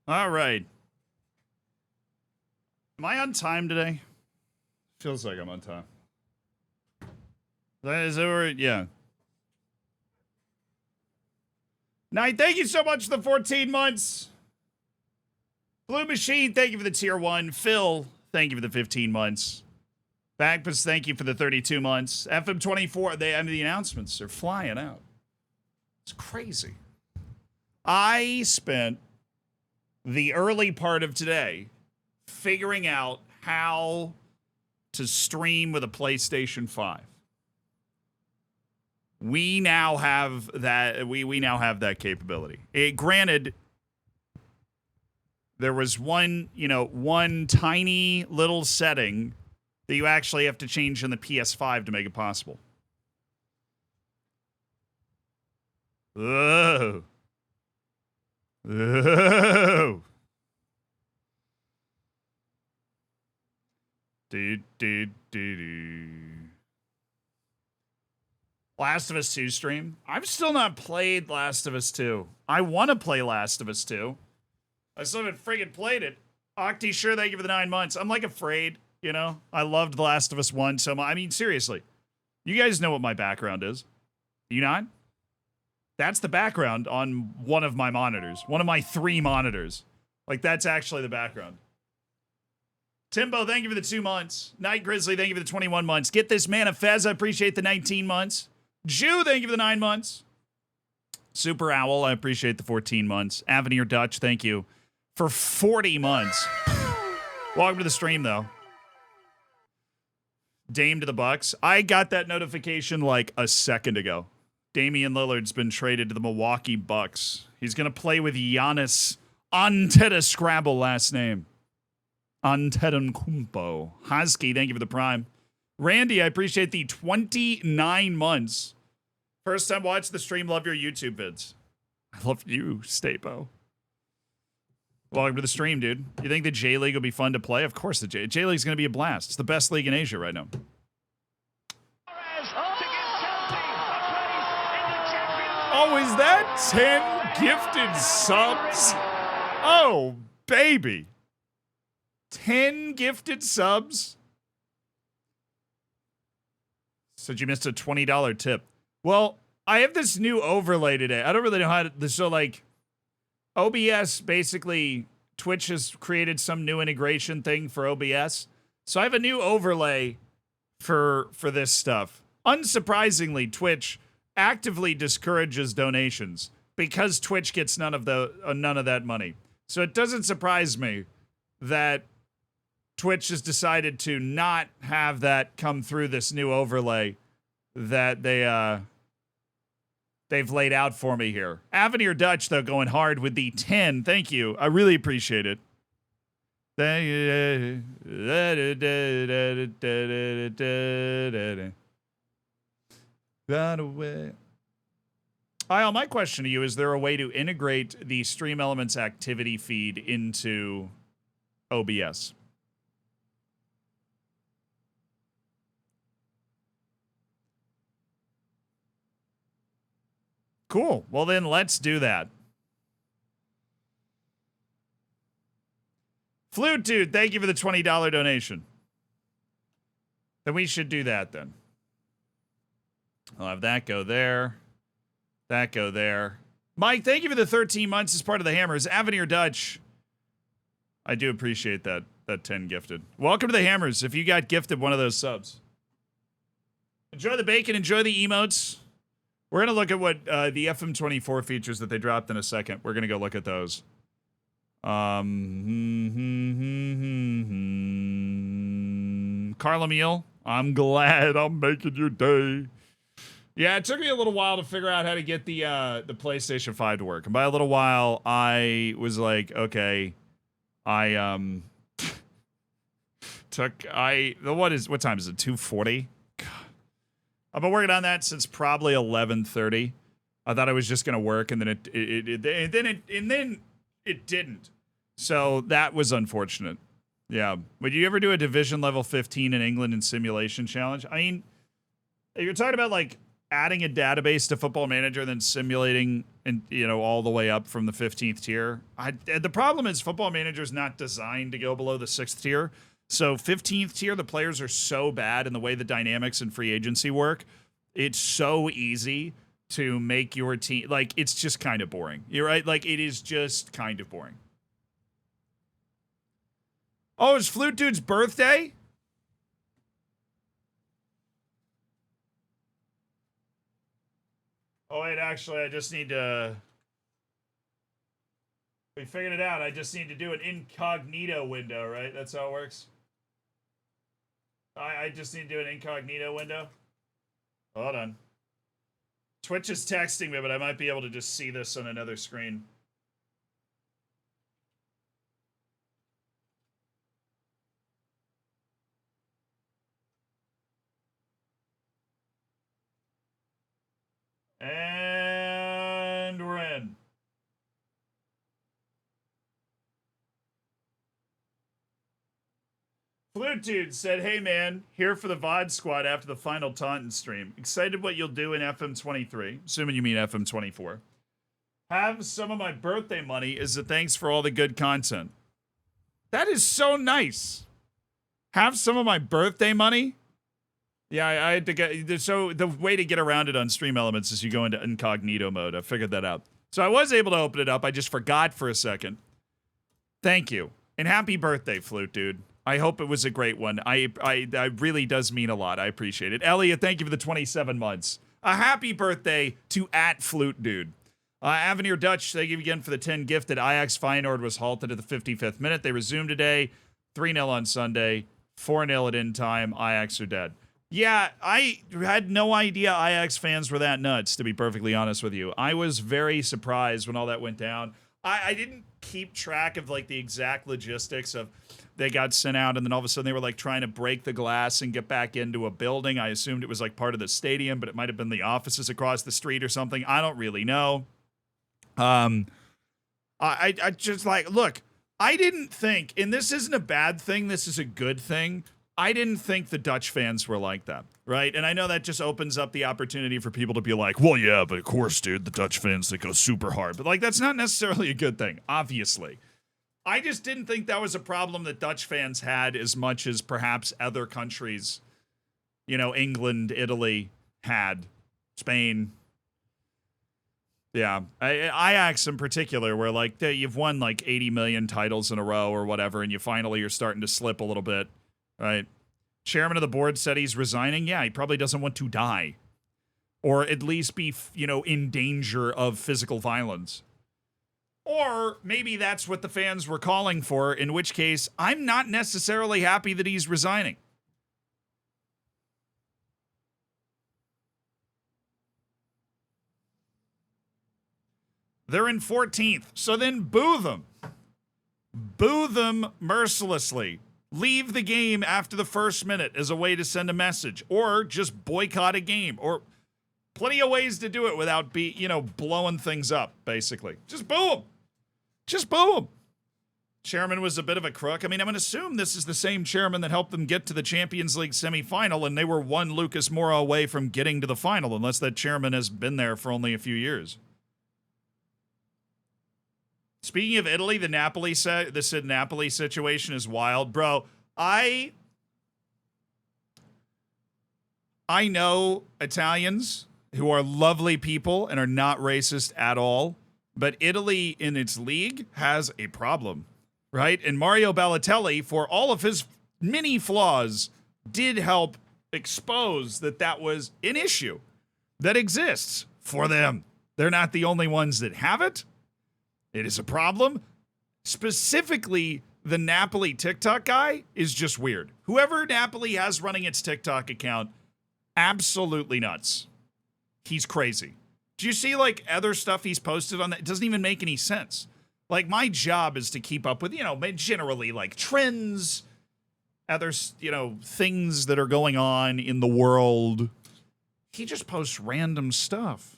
All right. Am I on time today? Feels like I'm on time. Is that where, yeah. Knight, thank you so much for the 14 months. Blue Machine, thank you for the tier 1. Phil, thank you for the 15 months. Bagpus, thank you for the 32 months. FM24, the announcements are flying out. It's crazy. I spent the early part of today figuring out how to stream with a PlayStation 5. We now have that. We now have that capability. Granted, there was one tiny little setting that you actually have to change in the PS5 to make it possible. Oh. Oh. Last of Us 2 stream. I've still not played Last of Us 2. I want to play Last of Us 2. I still haven't friggin' played it. Octi, sure, thank you for the 9 months. I'm like afraid, you know? I loved The Last of Us 1 so much. I mean, seriously. You guys know what my background is. Do you not? That's the background on one of my monitors. One of my 3 monitors. Like, that's actually the background. Timbo, thank you for the 2 months. Night Grizzly, thank you for the 21 months. Get This Man of Fez, I appreciate the 19 months. Jew, thank you for the 9 months. Super Owl, I appreciate the 14 months. Avenir Dutch, thank you for 40 months. Welcome to the stream, though. Dame to the Bucks. I got that notification like a second ago. Damian Lillard's been traded to the Milwaukee Bucks. He's going to play with Giannis Antetokounmpo last name. Antetokounmpo. Husky, thank you for the prime. Randy, I appreciate the 29 months. First time watch the stream, love your YouTube vids. I love you, Stapo. Welcome to the stream, dude. You think the J-League will be fun to play? Of course the J-League's going to be a blast. It's the best league in Asia right now. Oh, is that 10 gifted subs? Oh, baby. 10 gifted subs? Said you missed a $20 tip. Well, I have this new overlay today. I don't really know how to... So, like, OBS, basically, Twitch has created some new integration thing for OBS. So I have a new overlay for this stuff. Unsurprisingly, Twitch actively discourages donations because Twitch gets none of that money. So it doesn't surprise me that Twitch has decided to not have that come through this new overlay that they've laid out for me here. Avenir Dutch, though, going hard with the 10. Thank you. I really appreciate it. My question to you, is there a way to integrate the Stream Elements activity feed into OBS? Cool. Well, then let's do that. Flute Dude, thank you for the $20 donation. Then we should do that then. I'll have that go there. That go there. Mike, thank you for the 13 months as part of the Hammers. Avenir Dutch. I do appreciate that 10 gifted. Welcome to the Hammers if you got gifted one of those subs. Enjoy the bacon. Enjoy the emotes. We're going to look at what the FM24 features that they dropped in a second. We're going to go look at those. Carla Meal, I'm glad I'm making your day. Yeah, it took me a little while to figure out how to get the PlayStation 5 to work. And by a little while, I was like, okay, what time is it? 2:40? I've been working on that since probably 11:30. I thought it was just gonna work, and then it didn't. So that was unfortunate. Yeah. Would you ever do a division level 15 in England in simulation challenge? I mean, you're talking about like adding a database to Football Manager and then simulating and all the way up from the 15th tier. The problem is Football Manager is not designed to go below the 6th tier. So 15th tier, the players are so bad in the way the dynamics and free agency work. It's so easy to make your team, like, it's just kind of boring. You're right. Like, it is just kind of boring. Oh, it's Flute Dude's birthday? Oh, wait, actually, I just need to... We figured it out. I just need to do an incognito window, right? That's how it works. I just need to do an incognito window. Hold on. Twitch is texting me, but I might be able to just see this on another screen. And we're in. Flute Dude said, hey man, here for the VOD squad after the final Taunton stream. Excited what you'll do in FM23, assuming you mean FM24. Have some of my birthday money as a thanks for all the good content. That is so nice. Have some of my birthday money? Yeah, I had to get... So the way to get around it on Stream Elements is you go into incognito mode. I figured that out. So I was able to open it up. I just forgot for a second. Thank you. And happy birthday, Flute Dude. I hope it was a great one. That really does mean a lot. I appreciate it. Elliot, thank you for the 27 months. A happy birthday to @FluteDude. Avenir Dutch, thank you again for the 10 gifted. Ajax Feyenoord was halted at the 55th minute. They resumed today. 3-0 on Sunday. 4-0 at end time. Ajax are dead. Yeah, I had no idea Ajax fans were that nuts, to be perfectly honest with you. I was very surprised when all that went down. I didn't keep track of, like, the exact logistics of they got sent out and then all of a sudden they were, like, trying to break the glass and get back into a building. I assumed it was, like, part of the stadium, but it might have been the offices across the street or something. I don't really know. I just, like, look, I didn't think, and this isn't a bad thing, this is a good thing. I didn't think the Dutch fans were like that, right? And I know that just opens up the opportunity for people to be like, well, yeah, but of course, dude, the Dutch fans, they go super hard. But, like, that's not necessarily a good thing, obviously. I just didn't think that was a problem that Dutch fans had as much as perhaps other countries, England, Italy had, Spain. Yeah, Ajax in particular, where, like, you've won, like, 80 million titles in a row or whatever, and you're starting to slip a little bit. Right. Chairman of the board said he's resigning. Yeah, he probably doesn't want to die. Or at least be, in danger of physical violence. Or maybe that's what the fans were calling for, in which case, I'm not necessarily happy that he's resigning. They're in 14th, so then boo them. Boo them mercilessly. Leave the game after the first minute as a way to send a message, or just boycott a game, or plenty of ways to do it without blowing things up, basically. Just boo him. Just boo him. Chairman was a bit of a crook. I mean, I'm going to assume this is the same chairman that helped them get to the Champions League semifinal, and they were one Lucas Moura away from getting to the final, unless that chairman has been there for only a few years. Speaking of Italy, the Napoli situation is wild. Bro, I know Italians who are lovely people and are not racist at all, but Italy in its league has a problem, right? And Mario Balotelli, for all of his many flaws, did help expose that was an issue that exists for them. They're not the only ones that have it. It is a problem. Specifically, the Napoli TikTok guy is just weird. Whoever Napoli has running its TikTok account, absolutely nuts. He's crazy. Do you see, like, other stuff he's posted on that? It doesn't even make any sense. Like, my job is to keep up with, generally, like, trends, other, things that are going on in the world. He just posts random stuff.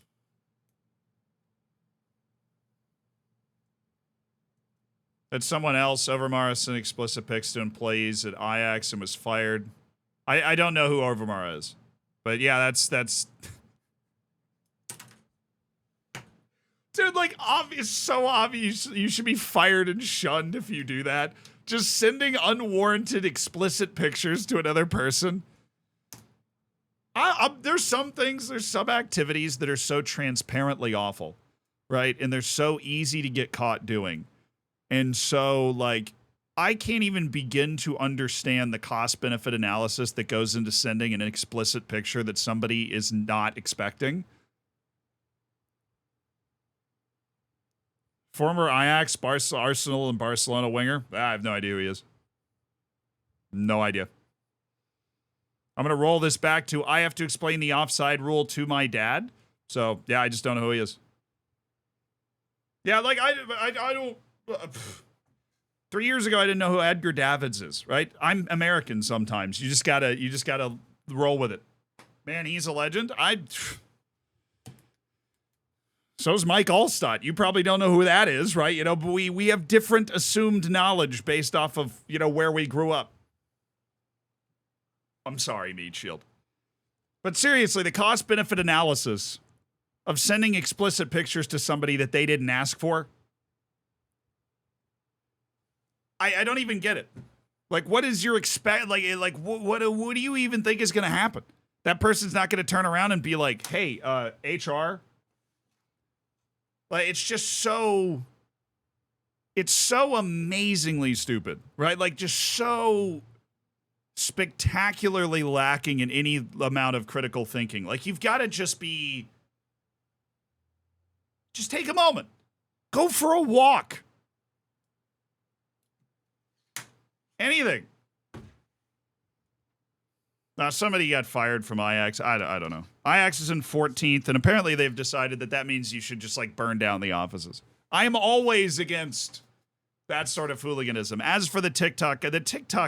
That someone else Overmars sent explicit pics to employees at Ajax and was fired. I don't know who Overmars is. But yeah, that's Dude, like, obvious, so obvious. You should be fired and shunned if you do that. Just sending unwarranted, explicit pictures to another person. There's some things, there's some activities that are so transparently awful, right? And they're so easy to get caught doing. And so, like, I can't even begin to understand the cost-benefit analysis that goes into sending an explicit picture that somebody is not expecting. Former Ajax, Arsenal, and Barcelona winger. I have no idea who he is. No idea. I'm going to roll this back to I have to explain the offside rule to my dad. So, yeah, I just don't know who he is. Yeah, like, I don't... 3 years ago, I didn't know who Edgar Davids is, right? I'm American sometimes. You just gotta roll with it. Man, he's a legend. So's Mike Allstott. You probably don't know who that is, right? You know, but we have different assumed knowledge based off of, you know, where we grew up. I'm sorry, Meat Shield. But seriously, the cost-benefit analysis of sending explicit pictures to somebody that they didn't ask for, I don't even get it. Like, what is your what do you even think is going to happen? That person's not going to turn around and be like, hey, HR... Like, it's just so amazingly stupid, right? Like, just so spectacularly lacking in any amount of critical thinking. Like, you've got to just take a moment. Go for a walk. Anything. Now, somebody got fired from Ajax. I don't know. Ajax is in 14th, and apparently they've decided that means you should just, like, burn down the offices. I am always against that sort of hooliganism. As for the TikTok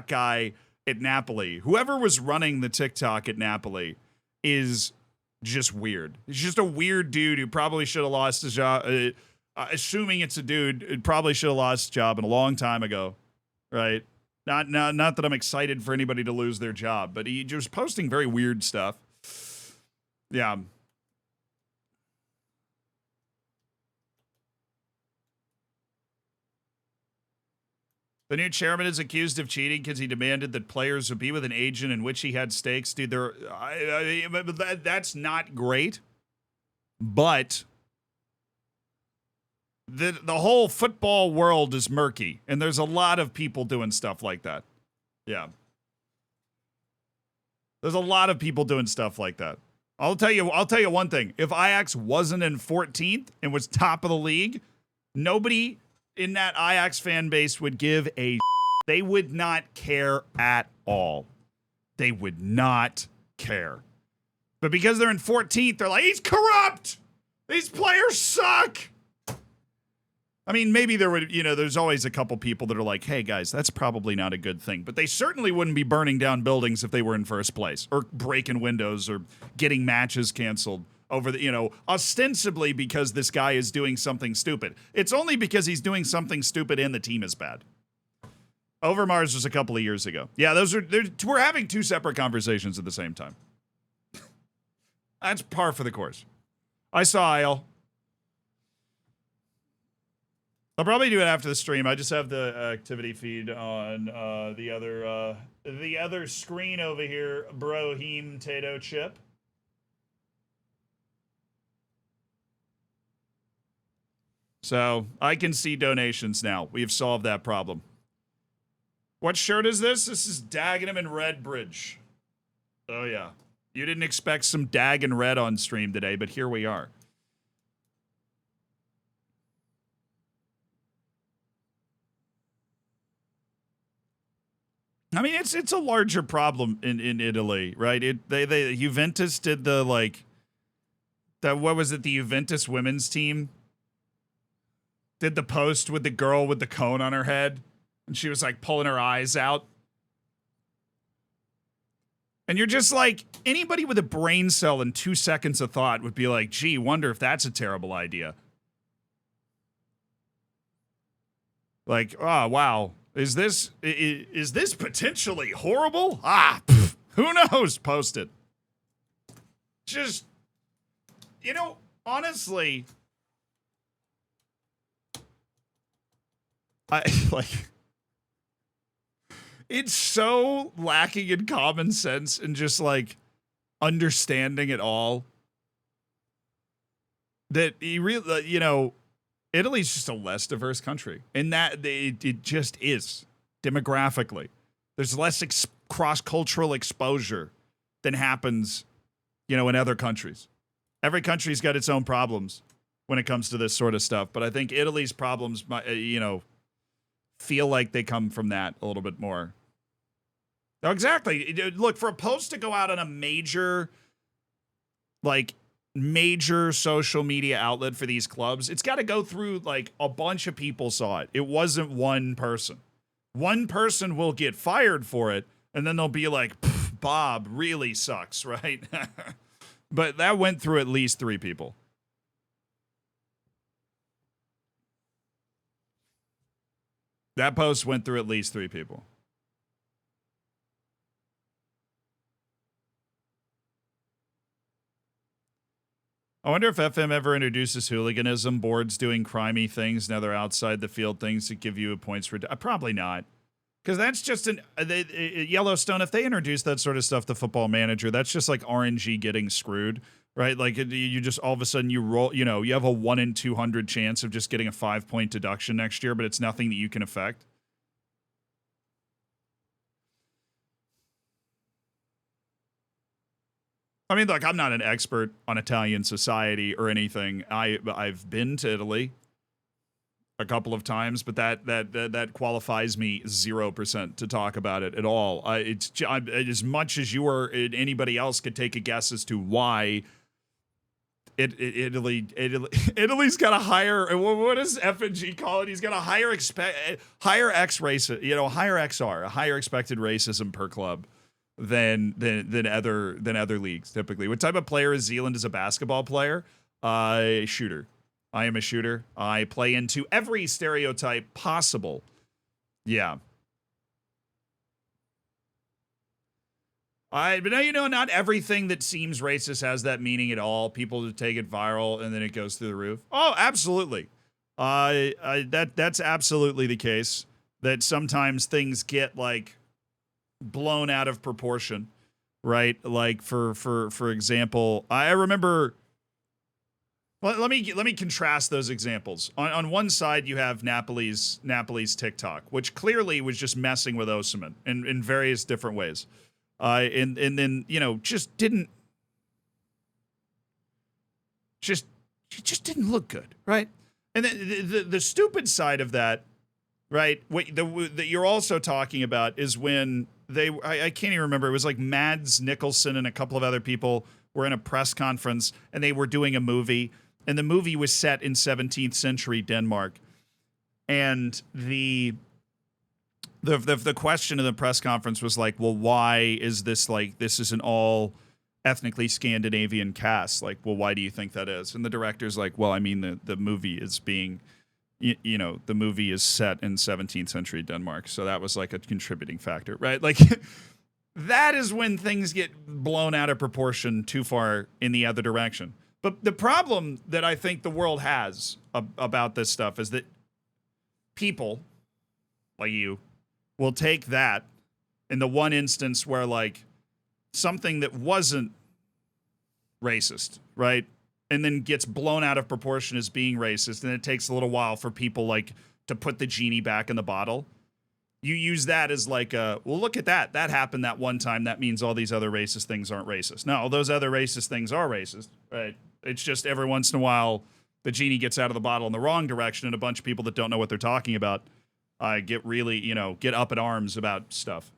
guy at Napoli, whoever was running the TikTok at Napoli is just weird. He's just a weird dude who probably should have lost his job. Assuming it's a dude, it probably should have lost his job a long time ago, right? Not that I'm excited for anybody to lose their job, but he was posting very weird stuff. Yeah. The new chairman is accused of cheating because he demanded that players would be with an agent in which he had stakes. Dude, that's not great. But the whole football world is murky, and there's a lot of people doing stuff like that. Yeah. There's a lot of people doing stuff like that. I'll tell you one thing. If Ajax wasn't in 14th and was top of the league, nobody in that Ajax fan base would give a they would not care at all. They would not care. But because they're in 14th, they're like, he's corrupt! These players suck! I mean, maybe there would, there's always a couple people that are like, hey, guys, that's probably not a good thing. But they certainly wouldn't be burning down buildings if they were in first place, or breaking windows, or getting matches canceled over ostensibly because this guy is doing something stupid. It's only because he's doing something stupid and the team is bad. Overmars was a couple of years ago. Yeah, we're having two separate conversations at the same time. That's par for the course. I saw Isle. I'll probably do it after the stream. I just have the activity feed on the other screen over here, Broheem Tato Chip. So I can see donations now. We've solved that problem. What shirt is this? This is Dagenham and Redbridge. Oh, yeah. You didn't expect some Dag and Red on stream today, but here we are. I mean, it's a larger problem in Italy, right? Juventus did what was it? The Juventus women's team did the post with the girl with the cone on her head, and she was like pulling her eyes out. And you're just like, anybody with a brain cell and 2 seconds of thought would be like, gee, wonder if that's a terrible idea. Like, oh, wow. Is this potentially horrible? Who knows? Post it. Just, honestly, I like it's so lacking in common sense and just like understanding it all that he really, Italy's just a less diverse country, and that it just is demographically. There's less cross-cultural exposure than happens, in other countries. Every country's got its own problems when it comes to this sort of stuff, but I think Italy's problems, feel like they come from that a little bit more. Oh, exactly. Look, for a post to go out on a major social media outlet for these clubs, it's got to go through like a bunch of people saw it. It wasn't one person. One person will get fired for it, and then they'll be like, Bob really sucks, right? But that went through at least 3 people. That post went through at least 3 people. I wonder if FM ever introduces hooliganism, boards doing crimey things, now they're outside the field things that give you a points for. Probably not. Because that's just Yellowstone, if they introduce that sort of stuff to Football Manager, that's just like RNG getting screwed, right? Like you just all of a sudden you roll, you have a 1 in 200 chance of just getting a 5-point deduction next year, but it's nothing that you can affect. I mean, look, I'm not an expert on Italian society or anything. I've been to Italy a couple of times, but that qualifies me 0% to talk about it at all. It's as much as you or anybody else could take a guess as to why Italy's got a higher, what does F&G call it? He's got a higher XR, a higher expected racism per club than other leagues typically. What type of player is Zealand as a basketball player? Shooter. I am a shooter. I play into every stereotype possible. Yeah. But not everything that seems racist has that meaning at all. People take it viral and then it goes through the roof. Oh, absolutely. That's absolutely the case. That sometimes things get like blown out of proportion, right? Like for example, I remember. Well, let me contrast those examples. On one side, you have Napoli's TikTok, which clearly was just messing with Osimhen in various different ways, and then just didn't look good, right? And then the stupid side of that, right? That you're also talking about is when I can't even remember. It was like Mads Nicholson and a couple of other people were in a press conference and they were doing a movie. And the movie was set in 17th century Denmark. And the question of the press conference was like, well, why is this like, this is an all ethnically Scandinavian cast? Like, well, why do you think that is? And the director's like, well, I mean, the movie is being, the movie is set in 17th century Denmark. So that was like a contributing factor, right? Like that is when things get blown out of proportion too far in the other direction. But the problem that I think the world has about this stuff is that people like you will take that in the one instance where like something that wasn't racist, right? And then gets blown out of proportion as being racist. And it takes a little while for people like to put the genie back in the bottle. You use that as like well, look at that. That happened that one time. That means all these other racist things aren't racist. No, those other racist things are racist, right? It's just every once in a while, the genie gets out of the bottle in the wrong direction, and a bunch of people that don't know what they're talking about get really, get up in arms about stuff.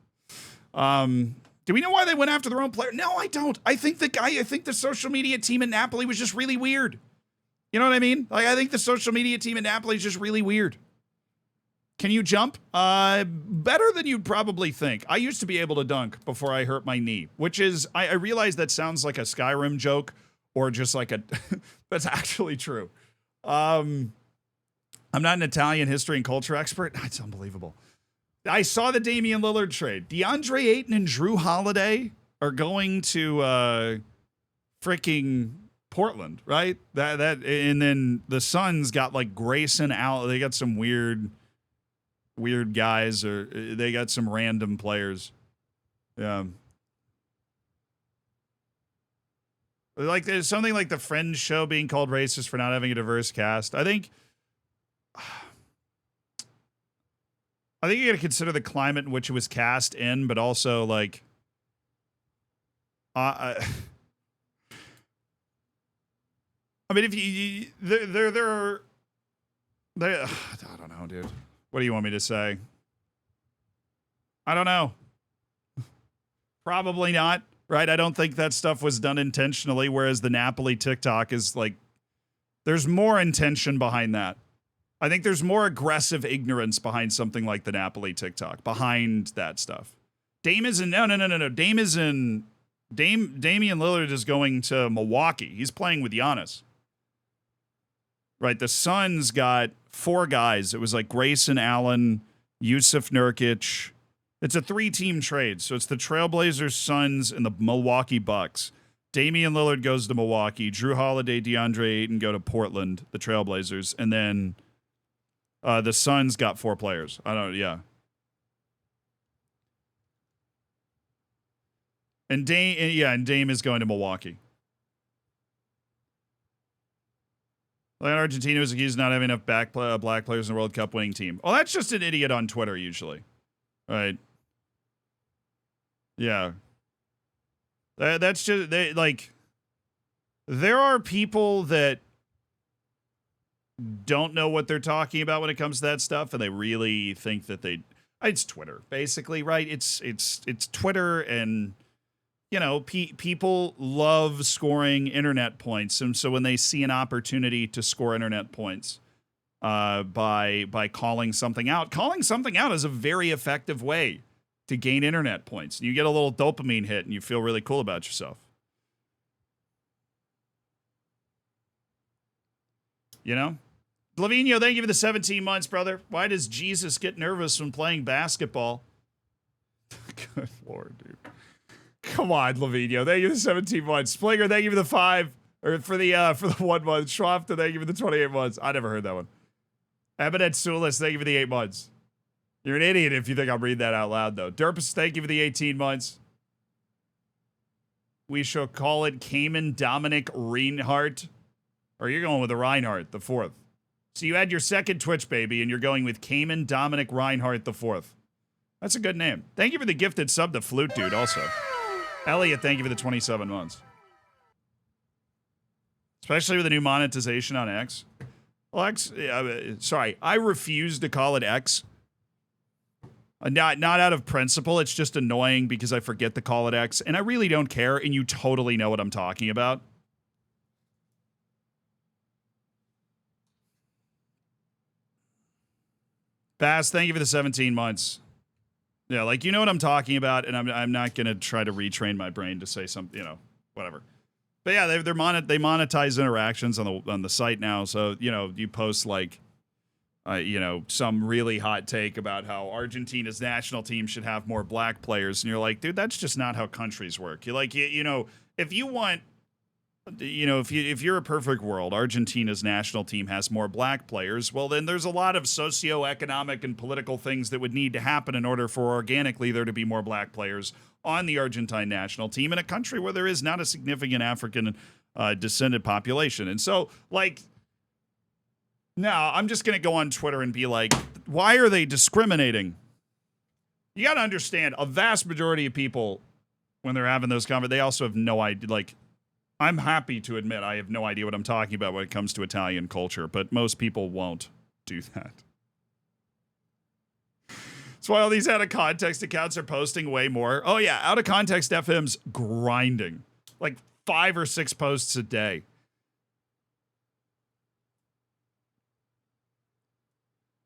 Do we know why they went after their own player? No, I don't. I think the social media team in Napoli was just really weird. You know what I mean? Like, I think the social media team in Napoli is just really weird. Can you jump? Better than you'd probably think. I used to be able to dunk before I hurt my knee, which is, I realize that sounds like a Skyrim joke or just like that's actually true. I'm not an Italian history and culture expert. It's unbelievable. I saw the Damian Lillard trade. DeAndre Ayton and Drew Holiday are going to freaking Portland, right? That and then the Suns got like Grayson out. They got some weird weird guys, or they got some random players. Yeah. Like, there's something like the Friends show being called racist for not having a diverse cast. I think you got to consider the climate in which it was cast in, but also, like, I mean, if I don't know, dude. What do you want me to say? I don't know. Probably not, right? I don't think that stuff was done intentionally, whereas the Napoli TikTok is like, there's more intention behind that. I think there's more aggressive ignorance behind something like the Napoli TikTok, behind that stuff. Dame is in, no. Damian Lillard is going to Milwaukee. He's playing with Giannis. Right, the Suns got 4 guys. It was like Grayson Allen, Yusuf Nurkic. It's a 3-team trade. So it's the Trailblazers, Suns, and the Milwaukee Bucks. Damian Lillard goes to Milwaukee. Drew Holiday, DeAndre Ayton go to Portland, the Trailblazers. And then the Suns got 4 players. Yeah. And Dame is going to Milwaukee. Like, Argentina was accused of not having enough black players in the World Cup winning team. Oh, that's just an idiot on Twitter, usually. Right. Yeah. That's just, there are people that don't know what they're talking about when it comes to that stuff, and they really think that it's Twitter, basically, right? It's Twitter, and people love scoring internet points, and so when they see an opportunity to score internet points by calling something out is a very effective way to gain internet points. You get a little dopamine hit, and you feel really cool about yourself. Lavinio, thank you for the 17 months, brother. Why does Jesus get nervous when playing basketball? Good Lord, dude. Come on, Lavinio. Thank you for the 17 months. Splinger, thank you for the 5, or for the 1 month. Schwafta, thank you for the 28 months. I never heard that one. Ebenet Sulis, thank you for the 8 months. You're an idiot if you think I'm reading that out loud, though. Derpus, thank you for the 18 months. We shall call it Cayman Dominic Reinhardt. Or you're going with the Reinhardt, the 4th. So you had your second Twitch baby, and you're going with Cayman Dominic Reinhardt, the 4th. That's a good name. Thank you for the gifted sub to Flute Dude, also. Elliot, thank you for the 27 months. Especially with the new monetization on X. Well, X, sorry, I refuse to call it X. Not out of principle. It's just annoying because I forget to call it X, and I really don't care, and you totally know what I'm talking about. Bass, thank you for the 17 months. Yeah, like, you know what I'm talking about, and I'm not going to try to retrain my brain to say something, whatever. But yeah, they monetize interactions on the site now, so, you post, like, some really hot take about how Argentina's national team should have more black players, and you're like, dude, that's just not how countries work. You're like, if you want, if you're a perfect world, Argentina's national team has more black players, well, then there's a lot of socioeconomic and political things that would need to happen in order for organically there to be more black players on the Argentine national team in a country where there is not a significant African descended population. And so, like, now I'm just going to go on Twitter and be like, why are they discriminating? You got to understand, a vast majority of people, when they're having those conversations, they also have no idea, like, I'm happy to admit I have no idea what I'm talking about when it comes to Italian culture, but most people won't do that. That's why all these out-of-context accounts are posting way more. Oh, yeah, out-of-context FM's grinding. Like 5 or 6 posts a day.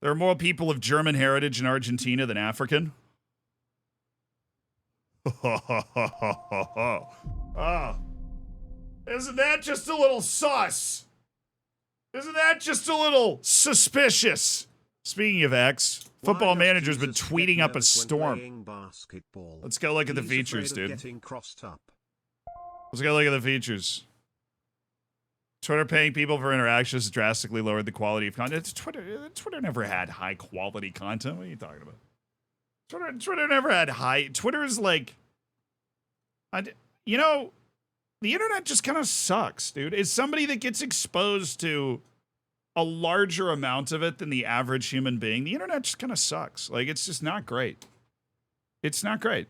There are more people of German heritage in Argentina than African. Oh. Isn't that just a little sus? Isn't that just a little suspicious? Speaking of X, Football Manager's been tweeting up a storm. Let's go look at the features, dude. Let's go look at the features. Twitter paying people for interactions drastically lowered the quality of content. Twitter never had high quality content. What are you talking about? Twitter never had high. Twitter is like, you know, the internet just kind of sucks, dude. It's somebody that gets exposed to a larger amount of it than the average human being. The internet just kind of sucks. Like, it's just not great. It's not great.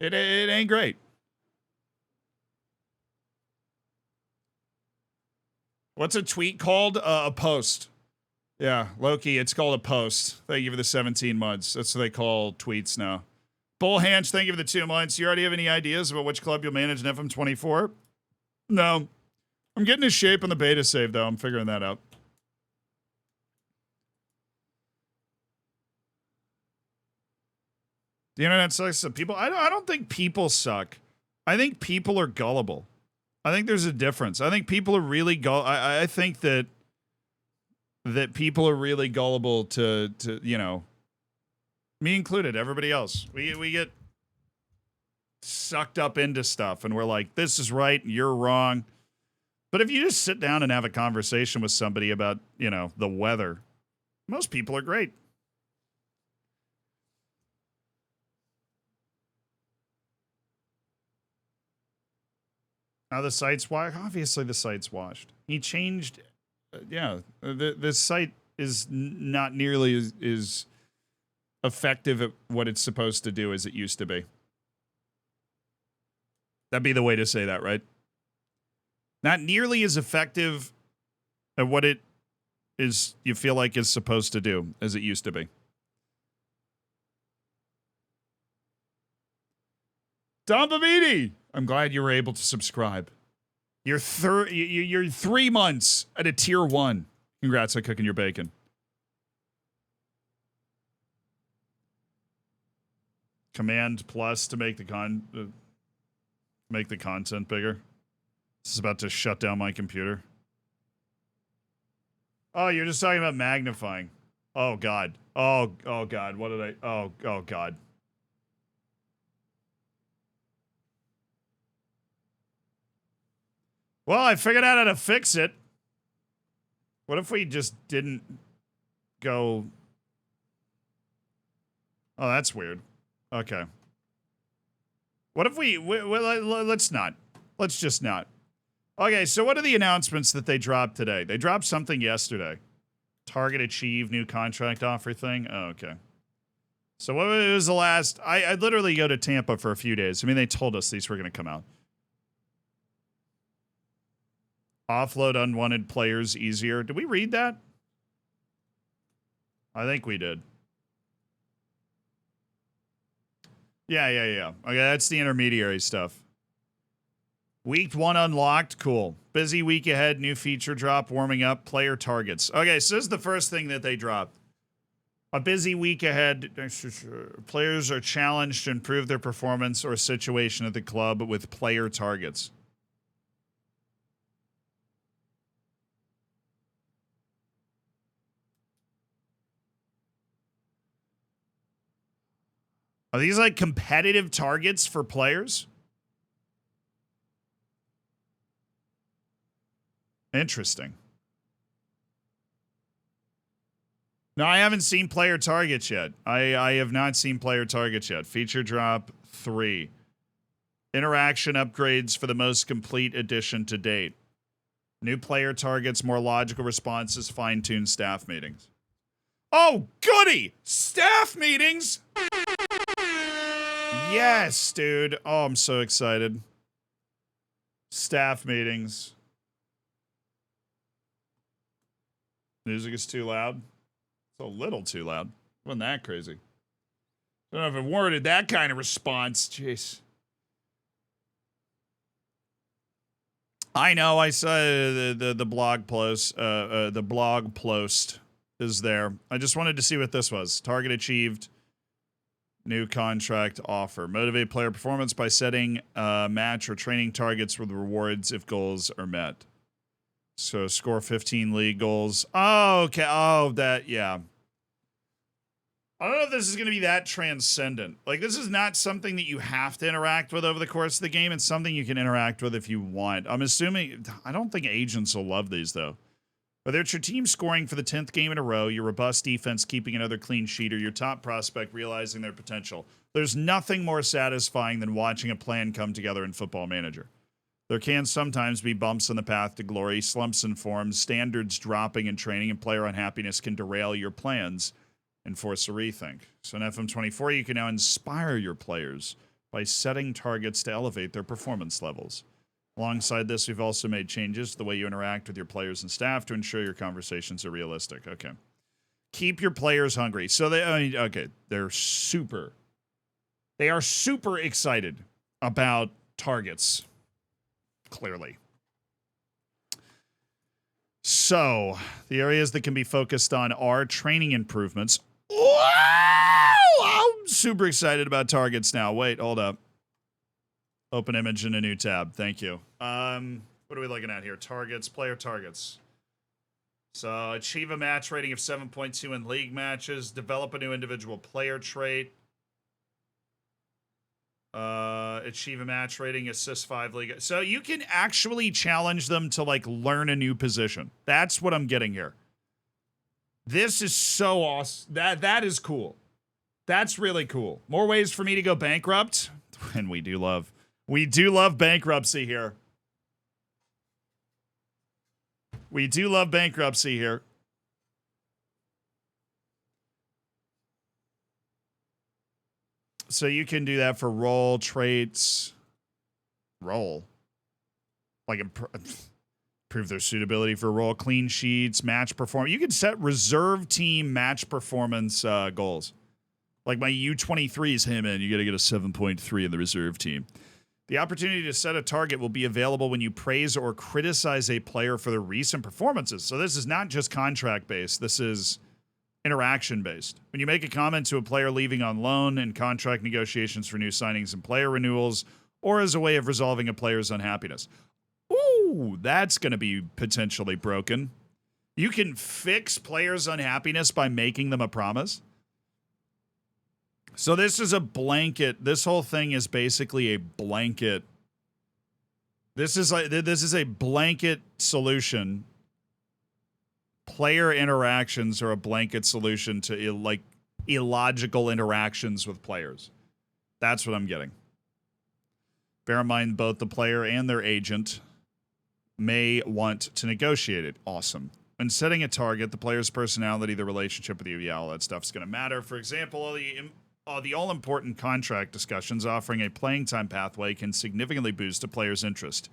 It ain't great. What's a tweet called? A post. Yeah, Loki, it's called a post. Thank you for the 17 months. That's what they call tweets now. Bullhanch, thank you for the 2 months. You already have any ideas about which club you'll manage in FM24? No. I'm getting his shape on the beta save, though. I'm figuring that out. The internet sucks. So people, I don't think people suck. I think people are gullible. I think there's a difference. I think people are really I think that people are really gullible to you know, me included, everybody else. We get sucked up into stuff and we're like, this is right and you're wrong. But if you just sit down and have a conversation with somebody about, you know, the weather, most people are great. Now the site's washed. Obviously, the site's washed. He changed. Yeah, the site is not nearly as effective at what it's supposed to do as it used to be. That'd be the way to say that, right? Not nearly as effective at what it is you feel like is supposed to do as it used to be. Don Bavini! I'm glad you were able to subscribe. You're 3 months at a tier 1. Congrats on cooking your bacon. Command plus to make the content bigger. This is about to shut down my computer. Oh, you're just talking about magnifying. Oh God. Oh God. What did I? Oh God. Well, I figured out how to fix it. What if we just didn't go? Oh, that's weird. Okay. What if let's not. Let's just not. Okay, so what are the announcements that they dropped today? They dropped something yesterday. Target achieved new contract offer thing. Oh, okay. So what was the last? I literally go to Tampa for a few days. I mean, they told us these were going to come out. Offload unwanted players easier. Did we read that? I think we did. Yeah. Okay, that's the intermediary stuff. Week 1 unlocked. Cool. Busy week ahead. New feature drop. Warming up. Player targets. Okay, so this is the first thing that they dropped. A busy week ahead. Players are challenged to improve their performance or situation at the club with player targets. Are these like competitive targets for players? Interesting. No, I haven't seen player targets yet. I have not seen player targets yet. Feature drop 3. Interaction upgrades for the most complete edition to date. New player targets, more logical responses, fine-tuned staff meetings. Oh, goody! Staff meetings! Yes, dude. Oh, I'm so excited. Staff meetings. Music is too loud. It's a little too loud. Wasn't that crazy? I don't know if it warranted that kind of response. Jeez. I know. I saw the blog post. The blog post is there. I just wanted to see what this was. Target achieved. New contract offer. Motivate player performance by setting match or training targets with rewards if goals are met. So score 15 league goals. Oh, okay. Oh, that, yeah. I don't know if this is going to be that transcendent. Like, this is not something that you have to interact with over the course of the game. It's something you can interact with if you want. I'm assuming, I don't think agents will love these, though. Whether it's your team scoring for the 10th game in a row, your robust defense keeping another clean sheet, or your top prospect realizing their potential, there's nothing more satisfying than watching a plan come together in Football Manager. There can sometimes be bumps in the path to glory, slumps in form, standards dropping in training, and player unhappiness can derail your plans and force a rethink. So in FM24, you can now inspire your players by setting targets to elevate their performance levels. Alongside this, we've also made changes to the way you interact with your players and staff to ensure your conversations are realistic. Okay. Keep your players hungry. So they are super excited about targets, clearly. So the areas that can be focused on are training improvements. Wow! I'm super excited about targets now. Wait, hold up. Open image in a new tab. Thank you. What are we looking at here? Targets, player targets. So achieve a match rating of 7.2 in league matches. Develop a new individual player trait. Achieve a match rating, assist 5 league. So you can actually challenge them to like learn a new position. That's what I'm getting here. This is so awesome. That is cool. That's really cool. More ways for me to go bankrupt. And we do love bankruptcy here. We do love bankruptcy here. So you can do that for role, traits, role. Like improve their suitability for role, clean sheets, match performance. You can set reserve team match performance goals. Like my U23s, hey man, you got to get a 7.3 in the reserve team. The opportunity to set a target will be available when you praise or criticize a player for their recent performances. So this is not just contract-based. This is interaction-based. When you make a comment to a player leaving on loan in contract negotiations for new signings and player renewals, or as a way of resolving a player's unhappiness. Ooh, that's going to be potentially broken. You can fix players' unhappiness by making them a promise. So this is a blanket. This whole thing is basically a blanket. This is a blanket solution. Player interactions are a blanket solution to like illogical interactions with players. That's what I'm getting. Bear in mind, both the player and their agent may want to negotiate it. Awesome. When setting a target, the player's personality, the relationship with you, yeah, all that stuff's going to matter. For example, the all-important contract discussions offering a playing time pathway can significantly boost a player's interest,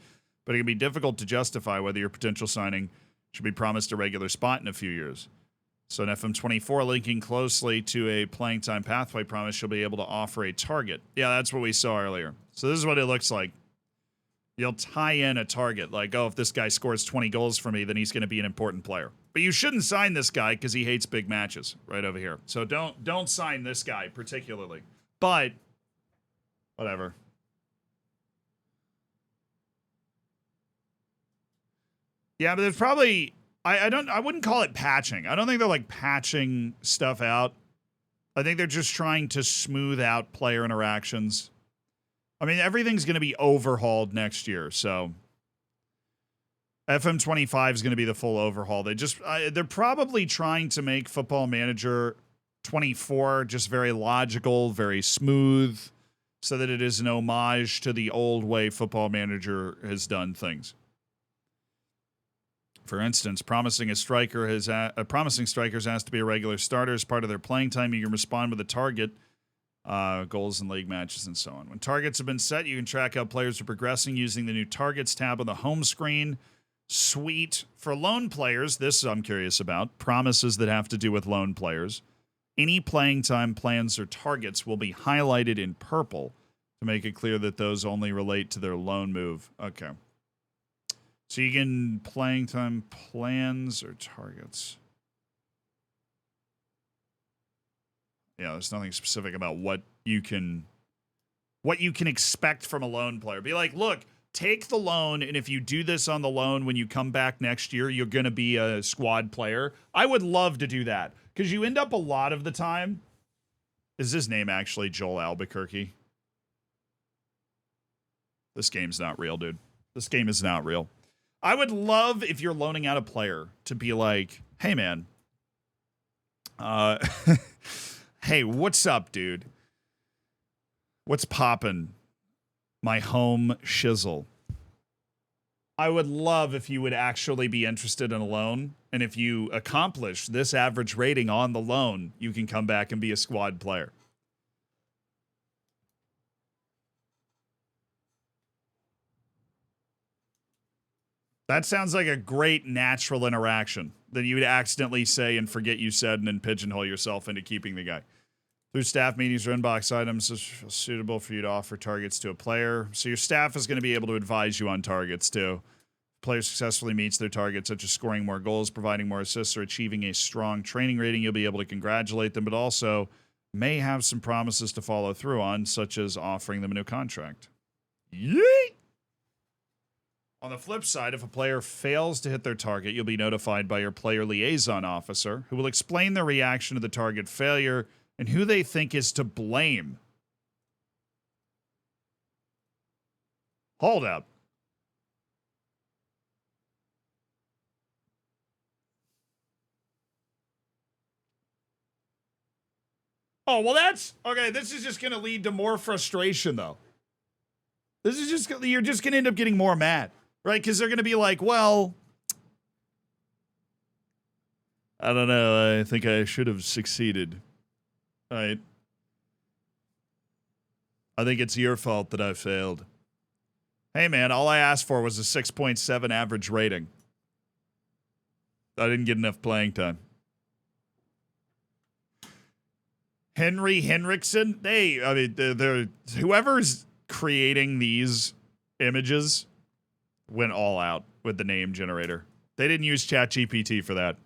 but it can be difficult to justify whether your potential signing should be promised a regular spot in a few years. So in FM24, linking closely to a playing time pathway promise, you'll be able to offer a target. Yeah, that's what we saw earlier. So this is what it looks like. You'll tie in a target, like, oh, if this guy scores 20 goals for me, then he's going to be an important player. But you shouldn't sign this guy because he hates big matches, right over here. So don't sign this guy particularly. But whatever. Yeah, but there's probably I wouldn't call it patching. I don't think they're like patching stuff out. I think they're just trying to smooth out player interactions. I mean, everything's going to be overhauled next year, so FM25 is going to be the full overhaul. They're probably trying to make Football Manager 24 just very logical, very smooth, so that it is an homage to the old way Football Manager has done things. For instance, promising strikers has to be a regular starter as part of their playing time. You can respond with a target, goals in league matches, and so on. When targets have been set, you can track how players are progressing using the new Targets tab on the home screen. Sweet. For loan players, this I'm curious about. Promises that have to do with loan players. Any playing time plans or targets will be highlighted in purple to make it clear that those only relate to their loan move. Okay. So you can playing time plans or targets. Yeah, there's nothing specific about what you can expect from a loan player. Be like, look, take the loan, and if you do this on the loan when you come back next year, you're going to be a squad player. I would love to do that because you end up a lot of the time Is his name actually Joel Albuquerque? This game's not real, dude. This game is not real. I would love if you're loaning out a player to be like, hey, man. Hey, what's up, dude? What's poppin'? My home shizzle. I would love if you would actually be interested in a loan. And if you accomplish this average rating on the loan, you can come back and be a squad player. That sounds like a great natural interaction that you would accidentally say and forget you said and then pigeonhole yourself into keeping the guy. Through staff meetings or inbox items is suitable for you to offer targets to a player. So your staff is going to be able to advise you on targets too. Player successfully meets their targets, such as scoring more goals, providing more assists, or achieving a strong training rating. You'll be able to congratulate them, but also may have some promises to follow through on, such as offering them a new contract. Yeet! On the flip side, if a player fails to hit their target, you'll be notified by your player liaison officer, who will explain their reaction to the target failure and who they think is to blame. Hold up. Oh, well, that's okay. This is just going to lead to more frustration, though. This is just, you're just going to end up getting more mad, right? Because they're going to be like, well, I don't know. I think I should have succeeded. Right? I think it's your fault that I failed. Hey, man, all I asked for was a 6.7 average rating. I didn't get enough playing time. Henry Henriksen, they're whoever's creating these images went all out with the name generator. They didn't use ChatGPT for that.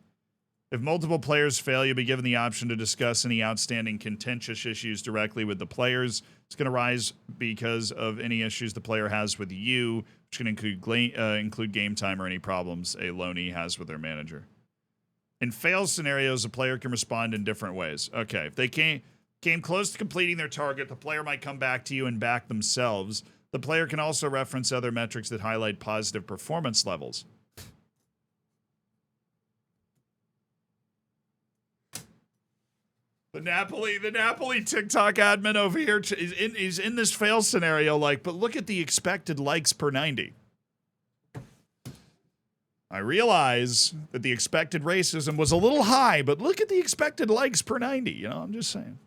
If multiple players fail, you'll be given the option to discuss any outstanding contentious issues directly with the players. It's going to rise because of any issues the player has with you, which can include game time or any problems a loanee has with their manager. In fail scenarios, a player can respond in different ways. Okay, if they came close to completing their target, the player might come back to you and back themselves. The player can also reference other metrics that highlight positive performance levels. The Napoli TikTok admin over here is in this fail scenario, like, but look at the expected likes per 90. I realize that the expected racism was a little high, but look at the expected likes per 90. You know, I'm just saying.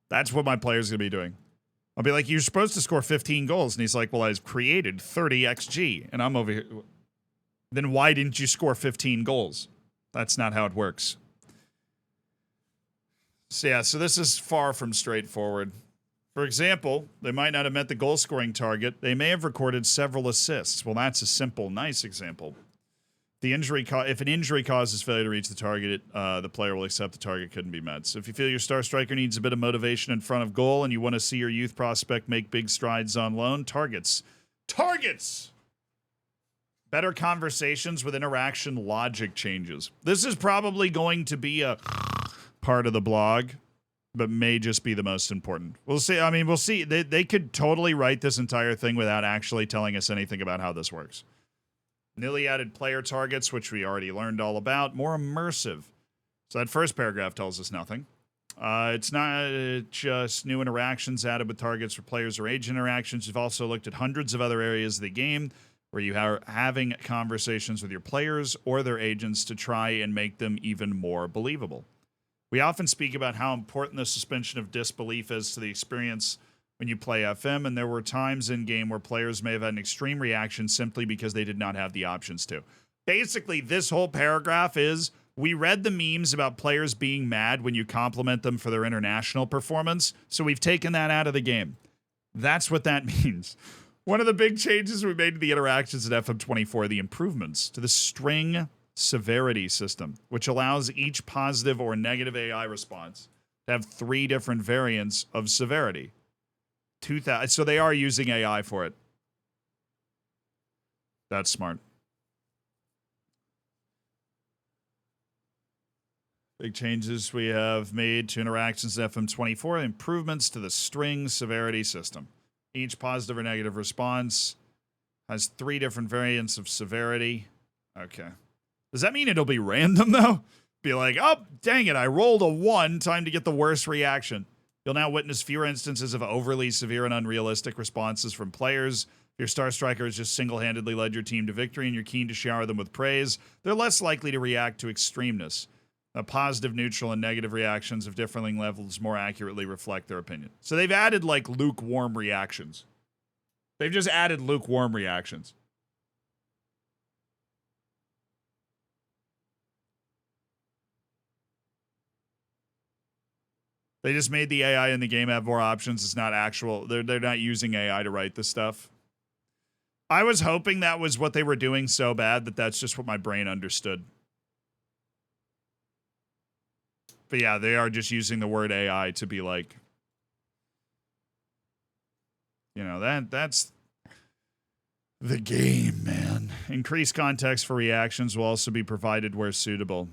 That's what my player's going to be doing. I'll be like, you're supposed to score 15 goals. And he's like, well, I've created 30 XG. And I'm over here. Then why didn't you score 15 goals? That's not how it works. So, yeah, so this is far from straightforward. For example, they might not have met the goal scoring target. They may have recorded several assists. Well, that's a simple, nice example. If an injury causes failure to reach the target, the player will accept the target couldn't be met. So if you feel your star striker needs a bit of motivation in front of goal and you want to see your youth prospect make big strides on loan, targets. Better conversations with interaction logic changes. This is probably going to be a part of the blog, but may just be the most important. We'll see. I mean, we'll see. They could totally write this entire thing without actually telling us anything about how this works. Newly added player targets, which we already learned all about. More immersive. So that first paragraph tells us nothing. It's not just new interactions added with targets for players or agent interactions. You've also looked at hundreds of other areas of the game where you are having conversations with your players or their agents to try and make them even more believable. We often speak about how important the suspension of disbelief is to the experience when you play FM, and there were times in game where players may have had an extreme reaction simply because they did not have the options to. Basically, this whole paragraph is, we read the memes about players being mad when you compliment them for their international performance, so we've taken that out of the game. That's what that means. One of the big changes we made to the interactions at FM24 are the improvements to the string severity system, which allows each positive or negative AI response to have 3 different variants of severity. So they are using AI for it. That's smart. Big changes we have made to interactions in FM24, improvements to the string severity system. Each positive or negative response has 3 different variants of severity. Okay. Does that mean it'll be random, though? Be like, oh, dang it, I rolled a 1, time to get the worst reaction. You'll now witness fewer instances of overly severe and unrealistic responses from players. If your star striker has just single-handedly led your team to victory and you're keen to shower them with praise, they're less likely to react to extremeness. Positive, neutral, and negative reactions of differing levels more accurately reflect their opinion. So they've added, like, lukewarm reactions. They've just added lukewarm reactions. They just made the AI in the game have more options. It's not actual. They're not using AI to write this stuff. I was hoping that was what they were doing so bad that that's just what my brain understood. But yeah, they are just using the word AI to be like, you know, that's the game, man. Increased context for reactions will also be provided where suitable,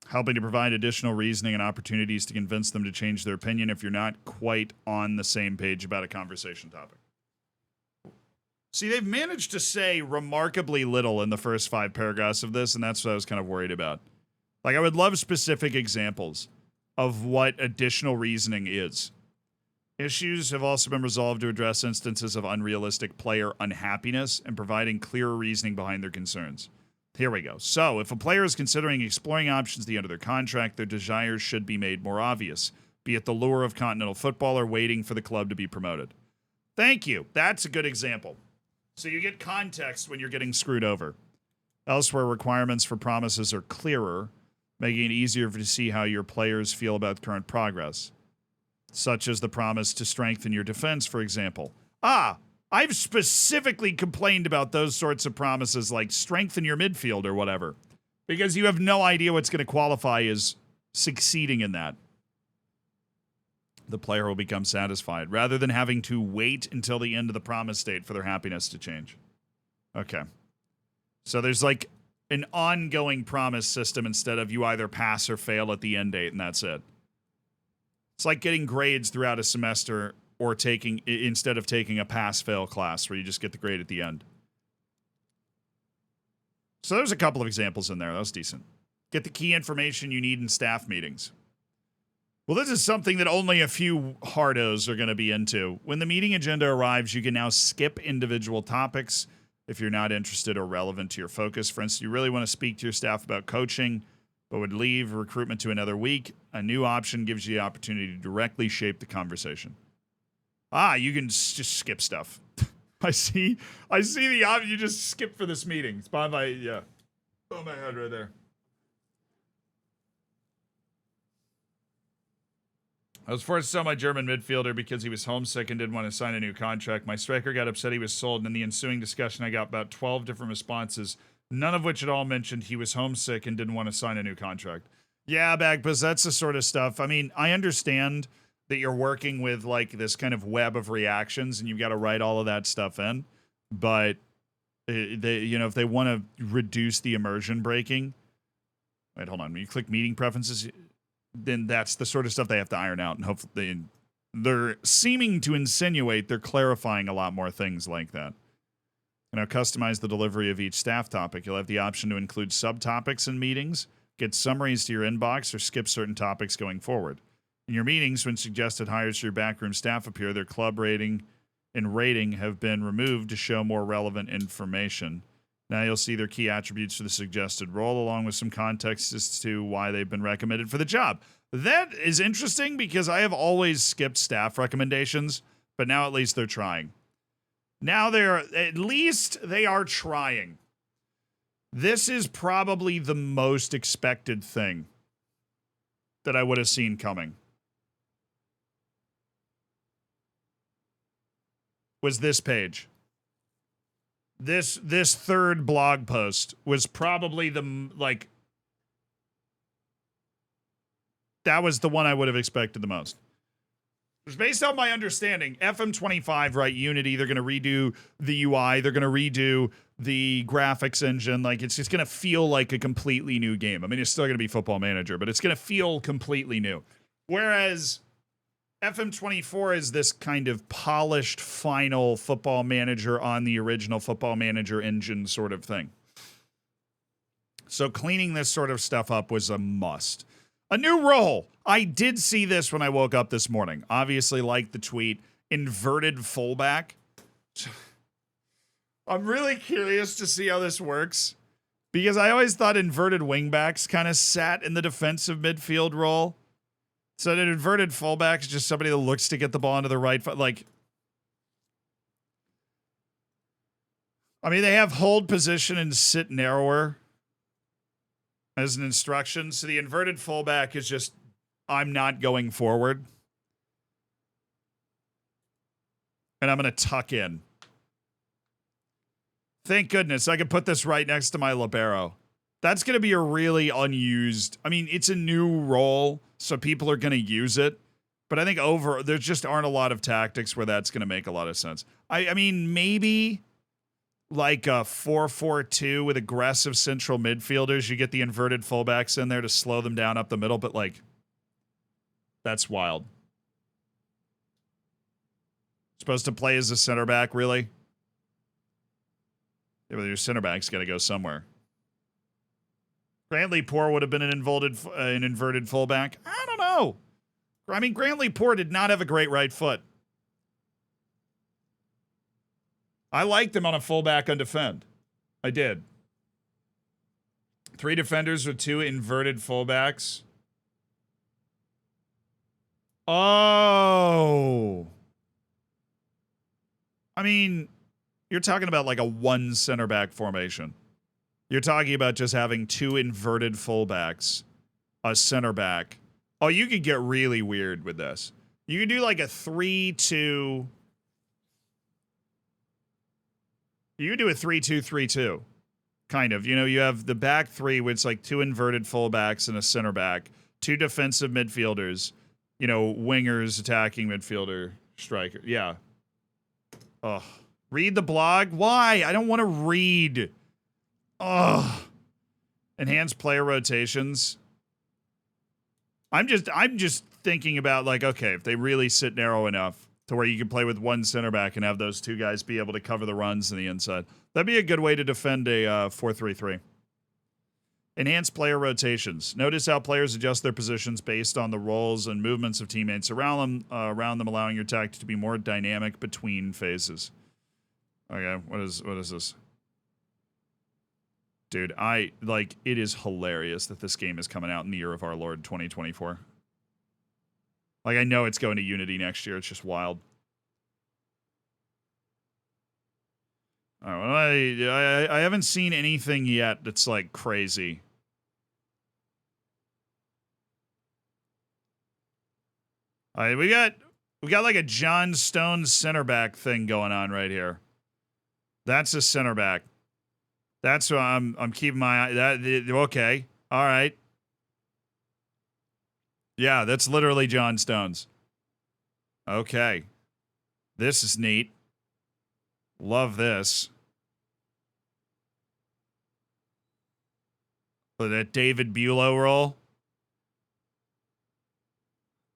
helping to provide additional reasoning and opportunities to convince them to change their opinion if you're not quite on the same page about a conversation topic. See, they've managed to say remarkably little in the first 5 paragraphs of this, and that's what I was kind of worried about. Like, I would love specific examples of what additional reasoning is. Issues have also been resolved to address instances of unrealistic player unhappiness and providing clearer reasoning behind their concerns. Here we go. So, if a player is considering exploring options at the end of their contract, their desires should be made more obvious, be it the lure of continental football or waiting for the club to be promoted. Thank you. That's a good example. So you get context when you're getting screwed over. Elsewhere, requirements for promises are clearer, making it easier to see how your players feel about current progress, such as the promise to strengthen your defense, for example. I've specifically complained about those sorts of promises, like strengthen your midfield or whatever, because you have no idea what's going to qualify as succeeding in that. The player will become satisfied rather than having to wait until the end of the promise date for their happiness to change. Okay. So there's like an ongoing promise system instead of you either pass or fail at the end date, and that's it. It's like getting grades throughout a semester or instead of taking a pass-fail class where you just get the grade at the end. So there's a couple of examples in there. That was decent. Get the key information you need in staff meetings. Well, this is something that only a few hardos are going to be into. When the meeting agenda arrives, you can now skip individual topics if you're not interested or relevant to your focus. For instance, you really want to speak to your staff about coaching, but would leave recruitment to another week. A new option gives you the opportunity to directly shape the conversation. You can just skip stuff. I see the option. You just skip for this meeting. It's by my, yeah. Oh, my head right there. I was forced to sell my German midfielder because he was homesick and didn't want to sign a new contract. My striker got upset he was sold, and in the ensuing discussion, I got about 12 different responses, none of which at all mentioned he was homesick and didn't want to sign a new contract. Yeah, Bagpuss, that's the sort of stuff. I mean, I understand that you're working with, like, this kind of web of reactions, and you've got to write all of that stuff in, but, if they want to reduce the immersion breaking... Wait, hold on. When you click meeting preferences... then that's the sort of stuff they have to iron out, and hopefully they're seeming to insinuate they're clarifying a lot more things like that. Customize the delivery of each staff topic. You'll have the option to include subtopics in meetings, get summaries to your inbox, or skip certain topics going forward. In your meetings, when suggested hires for your backroom staff appear, their club rating and rating have been removed to show more relevant information. Now you'll see their key attributes for the suggested role, along with some context as to why they've been recommended for the job. That is interesting because I have always skipped staff recommendations, but now at least they're trying. Now at least they are trying. This is probably the most expected thing that I would have seen coming. Was this page. This third blog post was probably that was the one I would have expected the most. Because based on my understanding, FM25, right, Unity, they're going to redo the UI, they're going to redo the graphics engine. Like, it's just going to feel like a completely new game. I mean, it's still going to be Football Manager, but it's going to feel completely new. Whereas FM24 is this kind of polished final Football Manager on the original Football Manager engine sort of thing. So cleaning this sort of stuff up was a must. A new role. I did see this when I woke up this morning. Obviously, like the tweet, inverted fullback. I'm really curious to see how this works, because I always thought inverted wingbacks kind of sat in the defensive midfield role. So an inverted fullback is just somebody that looks to get the ball into the right foot. Like, I mean, they have hold position and sit narrower as an instruction. So the inverted fullback is just, I'm not going forward, and I'm going to tuck in. Thank goodness I could put this right next to my Libero. That's going to be a really unused, I mean, it's a new role, so people are going to use it. But I think there just aren't a lot of tactics where that's going to make a lot of sense. I mean, maybe like a 4-4-2 with aggressive central midfielders. You get the inverted fullbacks in there to slow them down up the middle, but like, that's wild. Supposed to play as a center back, really? Yeah, but your center back's got to go somewhere. Grantley Poor would have been an inverted fullback. I don't know. I mean, Grantley Poor did not have a great right foot. I liked him on a fullback on defend. I did. 3 defenders with 2 inverted fullbacks. Oh. I mean, you're talking about like a 1 center back formation. You're talking about just having 2 inverted fullbacks, a center back. Oh, you could get really weird with this. You could do like a 3-2. You could do a 3-2-3-2. Kind of. You know, you have the back 3, which is like 2 inverted fullbacks and a center back, 2 defensive midfielders, you know, wingers, attacking midfielder, striker. Yeah. Ugh. Read the blog? Why? I don't want to read. Ugh. Enhanced player rotations. I'm just thinking about, like, okay, if they really sit narrow enough to where you can play with 1 center back and have those 2 guys be able to cover the runs in the inside, that'd be a good way to defend a 4-3-3. Enhanced player rotations. Notice how players adjust their positions based on the roles and movements of teammates around them, allowing your tactic to be more dynamic between phases. Okay, what is this? Dude, it is hilarious that this game is coming out in the year of our Lord 2024. Like, I know it's going to Unity next year. It's just wild. All right, well, I haven't seen anything yet that's, like, crazy. All right, we got like a John Stones center back thing going on right here. That's a center back. That's what I'm keeping my eye. Okay. All right. Yeah, that's literally John Stones. Okay. This is neat. Love this. For that David Bulow role.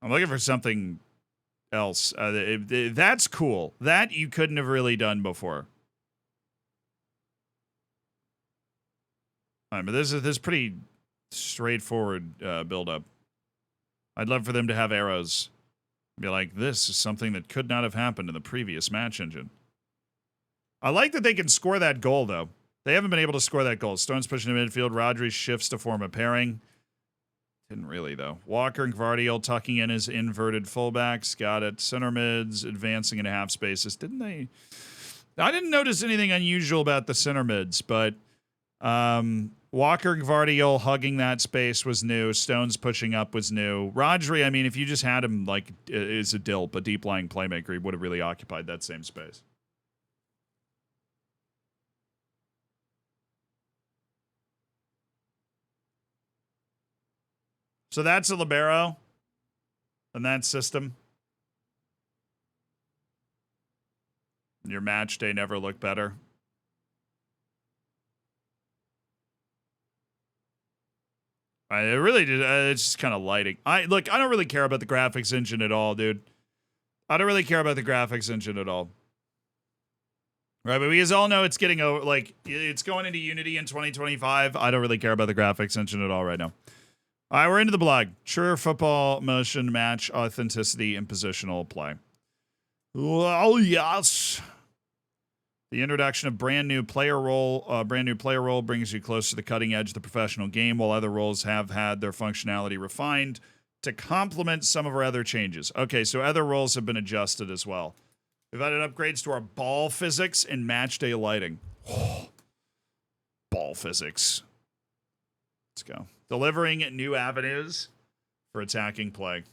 I'm looking for something else. That's cool. That you couldn't have really done before. All right, but this is pretty straightforward build-up. I'd love for them to have arrows. Be like, this is something that could not have happened in the previous match engine. I like that they can score that goal, though. They haven't been able to score that goal. Stone's pushing to midfield. Rodri shifts to form a pairing. Didn't really, though. Walker and Gvardiol tucking in his inverted fullbacks. Got it. Center mids advancing into half spaces. Didn't they? I didn't notice anything unusual about the center mids, but Walker and Gvardiol hugging that space was new. Stones pushing up was new. Rodri, I mean, if you just had him like is a DILP, a deep-lying playmaker, he would have really occupied that same space. So that's a Libero in that system. Your match day never looked better. I really did. It's just kind of lighting. I don't really care about the graphics engine at all, dude. I don't really care about the graphics engine at all. Right, but we guys all know it's getting over. Like, it's going into Unity in 2025. I don't really care about the graphics engine at all right now. All right, we're into the blog. Sure football motion match authenticity and positional play. Oh yes. The introduction of brand new player role brings you close to the cutting edge of the professional game, while other roles have had their functionality refined to complement some of our other changes. Okay, so other roles have been adjusted as well. We've added upgrades to our ball physics and match day lighting. Oh, ball physics. Let's go. Delivering new avenues for attacking play.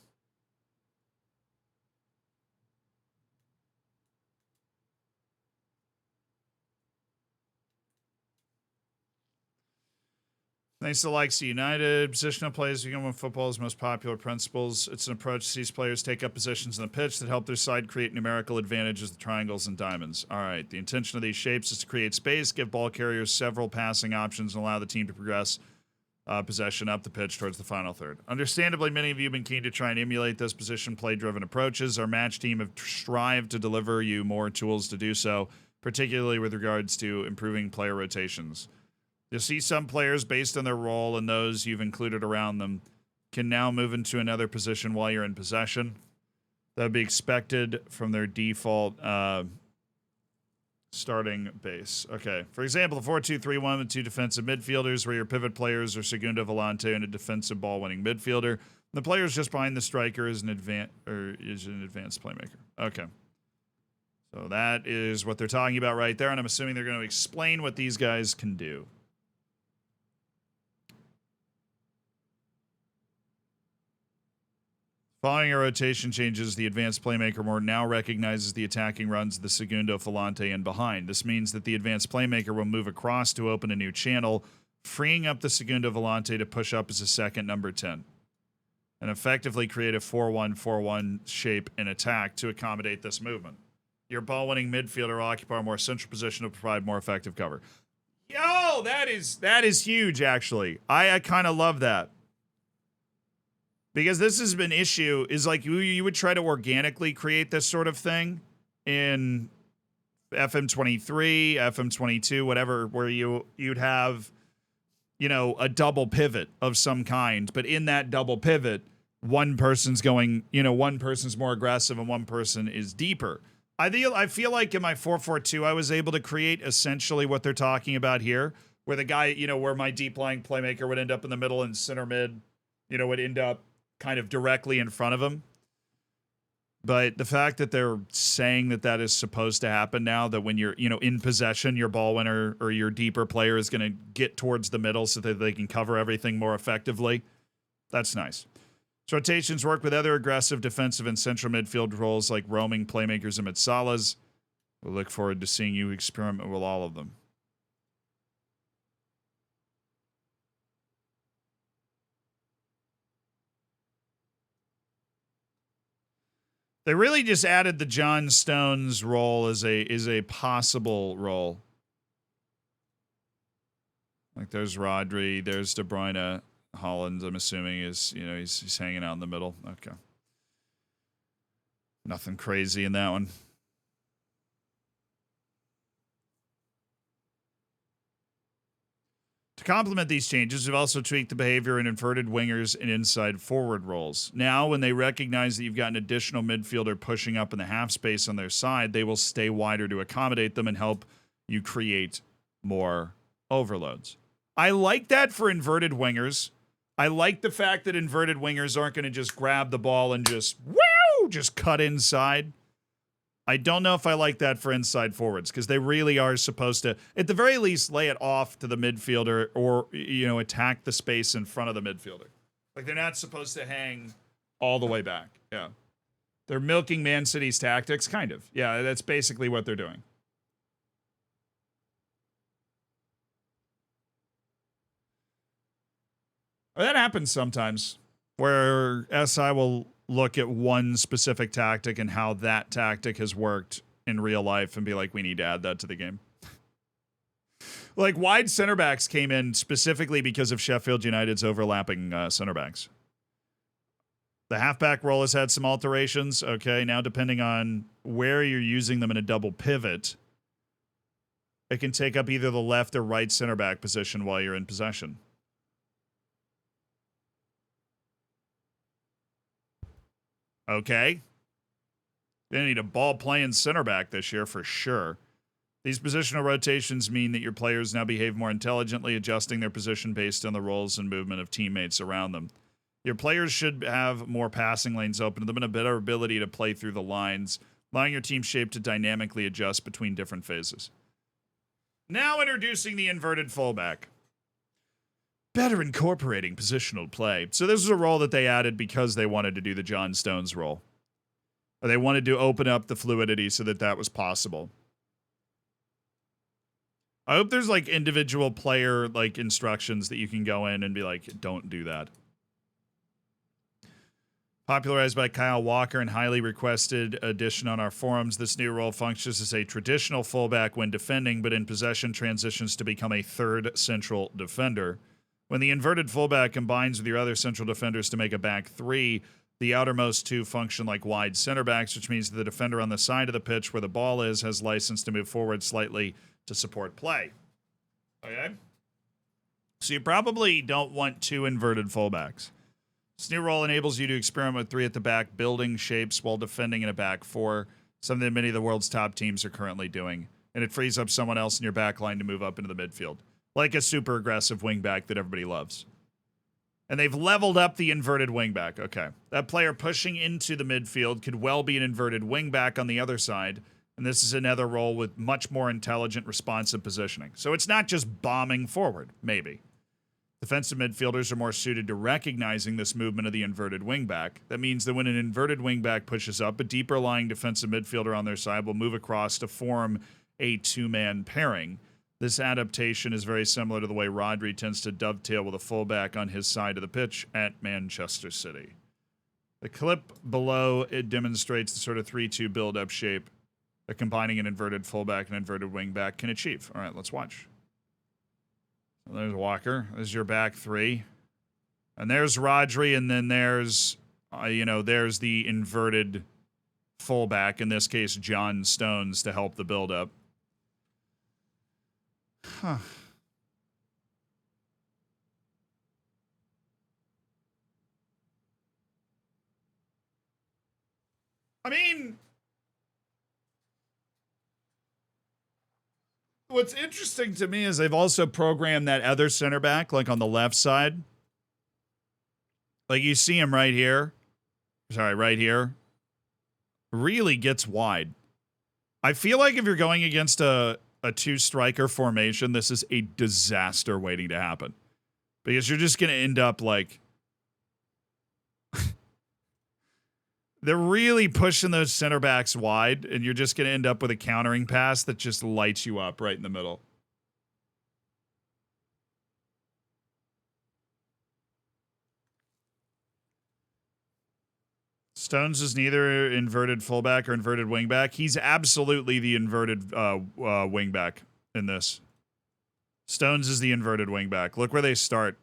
Thanks to Likes United, positional play has become one of football's most popular principles. It's an approach that sees players take up positions on the pitch that help their side create numerical advantages with triangles and diamonds. All right, the intention of these shapes is to create space, give ball carriers several passing options, and allow the team to progress possession up the pitch towards the final third. Understandably, many of you have been keen to try and emulate those position play-driven approaches. Our match team have strived to deliver you more tools to do so, particularly with regards to improving player rotations. You'll see some players, based on their role and those you've included around them, can now move into another position while you're in possession. That would be expected from their default starting base. Okay. For example, the 4-2-3-1 with two defensive midfielders, where your pivot players are Segundo Volante and a defensive ball-winning midfielder. The players just behind the striker is an advanced playmaker. Okay. So that is what they're talking about right there, and I'm assuming they're going to explain what these guys can do. Following our rotation changes, the advanced playmaker more now recognizes the attacking runs of the Segundo Volante and behind. This means that the advanced playmaker will move across to open a new channel, freeing up the Segundo Volante to push up as a second number 10, and effectively create a 4-1-4-1 shape in attack to accommodate this movement. Your ball-winning midfielder will occupy a more central position to provide more effective cover. Yo, that is huge, actually. I kind of love that. Because this has been issue, is like you would try to organically create this sort of thing in FM23, FM22, whatever, where you'd have, a double pivot of some kind. But in that double pivot, one person's more aggressive and one person is deeper. I feel like in my 4-4-2, I was able to create essentially what they're talking about here, where the guy, where my deep lying playmaker would end up in the middle and center mid, would end up kind of directly in front of him. But the fact that they're saying that is supposed to happen now, that when you're, in possession, your ball winner or your deeper player is going to get towards the middle so that they can cover everything more effectively, that's nice. So rotations work with other aggressive defensive and central midfield roles like roaming playmakers and mitsalas. We'll look forward to seeing you experiment with all of them. They really just added the John Stones role as a possible role. Like there's Rodri, there's De Bruyne, Holland. I'm assuming is he's hanging out in the middle. Okay, nothing crazy in that one. To complement these changes, we've also tweaked the behavior in inverted wingers and inside forward roles. Now, when they recognize that you've got an additional midfielder pushing up in the half space on their side, they will stay wider to accommodate them and help you create more overloads. I like that for inverted wingers. I like the fact that inverted wingers aren't going to just grab the ball and just cut inside. I don't know if I like that for inside forwards, because they really are supposed to, at the very least, lay it off to the midfielder or, attack the space in front of the midfielder. Like, they're not supposed to hang all the way back. Yeah. They're milking Man City's tactics, kind of. Yeah, that's basically what they're doing. That happens sometimes, where SI will look at one specific tactic and how that tactic has worked in real life and be like, we need to add that to the game. Like, wide center backs came in specifically because of Sheffield United's overlapping center backs. The halfback role has had some alterations. Okay, now depending on where you're using them in a double pivot, it can take up either the left or right center back position while you're in possession. Okay. They need a ball-playing center back this year for sure. These positional rotations mean that your players now behave more intelligently, adjusting their position based on the roles and movement of teammates around them. Your players should have more passing lanes open to them and a better ability to play through the lines, allowing your team shape to dynamically adjust between different phases. Now introducing the inverted fullback. Better incorporating positional play. So this is a role that they added because they wanted to do the John Stones role. Or they wanted to open up the fluidity so that that was possible. I hope there's like individual player like instructions that you can go in and be like, don't do that. Popularized by Kyle Walker and highly requested addition on our forums, this new role functions as a traditional fullback when defending, but in possession transitions to become a third central defender. When the inverted fullback combines with your other central defenders to make a back three, the outermost two function like wide center backs, which means the defender on the side of the pitch where the ball is has license to move forward slightly to support play. Okay? So you probably don't want two inverted fullbacks. This new role enables you to experiment with three at the back, building shapes while defending in a back four, something that many of the world's top teams are currently doing. And it frees up someone else in your back line to move up into the midfield, like a super aggressive wingback that everybody loves. And they've leveled up the inverted wingback. Okay. That player pushing into the midfield could well be an inverted wingback on the other side. And this is another role with much more intelligent, responsive positioning. So it's not just bombing forward, maybe. Defensive midfielders are more suited to recognizing this movement of the inverted wingback. That means that when an inverted wingback pushes up, a deeper lying defensive midfielder on their side will move across to form a two-man pairing. This adaptation is very similar to the way Rodri tends to dovetail with a fullback on his side of the pitch at Manchester City. The clip below, it demonstrates the sort of 3-2 build-up shape that combining an inverted fullback and inverted wingback can achieve. All right, let's watch. There's Walker. There's your back three. And there's Rodri, and then there's, there's the inverted fullback, in this case, John Stones, to help the build-up. Huh. I mean, what's interesting to me is they've also programmed that other center back, like on the left side. Like you see him right here. Sorry, right here. Really gets wide. I feel like if you're going against a two-striker formation, this is a disaster waiting to happen. Because you're just going to end up like... They're really pushing those center backs wide, and you're just going to end up with a countering pass that just lights you up right in the middle. Stones is neither inverted fullback or inverted wingback. He's absolutely the inverted wingback in this. Stones is the inverted wingback. Look where they start.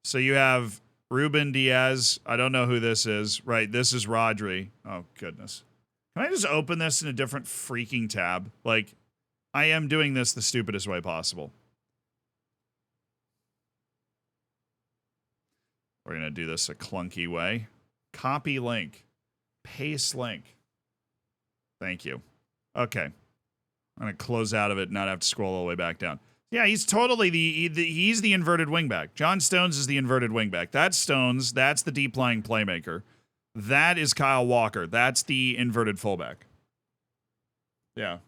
So you have Ruben Diaz. I don't know who this is. Right, this is Rodri. Oh, goodness. Can I just open this in a different freaking tab? Like, I am doing this the stupidest way possible. We're going to do this a clunky way. Copy link. Paste link. Thank you. Okay. I'm going to close out of it and not have to scroll all the way back down. Yeah, he's totally he's the inverted wingback. John Stones is the inverted wingback. That's Stones. That's the deep lying playmaker. That is Kyle Walker. That's the inverted fullback. Yeah.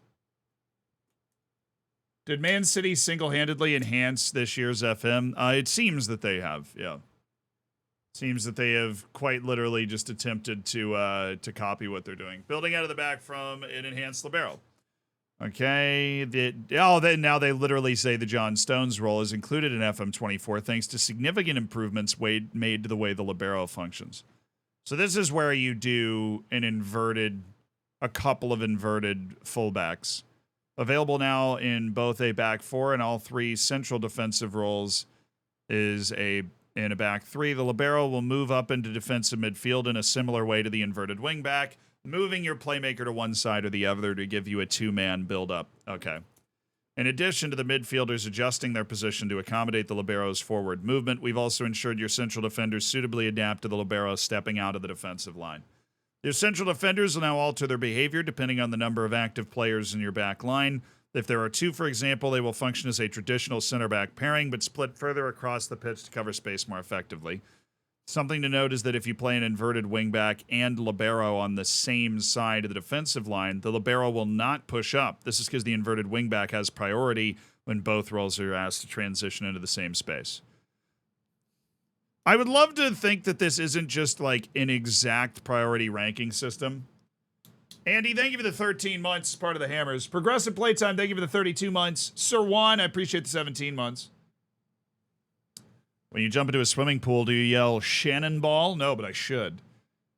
Did Man City single-handedly enhance this year's FM? It seems that they have, yeah. Seems that they have quite literally just attempted to copy what they're doing. Building out of the back from an enhanced Libero. Okay. Now they literally say the John Stones role is included in FM24 thanks to significant improvements made to the way the Libero functions. So this is where you do a couple of inverted fullbacks. Available now in both a back four and all three central defensive roles is in a back three. The libero will move up into defensive midfield in a similar way to the inverted wingback, moving your playmaker to one side or the other to give you a two-man build-up. Okay. In addition to the midfielders adjusting their position to accommodate the libero's forward movement, we've also ensured your central defenders suitably adapt to the libero stepping out of the defensive line. Your central defenders will now alter their behavior depending on the number of active players in your back line. If there are two, for example, they will function as a traditional center-back pairing, but split further across the pitch to cover space more effectively. Something to note is that if you play an inverted wingback and libero on the same side of the defensive line, the libero will not push up. This is because the inverted wingback has priority when both roles are asked to transition into the same space. I would love to think that this isn't just like an exact priority ranking system. Andy, thank you for the 13 months as part of the Hammers. Progressive Playtime, thank you for the 32 months. Sir Juan, I appreciate the 17 months. When you jump into a swimming pool, do you yell Shannon Ball? No, but I should.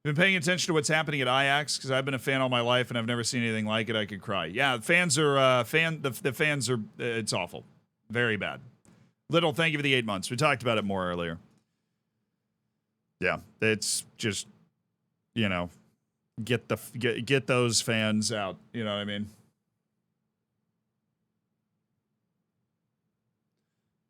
I've been paying attention to what's happening at Ajax because I've been a fan all my life and I've never seen anything like it. I could cry. Yeah, fans are the fans are it's awful. Very bad. Little, thank you for the 8 months. We talked about it more earlier. Yeah, it's just, you know, get those fans out. You know what I mean?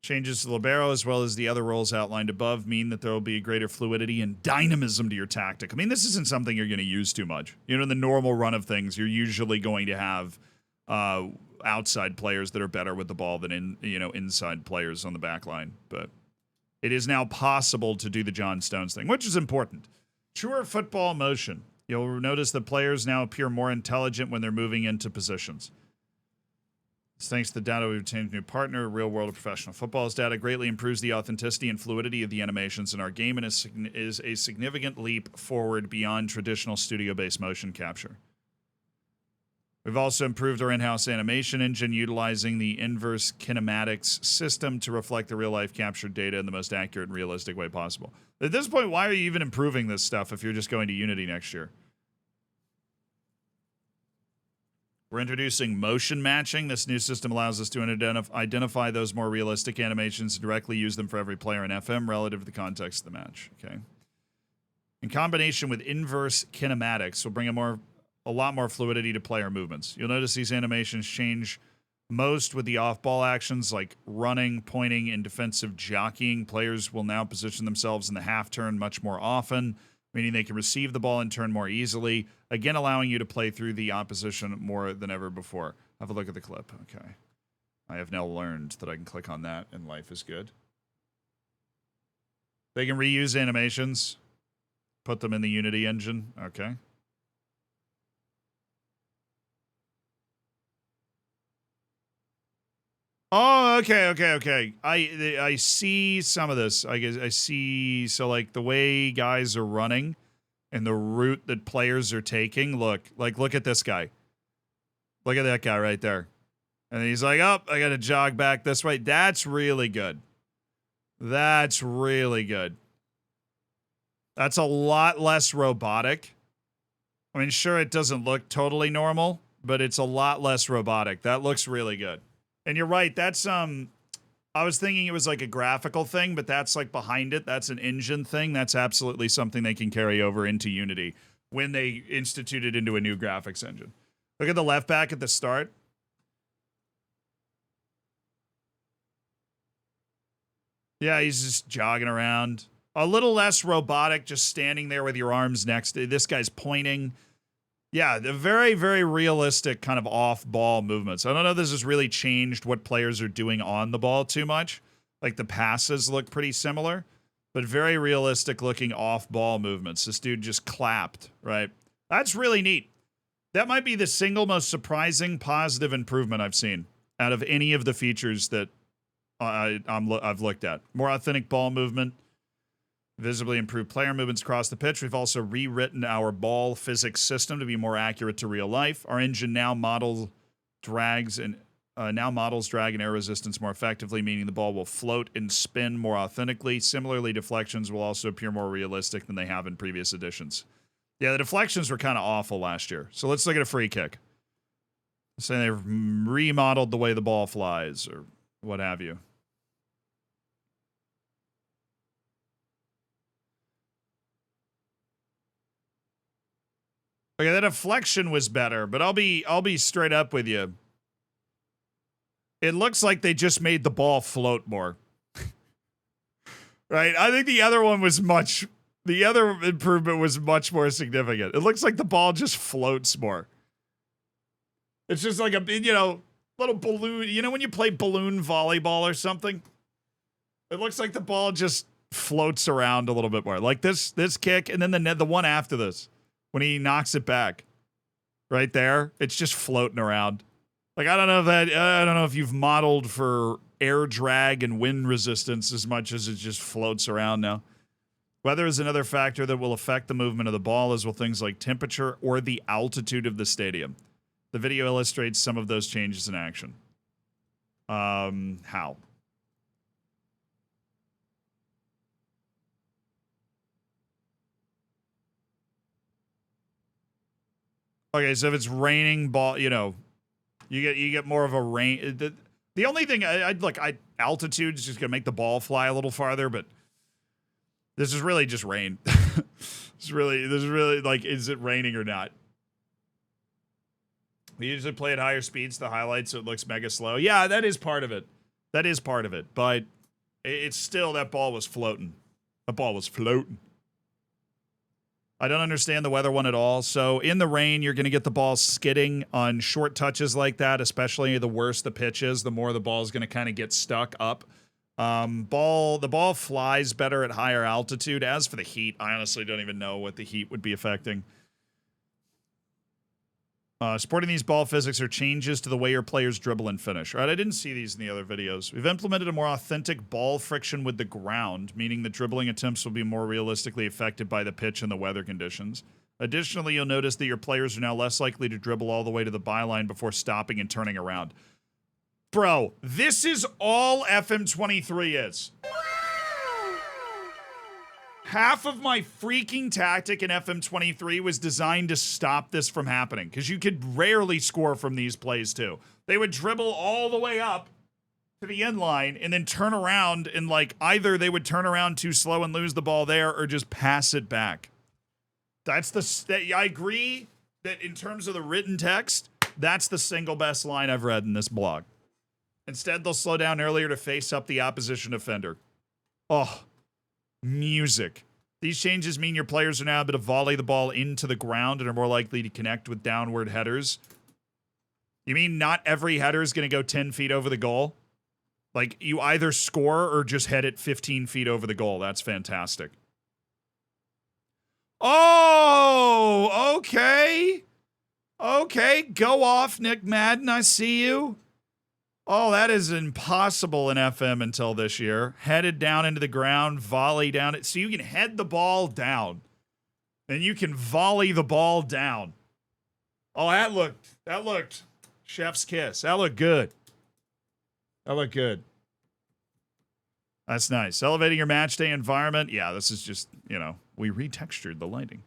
Changes to libero as well as the other roles outlined above mean that there will be a greater fluidity and dynamism to your tactic. I mean, this isn't something you're going to use too much. You know, in the normal run of things, you're usually going to have outside players that are better with the ball than inside players on the back line. But it is now possible to do the John Stones thing, which is important. Truer football motion. You'll notice that players now appear more intelligent when they're moving into positions. Thanks to the data we've obtained from a new partner, Real World of Professional Football's data greatly improves the authenticity and fluidity of the animations in our game and is a significant leap forward beyond traditional studio-based motion capture. We've also improved our in-house animation engine utilizing the inverse kinematics system to reflect the real-life captured data in the most accurate and realistic way possible. At this point, why are you even improving this stuff if you're just going to Unity next year? We're introducing motion matching. This new system allows us to identify those more realistic animations and directly use them for every player in FM relative to the context of the match. Okay. In combination with inverse kinematics, will bring a lot more fluidity to player movements. You'll notice these animations change most with the off-ball actions like running, pointing, and defensive jockeying. Players will now position themselves in the half turn much more often, meaning they can receive the ball and turn more easily, again allowing you to play through the opposition more than ever before. Have a look at the clip. Okay. I have now learned that I can click on that and life is good. They can reuse animations, put them in the Unity engine. Okay. Oh, okay. I see some of this. I guess I see. So like the way guys are running and the route that players are taking. Look at this guy. Look at that guy right there. And he's like, oh, I got to jog back this way. That's really good. That's really good. That's a lot less robotic. I mean, sure, it doesn't look totally normal, but it's a lot less robotic. That looks really good. And you're right, that's, I was thinking it was like a graphical thing, but that's like behind it. That's an engine thing. That's absolutely something they can carry over into Unity when they institute it into a new graphics engine. Look at the left back at the start. Yeah, he's just jogging around. A little less robotic, just standing there with your arms next to this guy's pointing. Yeah, the very, very realistic kind of off-ball movements. I don't know if this has really changed what players are doing on the ball too much. Like the passes look pretty similar, but very realistic looking off-ball movements. This dude just clapped, right? That's really neat. That might be the single most surprising positive improvement I've seen out of any of the features that I've looked at. More authentic ball movement. Visibly improved player movements across the pitch. We've also rewritten our ball physics system to be more accurate to real life. Our engine now models drag and air resistance more effectively, meaning the ball will float and spin more authentically. Similarly, deflections will also appear more realistic than they have in previous editions. Yeah, the deflections were kind of awful last year. So let's look at a free kick. Saying they've remodeled the way the ball flies or what have you. Okay, that deflection was better, but I'll be straight up with you. It looks like they just made the ball float more. Right? I think the other improvement was much more significant. It looks like the ball just floats more. It's just like a, little balloon. You know when you play balloon volleyball or something? It looks like the ball just floats around a little bit more. Like this kick, and then the one after this, when he knocks it back. Right there, it's just floating around. Like, I don't know if you've modeled for air drag and wind resistance as much as it just floats around now. Weather is another factor that will affect the movement of the ball, as will things like temperature or the altitude of the stadium. The video illustrates some of those changes in action. How? Okay, so if it's raining ball, you get more of a rain. The only thing altitude is just gonna make the ball fly a little farther, but this is really just rain. This is really like, is it raining or not? We usually play at higher speeds, the highlights, so it looks mega slow. Yeah, that is part of it. But it's still, that ball was floating. I don't understand the weather one at all. So in the rain, you're going to get the ball skidding on short touches like that, especially the worse the pitch is, the more the ball is going to kind of get stuck up. The ball flies better at higher altitude. As for the heat, I honestly don't even know what the heat would be affecting. Supporting these ball physics are changes to the way your players dribble and finish. All right, I didn't see these in the other videos. We've implemented a more authentic ball friction with the ground, meaning that dribbling attempts will be more realistically affected by the pitch and the weather conditions. Additionally, you'll notice that your players are now less likely to dribble all the way to the byline before stopping and turning around. Bro, this is all FM23 is. Half of my freaking tactic in FM23 was designed to stop this from happening, because you could rarely score from these plays too. They would dribble all the way up to the end line and then turn around, and either they would turn around too slow and lose the ball there, or just pass it back. I agree that in terms of the written text, that's the single best line I've read in this blog. Instead, they'll slow down earlier to face up the opposition defender. Oh, music. These changes mean your players are now able to volley the ball into the ground and are more likely to connect with downward headers. You mean not every header is going to go 10 feet over the goal? Like, you either score or just head it 15 feet over the goal. That's fantastic. Oh, okay. Okay, go off, Nick Madden. I see you. Oh, that is impossible in FM until this year. Headed down into the ground, volley down it. So you can head the ball down. And you can volley the ball down. Oh, that looked chef's kiss. That looked good. That's nice. Elevating your match day environment. Yeah, this is just, we retextured the lighting.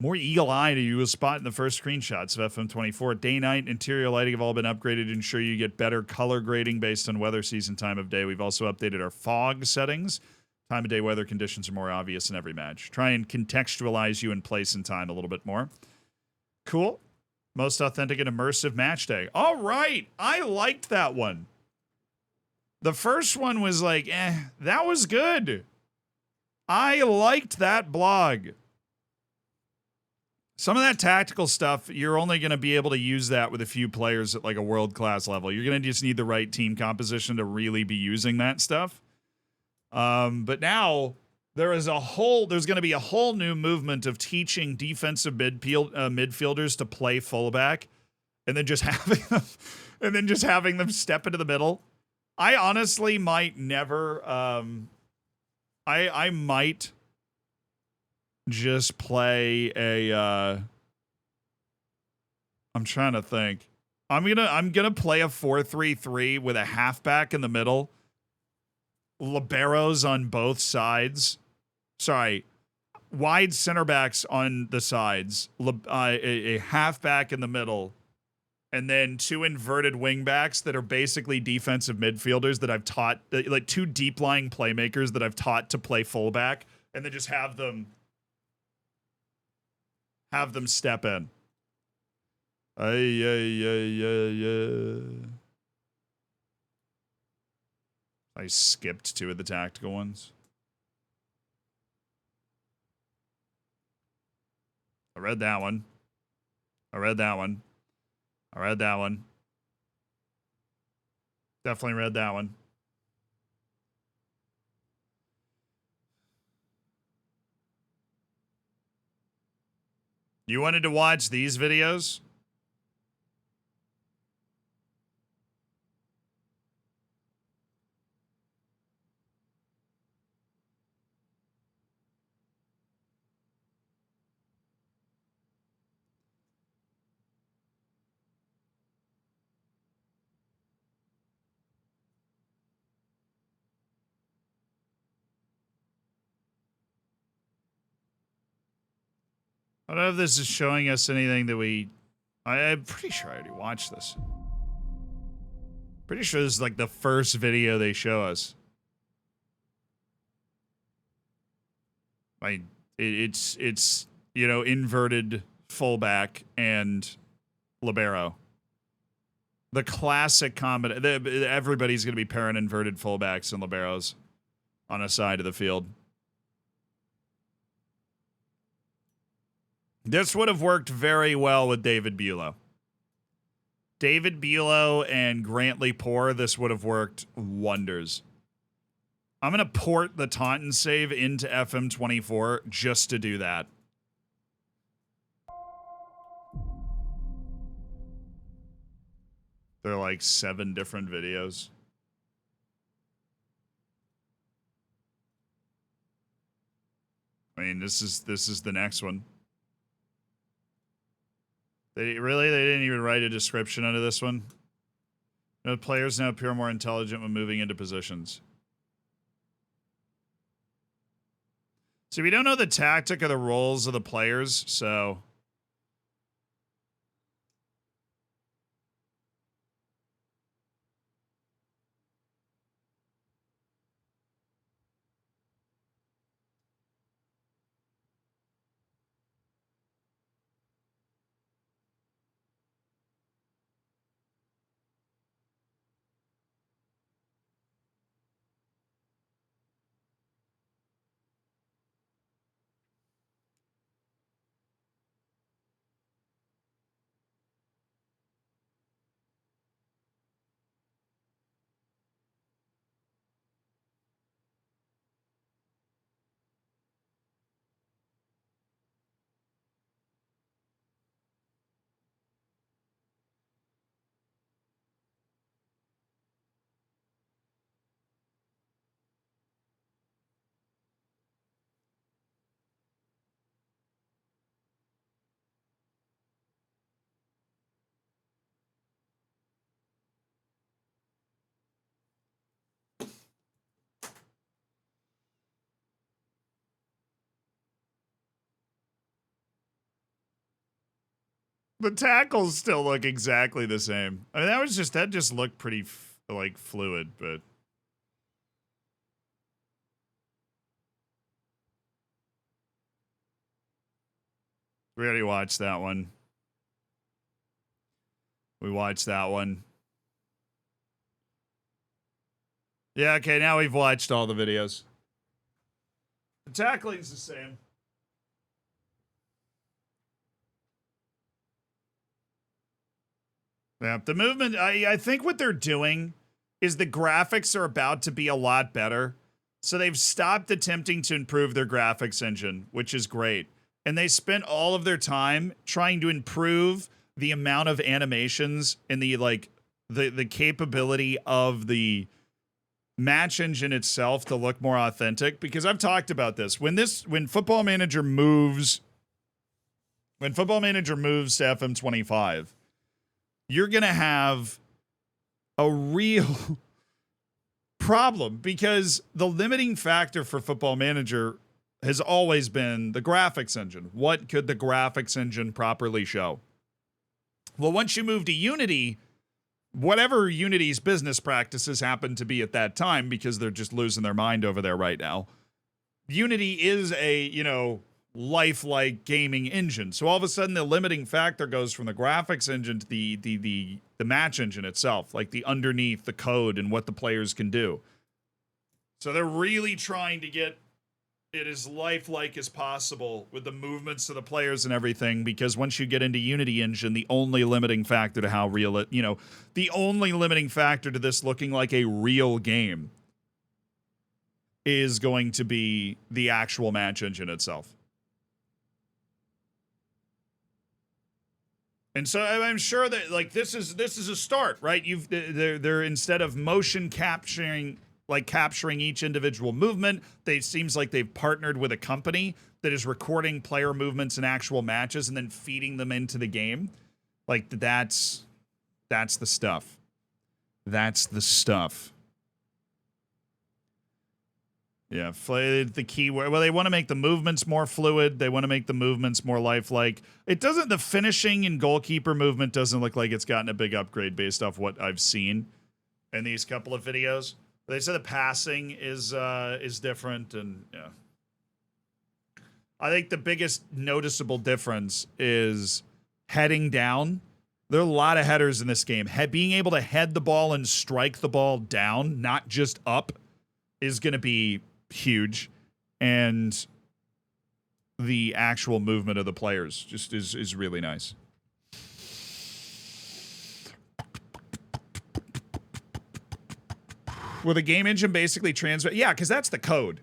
More eagle eye to you will spot in the first screenshots of FM24. Day, night, interior lighting have all been upgraded to ensure you get better color grading based on weather, season, time of day. We've also updated our fog settings. Time of day weather conditions are more obvious in every match. Try and contextualize you in place and time a little bit more. Cool. Most authentic and immersive match day. All right. I liked that one. The first one was like, that was good. I liked that blog. Some of that tactical stuff, you're only going to be able to use that with a few players at a world-class level. You're going to just need the right team composition to really be using that stuff. But now there's going to be a whole new movement of teaching defensive midfielders to play fullback, and then just having them step into the middle. I honestly might never. I might just play a I'm trying to think. I'm gonna play a 4-3-3 with a halfback in the middle, liberos on both sides. Sorry, wide center backs on the sides, a halfback in the middle, and then 2 inverted wingbacks that are basically defensive midfielders that I've taught, like 2 deep lying playmakers that I've taught to play fullback, and then just have them step in. I skipped 2 of the tactical ones. I read that one. I read that one. I read that one. Definitely read that one. You wanted to watch these videos? I don't know if this is showing us anything that I'm pretty sure I already watched this. Pretty sure this is like the first video they show us. It's you know, inverted fullback and libero. The classic combination. Everybody's going to be pairing inverted fullbacks and liberos on a side of the field. This would have worked very well with David Bulow. David Bulow and Grantley Poor, this would have worked wonders. I'm going to port the Taunton save into FM24 just to do that. They're like 7 different videos. I mean, this is the next one. They didn't even write a description under this one. You know, players now appear more intelligent when moving into positions. So we don't know the tactic or the roles of the players, so the tackles still look exactly the same. I mean, that just looked pretty like fluid, but we already watched that one. We watched that one. Yeah, okay, now we've watched all the videos. The tackling's the same. Yeah, the movement, I think what they're doing is the graphics are about to be a lot better. So they've stopped attempting to improve their graphics engine, which is great. And they spent all of their time trying to improve the amount of animations and the capability of the match engine itself to look more authentic. Because I've talked about this. When Football Manager moves to FM25, you're going to have a real problem because the limiting factor for Football Manager has always been the graphics engine. What could the graphics engine properly show? Well, once you move to Unity, whatever Unity's business practices happen to be at that time, because they're just losing their mind over there right now, Unity is a, lifelike gaming engine. So all of a sudden the limiting factor goes from the graphics engine to the match engine itself, like the underneath the code and what the players can do. So they're really trying to get it as lifelike as possible with the movements of the players and everything, because once you get into Unity engine, the only limiting factor to how real it, the only limiting factor to this looking like a real game is going to be the actual match engine itself. And so I'm sure that this is a start, right? They're instead of motion capturing each individual movement, it seems like they've partnered with a company that is recording player movements in actual matches and then feeding them into the game. Like that's the stuff. That's the stuff. Yeah, the key word. Well, they want to make the movements more fluid. They want to make the movements more lifelike. The finishing and goalkeeper movement doesn't look like it's gotten a big upgrade based off what I've seen in these couple of videos. They said the passing is different, and yeah. I think the biggest noticeable difference is heading down. There are a lot of headers in this game. Being able to head the ball and strike the ball down, not just up, is going to be huge. And the actual movement of the players just is really nice. Well, the game engine basically yeah, because that's the code,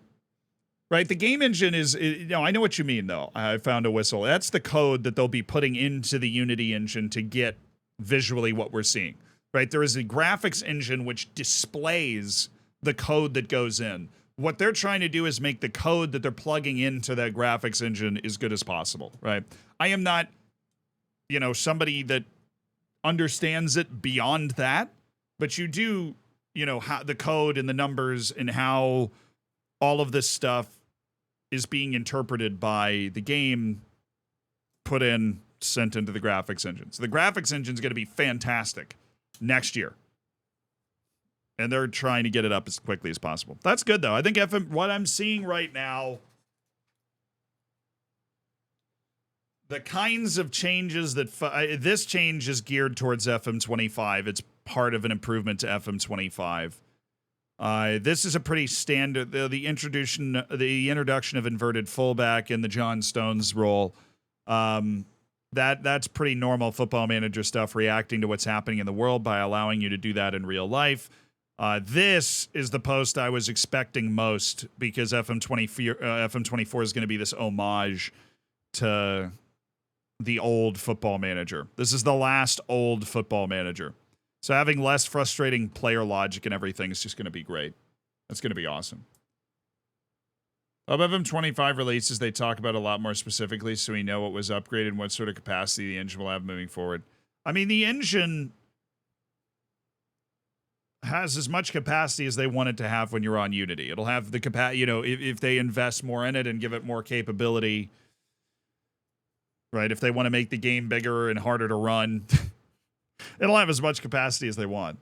right? The game engine is, I know what you mean, though. I found a whistle. That's the code that they'll be putting into the Unity engine to get visually what we're seeing, right? There is a graphics engine which displays the code that goes in. What they're trying to do is make the code that they're plugging into that graphics engine as good as possible, right? I am not, somebody that understands it beyond that, but you do, how the code and the numbers and how all of this stuff is being interpreted by the game, put in, sent into the graphics engine. So the graphics engine is going to be fantastic next year. And they're trying to get it up as quickly as possible. That's good, though. I think what I'm seeing right now, the kinds of changes that this change is geared towards FM25. It's part of an improvement to FM25. This is a pretty standard. The introduction of inverted fullback in the John Stones role. That's pretty normal Football Manager stuff, reacting to what's happening in the world by allowing you to do that in real life. This is the post I was expecting most, because FM24 is going to be this homage to the old Football Manager. This is the last old Football Manager. So having less frustrating player logic and everything is just going to be great. That's going to be awesome. Of FM25 releases, they talk about a lot more specifically, so we know what was upgraded and what sort of capacity the engine will have moving forward. I mean, the engine has as much capacity as they want it to have when you're on Unity. It'll have the capacity, if they invest more in it and give it more capability, right? If they want to make the game bigger and harder to run, it'll have as much capacity as they want.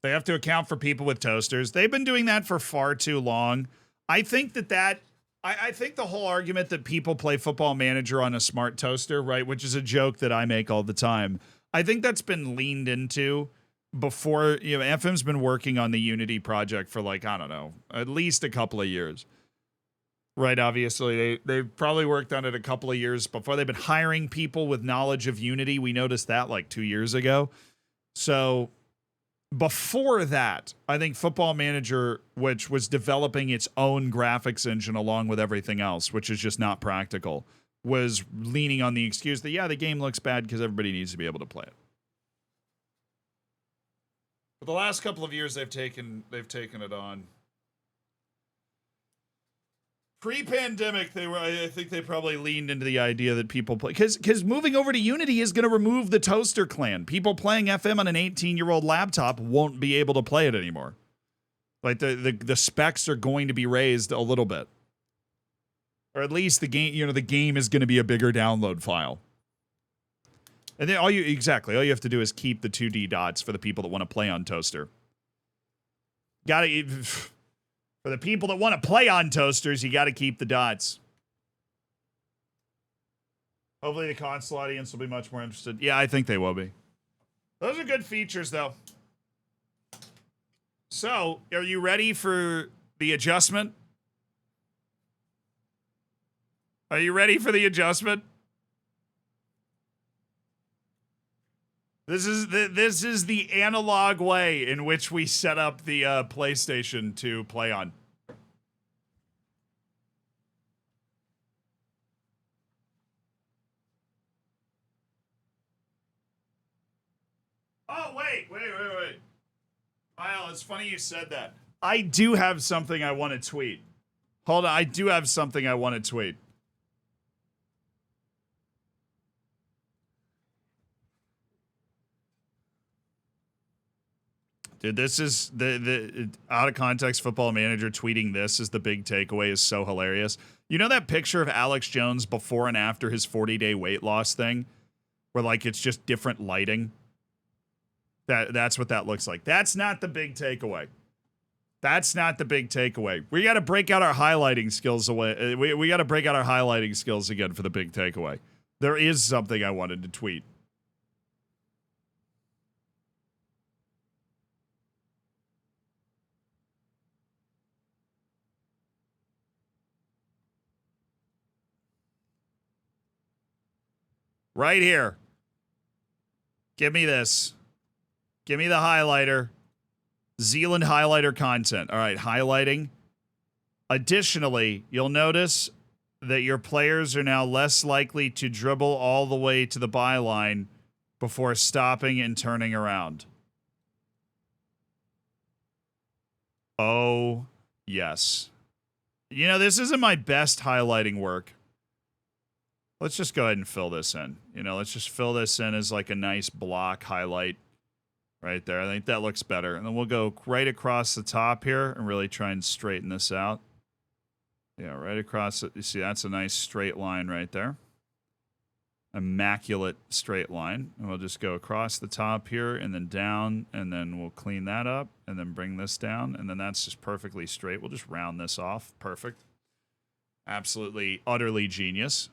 They have to account for people with toasters. They've been doing that for far too long. I think I think the whole argument that people play Football Manager on a smart toaster, right, which is a joke that I make all the time, I think that's been leaned into before. FM's been working on the Unity project for at least a couple of years. Right, obviously, they've probably worked on it a couple of years before. They've been hiring people with knowledge of Unity. We noticed that 2 years ago. So before that, I think Football Manager, which was developing its own graphics engine along with everything else, which is just not practical, was leaning on the excuse that, the game looks bad because everybody needs to be able to play it. But the last couple of years, they've taken it on. Pre-pandemic, I think they probably leaned into the idea that people play, because moving over to Unity is going to remove the toaster clan. People playing FM on an 18-year-old laptop won't be able to play it anymore. Like the specs are going to be raised a little bit. Or at least the game, the game is going to be a bigger download file. And then all you have to do is keep the 2D dots for the people that want to play on Toaster. For the people that want to play on Toasters, you got to keep the dots. Hopefully the console audience will be much more interested. Yeah, I think they will be. Those are good features, though. So, are you ready for the adjustment? Are you ready for the adjustment? This is the analog way in which we set up the PlayStation to play on. Oh, wait. Kyle, it's funny you said that. I do have something I want to tweet. Hold on, I do have something I want to tweet. Dude, this is the out of context football manager tweeting this is the big takeaway is so hilarious. You know that picture of Alex Jones before and after his 40-day weight loss thing? Where like it's just different lighting? That's what that looks like. That's not the big takeaway. That's not the big takeaway. We got to break out our highlighting skills away. We got to break out our highlighting skills again for the big takeaway. There is something I wanted to tweet. Right here. Give me this. Give me the highlighter. Zealand highlighter content. All right, highlighting. Additionally, you'll notice that your players are now less likely to dribble all the way to the byline before stopping and turning around. Oh, yes. This isn't my best highlighting work. Let's just go ahead and fill this in. Let's just fill this in as like a nice block highlight right there. I think that looks better. And then we'll go right across the top here and really try and straighten this out. Yeah, right across it. You see, that's a nice straight line right there. Immaculate straight line. And we'll just go across the top here and then down, and then we'll clean that up and then bring this down. And then that's just perfectly straight. We'll just round this off. Perfect. Absolutely, utterly genius.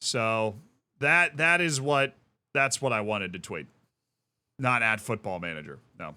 So that's what I wanted to tweet. Not at Football Manager. No.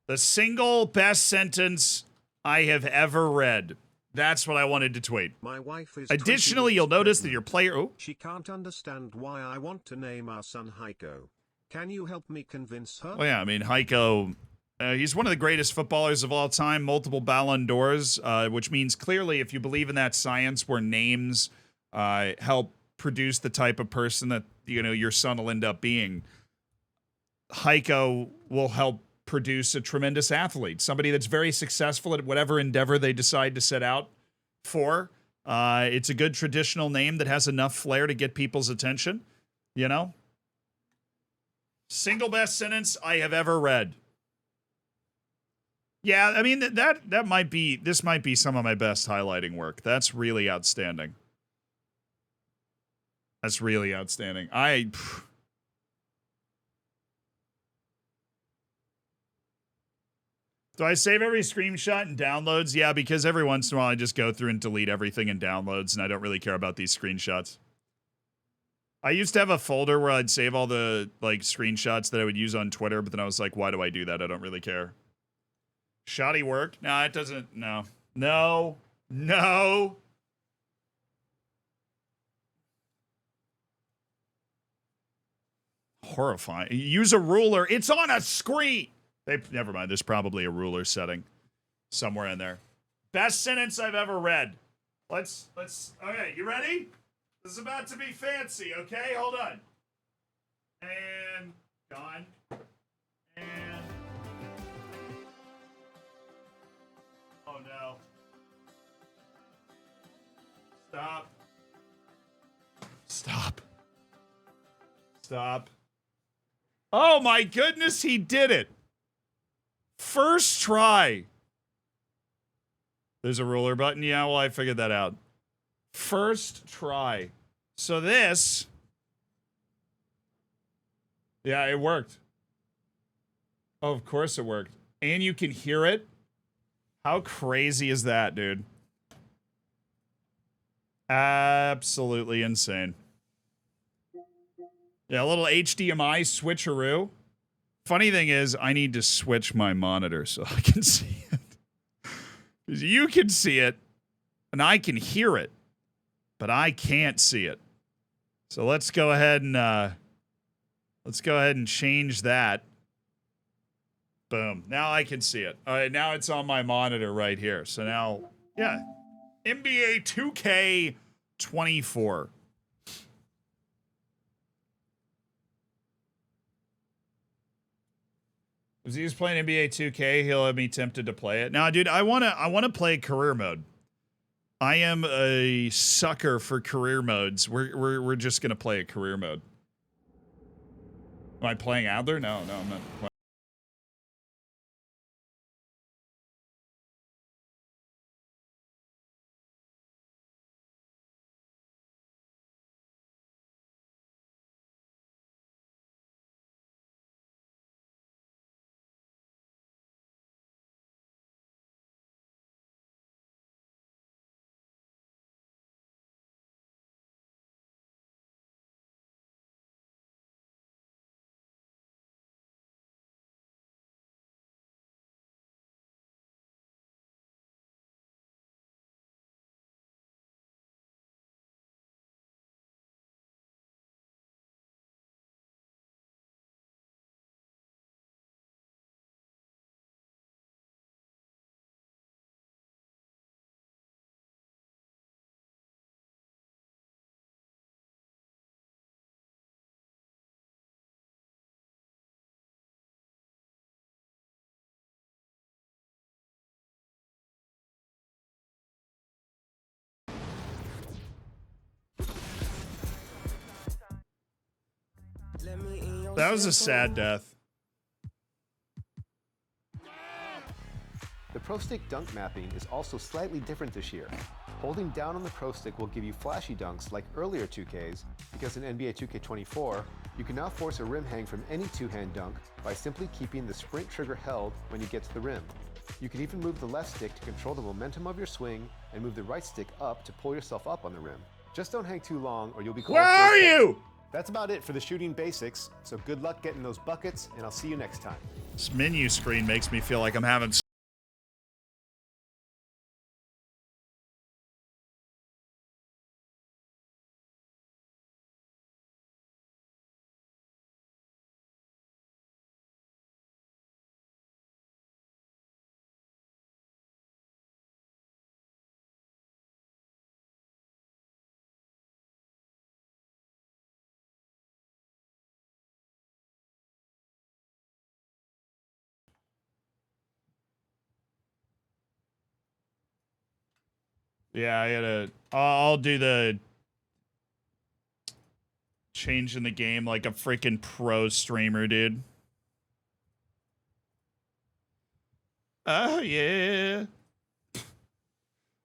The single best sentence I have ever read. That's what I wanted to tweet. My wife is Additionally, you'll notice that your player... Oh. She can't understand why I want to name our son Heiko. Can you help me convince her? Well, yeah, I mean, Heiko, he's one of the greatest footballers of all time, multiple Ballon d'Ors, which means clearly if you believe in that science where names help produce the type of person that, your son will end up being, Heiko will help produce a tremendous athlete, somebody that's very successful at whatever endeavor they decide to set out for. It's a good traditional name that has enough flair to get people's attention, Single best sentence I have ever read. Yeah, I mean, this might be some of my best highlighting work. That's really outstanding. That's really outstanding. Do I save every screenshot in downloads? Yeah, because every once in a while I just go through and delete everything in downloads, and I don't really care about these screenshots. I used to have a folder where I'd save all the screenshots that I would use on Twitter, but then I was like, why do I do that? I don't really care. Shoddy work? No, it doesn't. No. Horrifying. Use a ruler. It's on a screen. Never mind. There's probably a ruler setting somewhere in there. Best sentence I've ever read. Let's. Okay, you ready? This is about to be fancy, okay? Hold on. And gone. And oh no. Stop. Stop. Stop. Oh my goodness, he did it. First try. There's a ruler button. Yeah, well, I figured that out. First try. So this. Yeah, it worked. Oh, of course it worked. And you can hear it. How crazy is that, dude? Absolutely insane. Yeah, a little HDMI switcheroo. Funny thing is, I need to switch my monitor so I can see it. Because you can see it, and I can hear it, but I can't see it. So let's go ahead and change that. Boom. Now I can see it. All right, now it's on my monitor right here. So now, yeah. NBA 2K24. If he's playing NBA 2K, he'll have me tempted to play it. Now, dude, I wanna play career mode. I am a sucker for career modes. We're just gonna play a career mode. Am I playing Adler? No, I'm not playing. That was a sad death. The Pro Stick dunk mapping is also slightly different this year. Holding down on the Pro Stick will give you flashy dunks like earlier 2Ks, because in NBA 2K24, you can now force a rim hang from any two-hand dunk by simply keeping the sprint trigger held when you get to the rim. You can even move the left stick to control the momentum of your swing and move the right stick up to pull yourself up on the rim. Just don't hang too long or you'll be called. Where are you? That's about it for the shooting basics, so good luck getting those buckets, and I'll see you next time. This menu screen makes me feel like I'm having. Yeah, I gotta. I'll do the change in the game like a freaking pro streamer, dude. Oh yeah.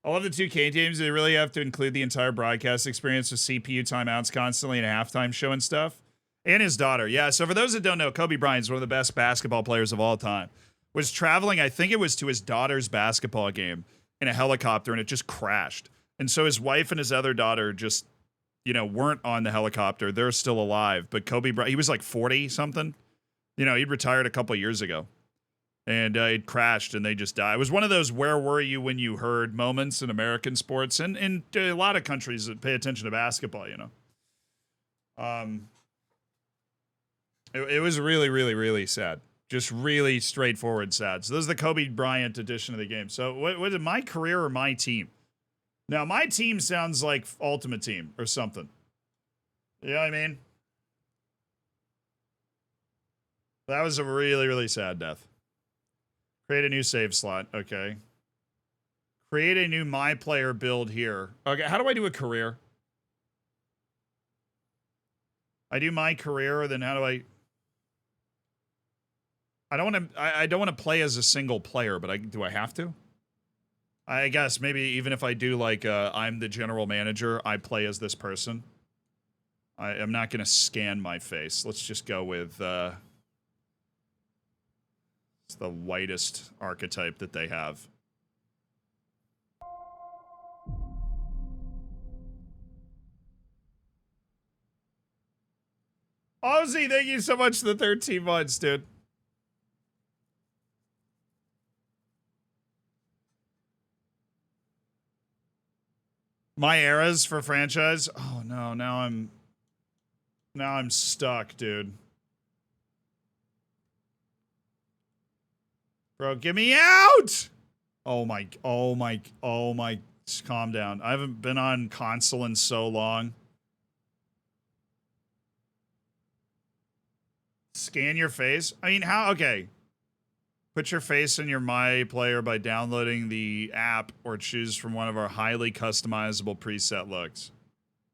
I love the 2K games. They really have to include the entire broadcast experience with CPU timeouts constantly and a halftime show and stuff. And his daughter. Yeah, so for those that don't know, Kobe Bryant is one of the best basketball players of all time. Was traveling, I think it was to his daughter's basketball game in a helicopter, and it just crashed. And so his wife and his other daughter just, weren't on the helicopter. They're still alive. But Kobe Bryant, he was like 40 something. He'd retired a couple years ago. And it crashed and they just died. It was one of those where were you when you heard moments in American sports and in a lot of countries that pay attention to basketball, It was really, really, really sad. Just really straightforward sad. So this is the Kobe Bryant edition of the game. So what is it, my career or my team? Now, my team sounds like Ultimate Team or something. You know what I mean? That was a really, really sad death. Create a new save slot. Okay. Create a new my player build here. Okay, how do I do a career? I do my career, then how do I... I don't want to play as a single player, but do I have to? I guess maybe even if I do like I'm the general manager, I play as this person. I'm not going to scan my face. Let's just go with it's the whitest archetype that they have. Ozzy, thank you so much for the 13 months, dude. My eras for franchise? Oh no, now I'm stuck, dude. Bro, get me out! Oh my, calm down. I haven't been on console in so long. Scan your face? I mean, how? Okay. Put your face in your My Player by downloading the app or choose from one of our highly customizable preset looks.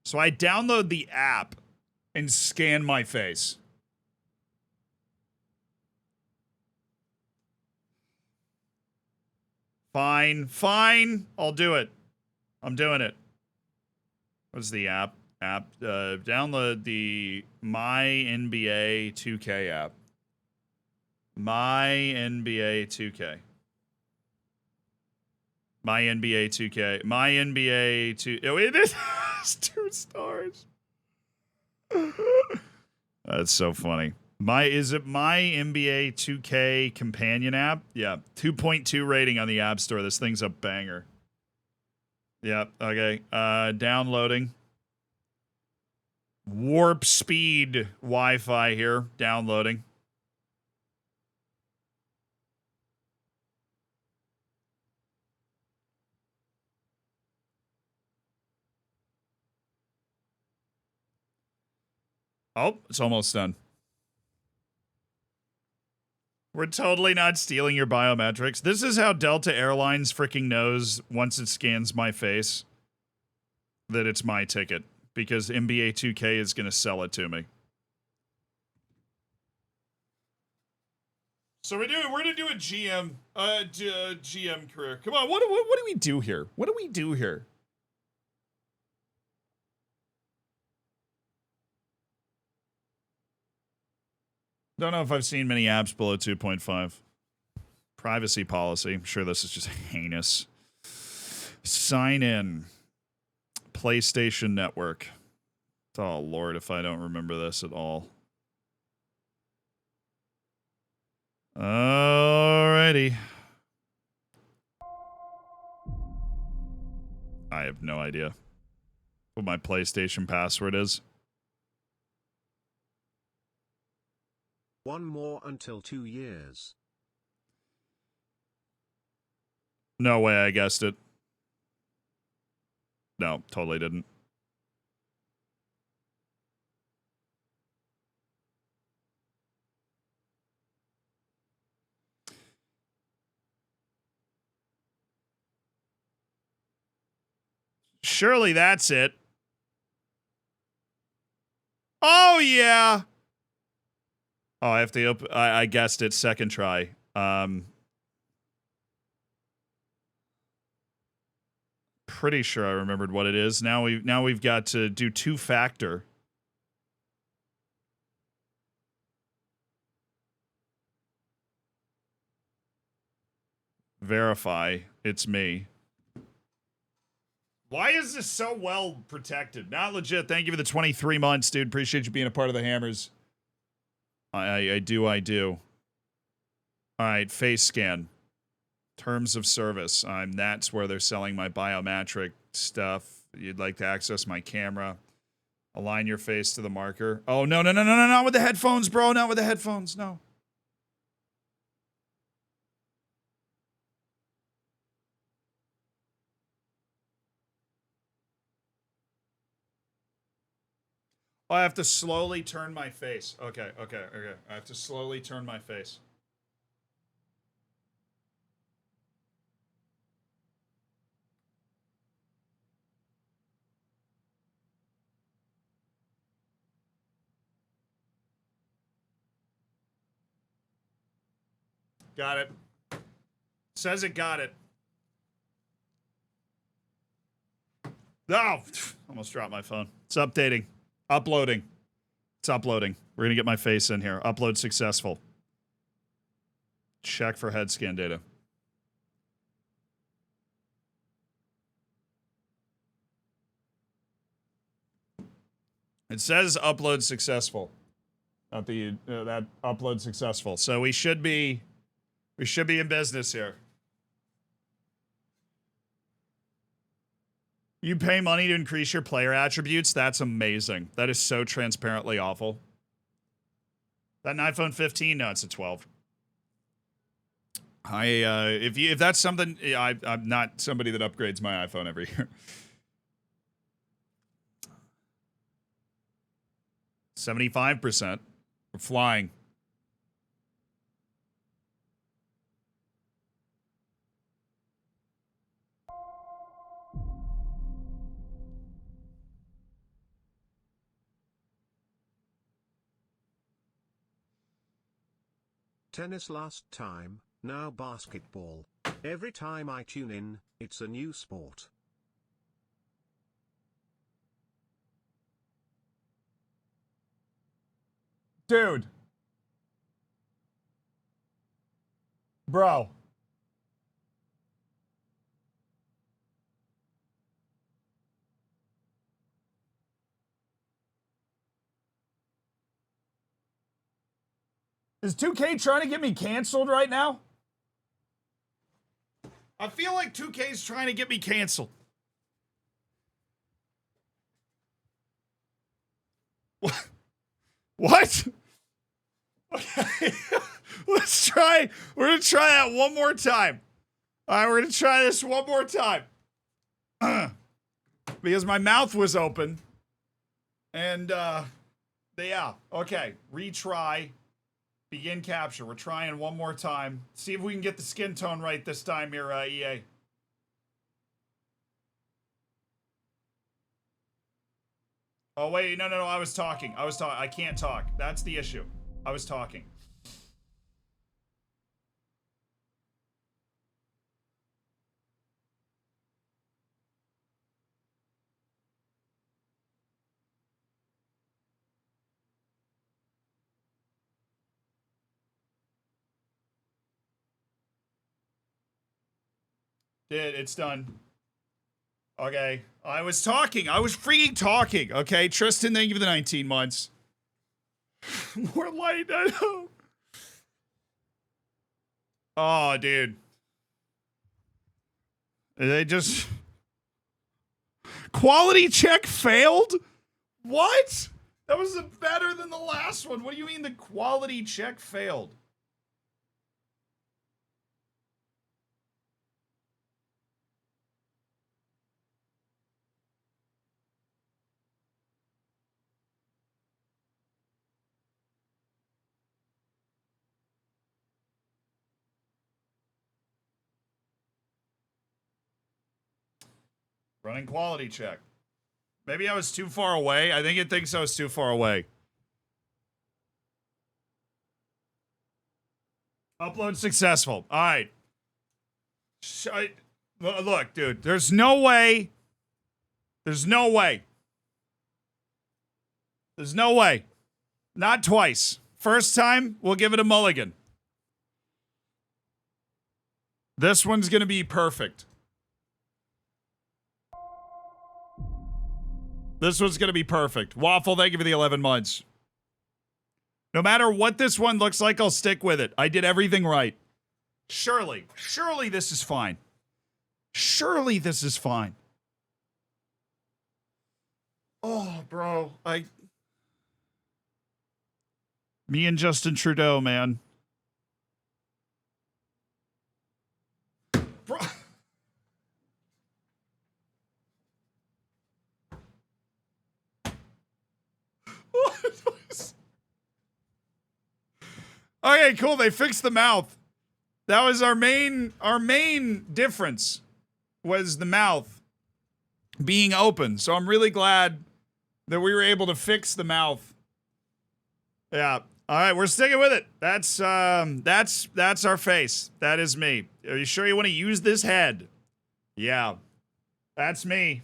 So I download the app and scan my face. Fine. I'll do it. I'm doing it. What's the app? Download the MyNBA 2K app. MyNBA 2K. MyNBA 2K. MyNBA 2. Oh, it is 2 stars. That's so funny. Is it MyNBA 2K companion app? Yeah. 2.2 rating on the App Store. This thing's a banger. Yep. Okay. Downloading. Warp speed Wi-Fi here. Downloading. Oh, it's almost done. We're totally not stealing your biometrics. This is how Delta Airlines freaking knows once it scans my face that it's my ticket, because NBA 2K is going to sell it to me. So we're going to do a GM career. Come on, what do we do here? What do we do here? Don't know if I've seen many apps below 2.5. Privacy policy. I'm sure this is just heinous. Sign in. PlayStation Network. Oh, Lord, if I don't remember this at all. Alrighty. I have no idea what my PlayStation password is. One more until 2 years. No way I guessed it. No, totally didn't. Surely that's it. Oh, yeah. Oh, I have to open. I guessed it second try. Pretty sure I remembered what it is. Now we've got to do 2-factor. Verify it's me. Why is this so well protected? Not legit. Thank you for the 23 months, dude. Appreciate you being a part of the Hammers. I do. All right, face scan. Terms of service. That's where they're selling my biometric stuff. You'd like to access my camera. Align your face to the marker. Oh, no, not with the headphones, bro. Not with the headphones, no. Oh, I have to slowly turn my face. Okay. I have to slowly turn my face. got it. Says it got it. Oh, almost dropped my phone. It's updating. Uploading. It's uploading. We're going to get my face in here. Upload successful. Check for head scan data. It says upload successful. Not the that upload successful. So we should be in business here. You pay money to increase your player attributes? That's amazing. That is so transparently awful. That an iPhone 15? No, it's a 12. If that's something, I'm not somebody that upgrades my iPhone every year. 75%. We're flying. Tennis last time, now basketball. Every time I tune in, it's a new sport. Dude. Bro. Is 2K trying to get me canceled right now? I feel like 2K is trying to get me canceled. What? What? Okay. Let's try. We're going to try that one more time. All right, we're going to try this one more time. Because my mouth was open. And, yeah. Okay. Retry. Begin capture. We're trying one more time. See if we can get the skin tone right this time here, EA. Oh, wait. No. I was talking. I can't talk. That's the issue. I was talking. It's done. Okay. I was talking. I was freaking talking. Okay. Tristan, thank you for the 19 months. More light. I know. Oh, dude. They just... Quality check failed? What? That was better than the last one. What do you mean the quality check failed? Running quality check. Maybe I was too far away. I think it thinks I was too far away. Upload successful. All right. Look, dude. There's no way. There's no way. There's no way. Not twice. First time, we'll give it a mulligan. This one's going to be perfect. This one's going to be perfect. Waffle, thank you for the 11 months. No matter what this one looks like, I'll stick with it. I did everything right. Surely this is fine. Surely this is fine. Oh, bro. Me and Justin Trudeau, man. Bro. Okay, cool. They fixed the mouth. That was our main difference was the mouth being open. So I'm really glad that we were able to fix the mouth. Yeah. All right, we're sticking with it. That's our face. That is me. Are you sure you want to use this head? Yeah. That's me.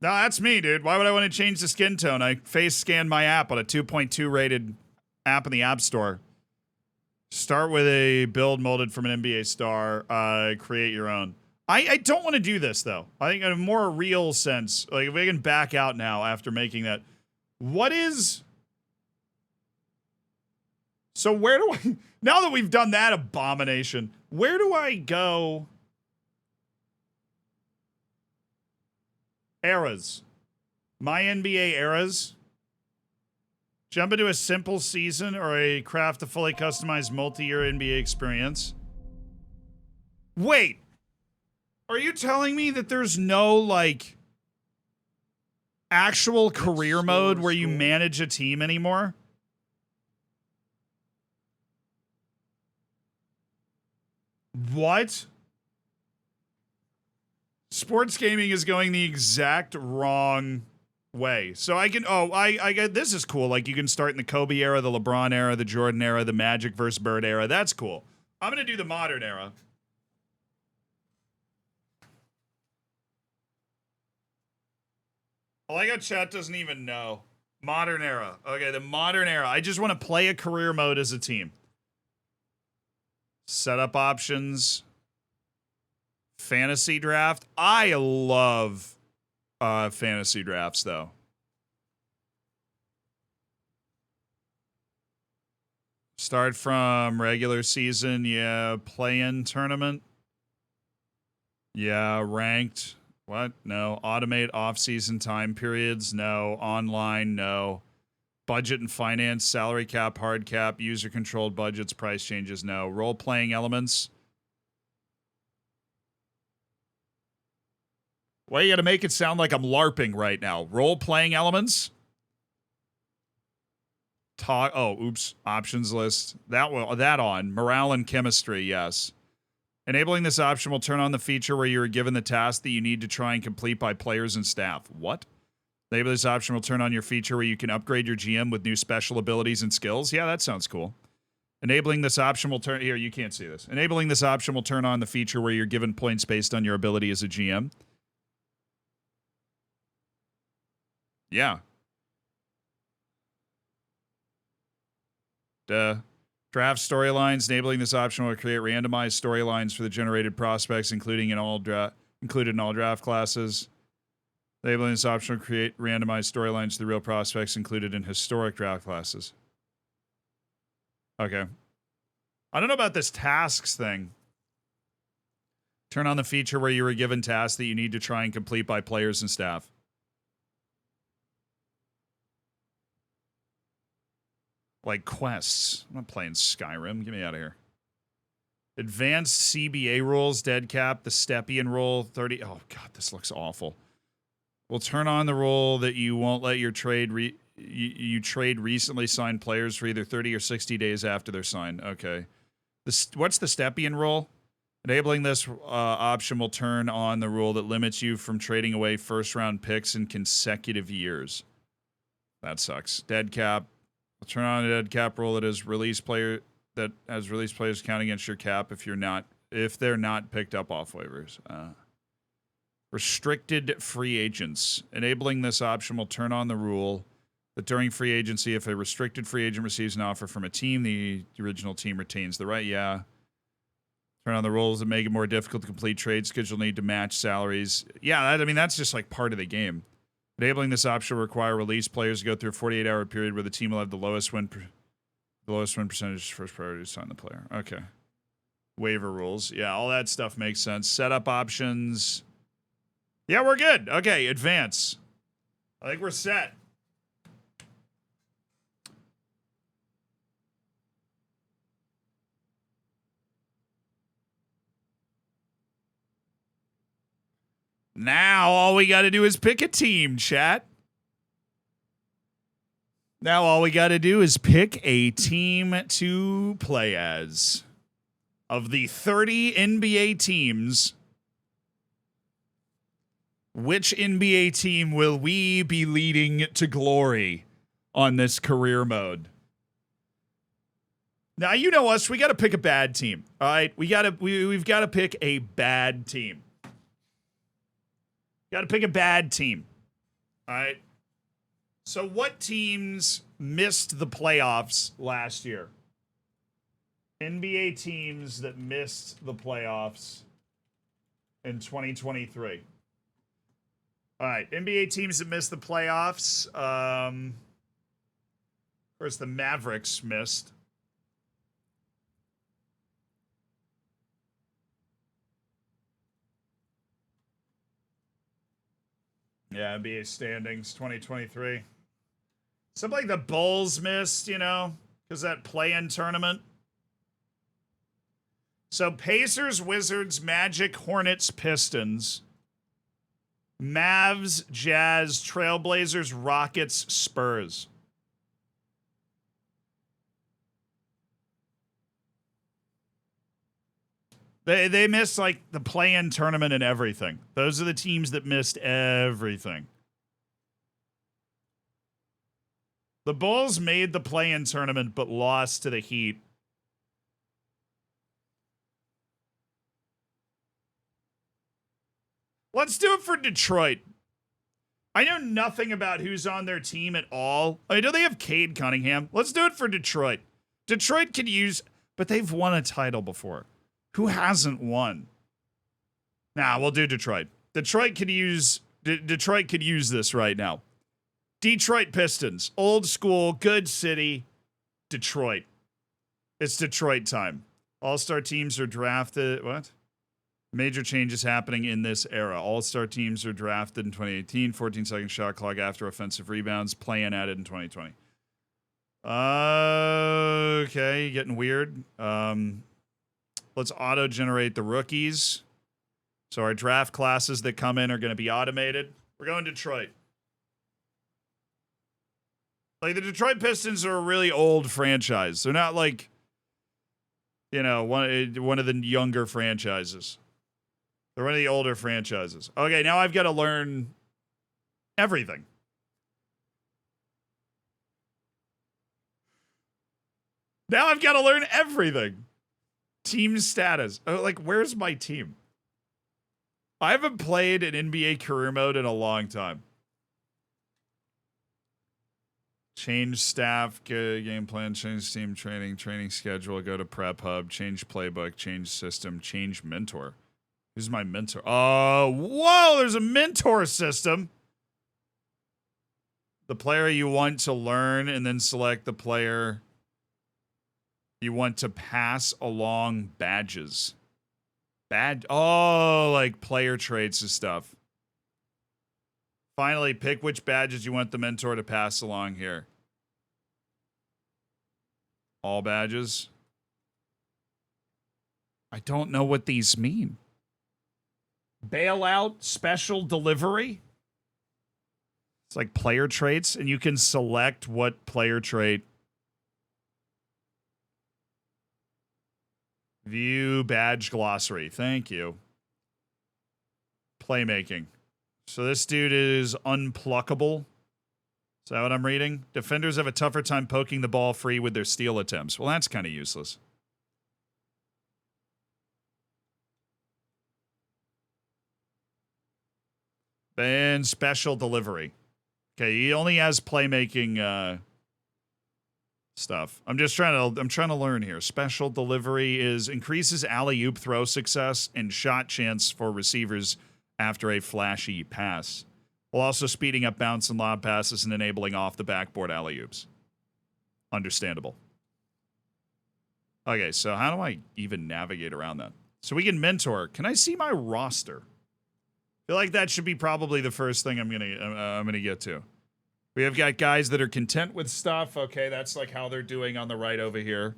No, that's me, dude. Why would I want to change the skin tone? I face scanned my app on a 2.2 rated app in the App Store. Start with a build molded from an NBA star. Create your own. I don't want to do this, though. I think in a more real sense, like if we can back out now after making that. What is... So where do I... Now that we've done that abomination, where do I go... Eras. MyNBA eras. Jump into a simple season or a craft a fully customized multi-year NBA experience. Wait. Are you telling me that there's no, like, actual career mode where you manage a team anymore? What? Sports gaming is going the exact wrong way. So I can, I get, this is cool. Like you can start in the Kobe era, the LeBron era, the Jordan era, the Magic versus Bird era. That's cool. I'm going to do the modern era. I like how chat doesn't even know. Modern era. Okay, the modern era. I just want to play a career mode as a team. Setup options. Fantasy draft. I love fantasy drafts, though. Start from regular season. Yeah. Play-in tournament. Yeah. Ranked. What? No. Automate off-season time periods. No. Online. No. Budget and finance. Salary cap. Hard cap. User-controlled budgets. Price changes. No. Role-playing elements. Why you gotta make it sound like I'm LARPing right now? Role-playing elements? Talk. Oh, oops. Options list. That on. Morale and chemistry, yes. Enabling this option will turn on the feature where you are given the task that you need to try and complete by players and staff. What? Enable this option will turn on your feature where you can upgrade your GM with new special abilities and skills. Yeah, that sounds cool. Enabling this option will turn... Here, you can't see this. Enabling this option will turn on the feature where you're given points based on your ability as a GM. Yeah. Draft storylines. Enabling this option will create randomized storylines for the generated prospects, included in all draft classes. Enabling this option will create randomized storylines to the real prospects included in historic draft classes. Okay. I don't know about this tasks thing. Turn on the feature where you were given tasks that you need to try and complete by players and staff. Like quests. I'm not playing Skyrim. Get me out of here. Advanced CBA rules, dead cap, the Stepien rule, 30. Oh, God, this looks awful. We'll turn on the rule that you won't let your trade you trade recently signed players for either 30 or 60 days after they're signed. Okay. What's the Stepien rule? Enabling this option will turn on the rule that limits you from trading away first-round picks in consecutive years. That sucks. Dead cap. We'll turn on a dead cap rule that has released players count against your cap if they're not picked up off waivers. Restricted free agents. Enabling this option will turn on the rule that during free agency, if a restricted free agent receives an offer from a team, the original team retains the right. Yeah. Turn on the rules that make it more difficult to complete trades because you'll need to match salaries. Yeah, that's just like part of the game. Enabling this option will require release players to go through a 48-hour period where the team will have the lowest win percentage first priority to sign the player. Okay. Waiver rules. Yeah, all that stuff makes sense. Setup options. Yeah, we're good. Okay, advance. I think we're set. Now all we got to do is pick a team, chat. Now all we got to do is pick a team to play as. Of the 30 NBA teams, which NBA team will we be leading to glory? on this career mode. Now, you know us, we got to pick a bad team. All right? We've got to pick a bad team. Got to pick a bad team. All right? So what teams missed the playoffs last year? NBA teams that missed the playoffs in 2023. All right, NBA teams that missed the playoffs. Of course, the Mavericks missed. Yeah, NBA standings 2023. Something like the Bulls missed, you know, because that play-in tournament. So Pacers, Wizards, Magic, Hornets, Pistons, Mavs, Jazz, Trailblazers, Rockets, Spurs. They missed like the play-in tournament and everything. Those are the teams that missed everything. The Bulls made the play-in tournament but lost to the Heat. Let's do it for Detroit. I know nothing about who's on their team at all. I know they have Cade Cunningham. Let's do it for Detroit. Detroit could use, but they've won a title before. Who hasn't won? Nah, we'll do Detroit. Detroit could use this right now. Detroit Pistons. Old school, good city. Detroit. It's Detroit time. All-star teams are drafted. What? Major changes happening in this era. All-star teams are drafted in 2018. 14-second shot clock after offensive rebounds. Play-in added in 2020. Okay, getting weird. Let's auto-generate the rookies. So our draft classes that come in are going to be automated. We're going Detroit. Like, the Detroit Pistons are a really old franchise. They're not like, you know, one of the younger franchises. They're one of the older franchises. Okay, now I've got to learn everything. Now I've got to learn everything. Team status. Oh, like, where's my team? I haven't played an NBA career mode in a long time. Change staff, game plan, change team training schedule, go to prep hub, change playbook, change system, change mentor. Who's my mentor? Oh, whoa, there's a mentor system. The player you want to learn, and then select the player you want to pass along badges. Like player traits and stuff. Finally, pick which badges you want the mentor to pass along here. All badges. I don't know what these mean. Bailout, special delivery. It's like player traits, and you can select what player trait. View badge glossary. Thank you. Playmaking. So this dude is unpluckable. Is that what I'm reading? Defenders have a tougher time poking the ball free with their steal attempts. Well, that's kind of useless. And special delivery. Okay, he only has playmaking stuff. I'm trying to learn here. Special delivery is increases alley-oop throw success and shot chance for receivers after a flashy pass, while also speeding up bounce and lob passes and enabling off the backboard alley-oops. Understandable. Okay, so how do I even navigate around that? So we can mentor. Can I see my roster? I feel like that should be probably the first thing I'm gonna get to. We have got guys that are content with stuff. Okay, that's like how they're doing on the right over here.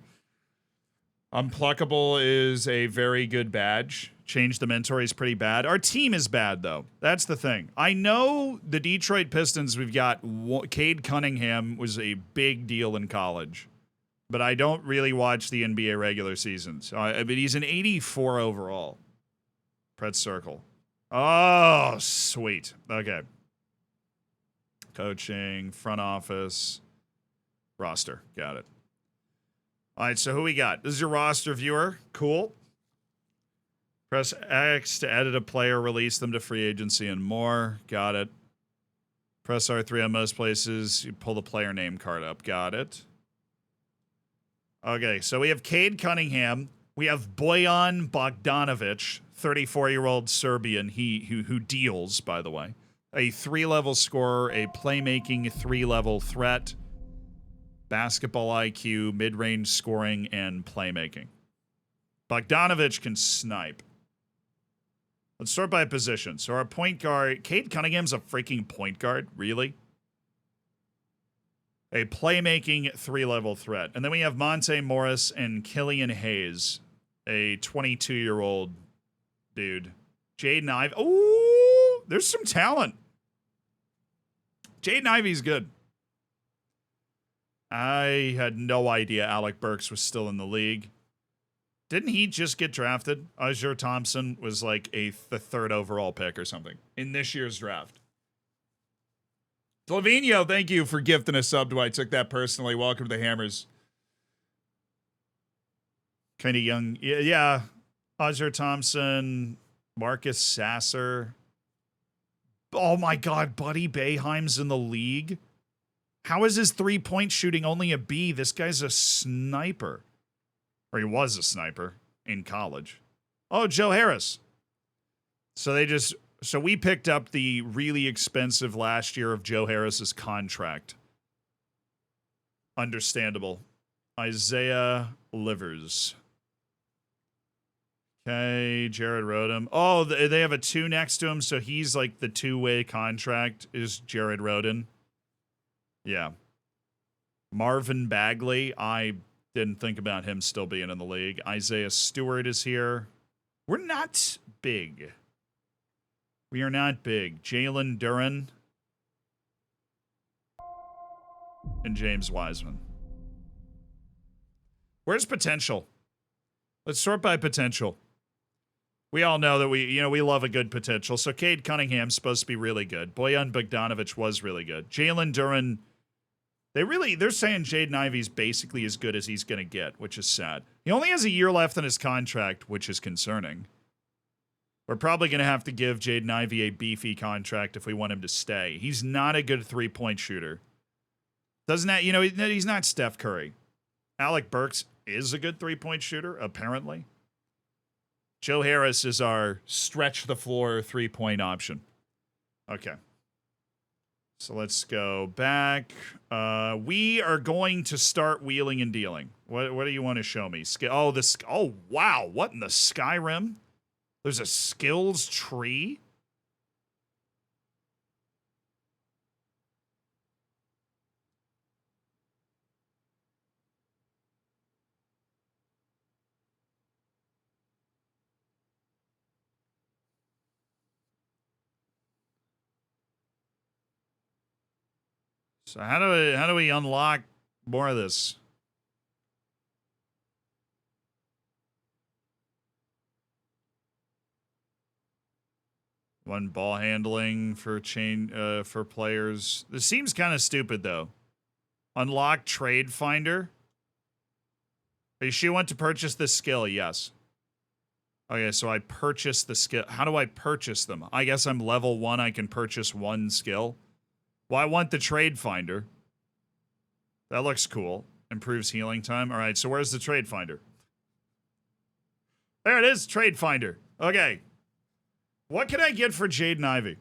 Unpluckable is a very good badge. Change the mentor is pretty bad. Our team is bad, though. That's the thing. I know the Detroit Pistons, we've got Cade Cunningham was a big deal in college. But I don't really watch the NBA regular season. So but he's an 84 overall. Pret Circle. Oh, sweet. Okay. Coaching, front office. Roster. Got it. All right, so who we got? This is your roster viewer. Cool. Press X to edit a player, release them to free agency, and more. Got it. Press R3 on most places. You pull the player name card up. Got it. Okay, so we have Cade Cunningham. We have Bojan Bogdanovic, 34-year-old Serbian, who deals, by the way. A 3-level scorer, a playmaking 3-level threat, basketball IQ, mid-range scoring, and playmaking. Bogdanovic can snipe. Let's start by position. So our point guard, Cade Cunningham's a freaking point guard? Really? A playmaking 3-level threat. And then we have Monte Morris and Killian Hayes, a 22-year-old dude. Jaden Ivey. Ooh, there's some talent. Jaden Ivey's good. I had no idea Alec Burks was still in the league. Didn't he just get drafted? Ajax Thompson was like the 3rd overall pick or something in this year's draft. Slovenia, thank you for gifting a sub to I took that personally. Welcome to the Hammers. Kind of young. Yeah. Ajax Thompson, Marcus Sasser. Oh my God, Buddy Boeheim's in the league. How is his 3-point shooting only a B? This guy's a sniper. Or he was a sniper in college. Oh, Joe Harris. So we picked up the really expensive last year of Joe Harris's contract. Understandable. Isaiah Livers. Okay, Jared Rodham. Oh, they have a 2 next to him, so he's like the 2-way contract is Jared Roden. Yeah. Marvin Bagley. I didn't think about him still being in the league. Isaiah Stewart is here. We're not big. We are not big. Jalen Duran and James Wiseman. Where's potential? Let's sort by potential. We all know that we love a good potential. So Cade Cunningham's supposed to be really good. Bojan Bogdanovic was really good. Jalen Duran, they're saying Jaden Ivey's basically as good as he's going to get, which is sad. He only has a year left on his contract, which is concerning. We're probably going to have to give Jaden Ivey a beefy contract if we want him to stay. He's not a good 3-point shooter. Doesn't that, he's not Steph Curry. Alec Burks is a good 3-point shooter, apparently. Joe Harris is our stretch the floor 3-point option. Okay. So let's go back. We are going to start wheeling and dealing. What do you want to show me? Oh, wow. What in the Skyrim? There's a skills tree? So how do we unlock more of this? One ball handling for for players. This seems kind of stupid though. Unlock trade finder. Are you sure you want to purchase this skill? Yes. Okay, so I purchased the skill. How do I purchase them? I guess I'm level 1. I can purchase 1 skill. Well, I want the trade finder. That looks cool. Improves healing time. All right, so where's the trade finder? There it is, trade finder. Okay. What can I get for Jaden Ivey?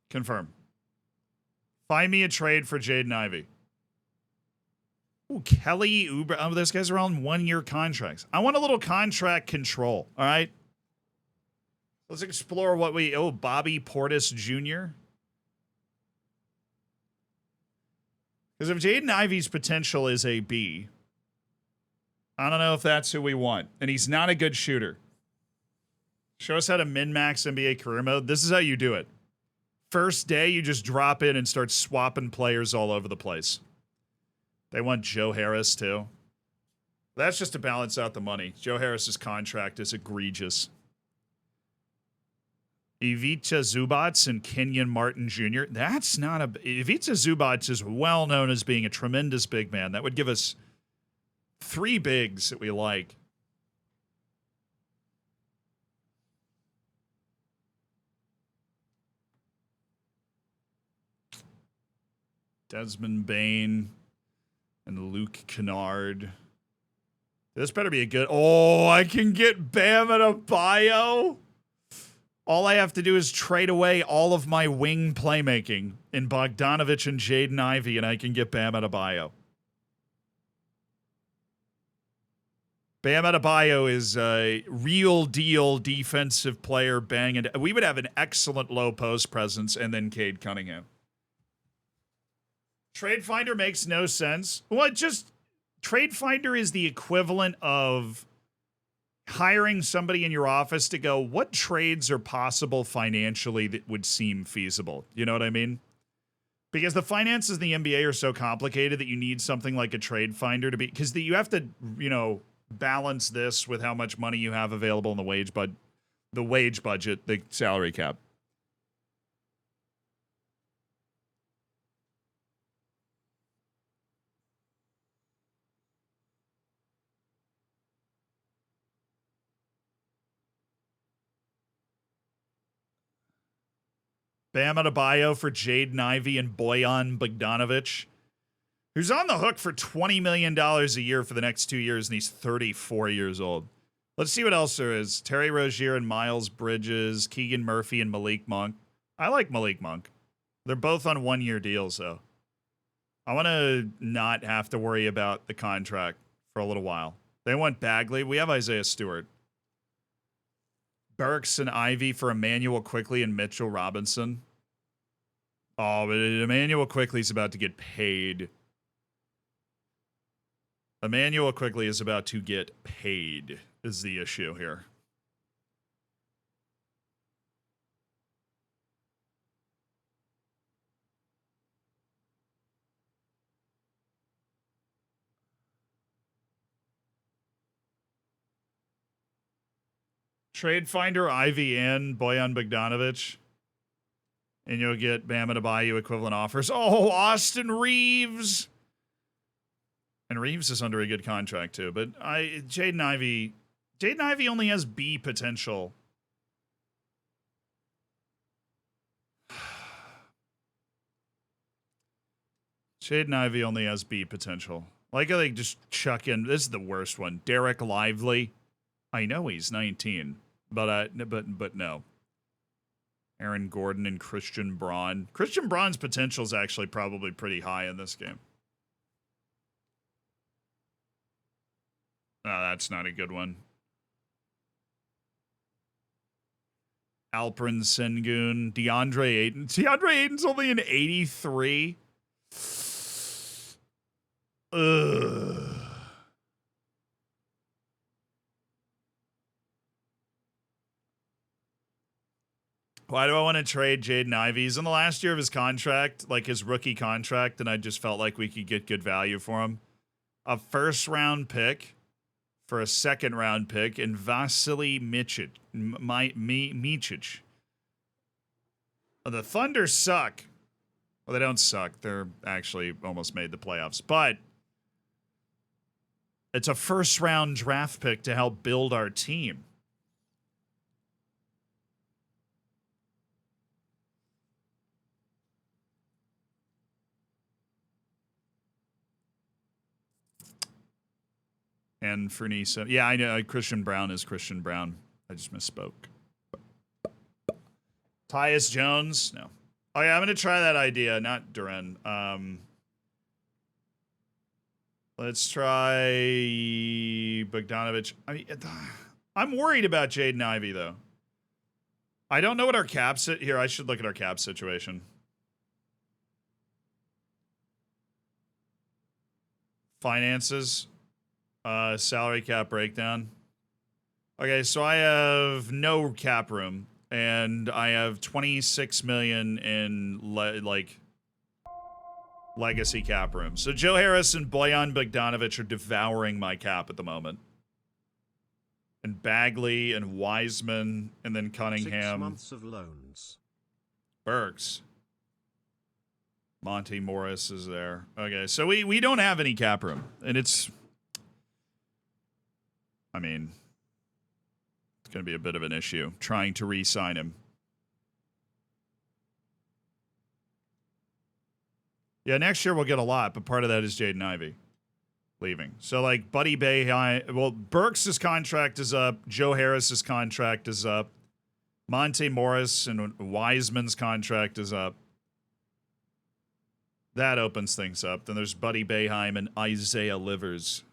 Confirm. Find me a trade for Jaden Ivey. Ooh, Kelly Oubre. Oh, those guys are on 1-year contracts. I want a little contract control, all right? Let's explore what Bobby Portis Jr. Because if Jaden Ivey's potential is a B, I don't know if that's who we want. And he's not a good shooter. Show us how to min-max NBA career mode. This is how you do it. First day, you just drop in and start swapping players all over the place. They want Joe Harris, too. That's just to balance out the money. Joe Harris's contract is egregious. Ivica Zubats and Kenyon Martin Jr. That's not a... Ivica Zubats is well known as being a tremendous big man. That would give us 3 bigs that we like. Desmond Bain and Luke Kennard. This better be a good... Oh, I can get Bam Adebayo. All I have to do is trade away all of my wing playmaking in Bogdanovich and Jaden Ivey, and I can get Bam Adebayo. Bam Adebayo is a real deal defensive player. Bang, we would have an excellent low post presence, and then Cade Cunningham. Trade Finder makes no sense. Well, Trade Finder is the equivalent of hiring somebody in your office to go, what trades are possible financially that would seem feasible? You know what I mean? Because the finances in the NBA are so complicated that you need something like a Trade Finder to be, because you have to, balance this with how much money you have available in the wage budget, the salary cap. Bam Adebayo for Jaden Ivey and Bojan Bogdanovic, who's on the hook for $20 million a year for the next 2 years, and he's 34 years old. Let's see what else there is. Terry Rozier and Miles Bridges, Keegan Murphy and Malik Monk. I like Malik Monk. They're both on 1-year deals, though. I want to not have to worry about the contract for a little while. They want Bagley. We have Isaiah Stewart. Burks and Ivy for Emmanuel Quickley and Mitchell Robinson. Oh, but Emmanuel Quickley's about to get paid. Emmanuel Quickley is about to get paid, is the issue here. Trade Finder, Ivy and Bojan Bogdanovic. And you'll get Bam Adebayo equivalent offers. Oh, Austin Reeves. And Reeves is under a good contract too. But Jaden Ivey only has B potential. Jaden Ivey only has B potential. Like I think just chuck in. This is the worst one. Derek Lively. I know he's 19, but no. Aaron Gordon and Christian Braun. Christian Braun's potential is actually probably pretty high in this game. Oh, that's not a good one. Alperen Sengun, DeAndre Ayton. DeAndre Ayton's only an 83. Ugh. Why do I want to trade Jaden Ivey? He's in the last year of his contract, like his rookie contract, and I just felt like we could get good value for him. A first-round pick for a second-round pick and Vasily Micic. The Thunder suck. Well, they don't suck. They're actually almost made the playoffs. But it's a first-round draft pick to help build our team. And Fernisa. Yeah, I know. Christian Brown is Christian Brown. I just misspoke. Tyus Jones? No. Oh, yeah, I'm going to try that idea. Not Duren. Let's try Bogdanovic. I mean, I'm worried about Jaden Ivey, though. I don't know what our cap here. I should look at our cap situation. Finances. Salary cap breakdown. Okay, so I have no cap room, and I have 26 million in legacy cap room. So Joe Harris and Bojan Bogdanovic are devouring my cap at the moment. and Bagley and Wiseman and then 6 Cunningham. months of loans. Burks. Monty Morris is there. Okay, so we don't have any cap room. And it's... I mean, it's going to be a bit of an issue trying to re-sign him. Yeah, next year we'll get a lot, but part of that is Jaden Ivey leaving. So, like, Buddy Boeheim... Well, Burks' contract is up. Joe Harris's contract is up. Monte Morris and Wiseman's contract is up. That opens things up. Then there's Buddy Boeheim and Isaiah Livers.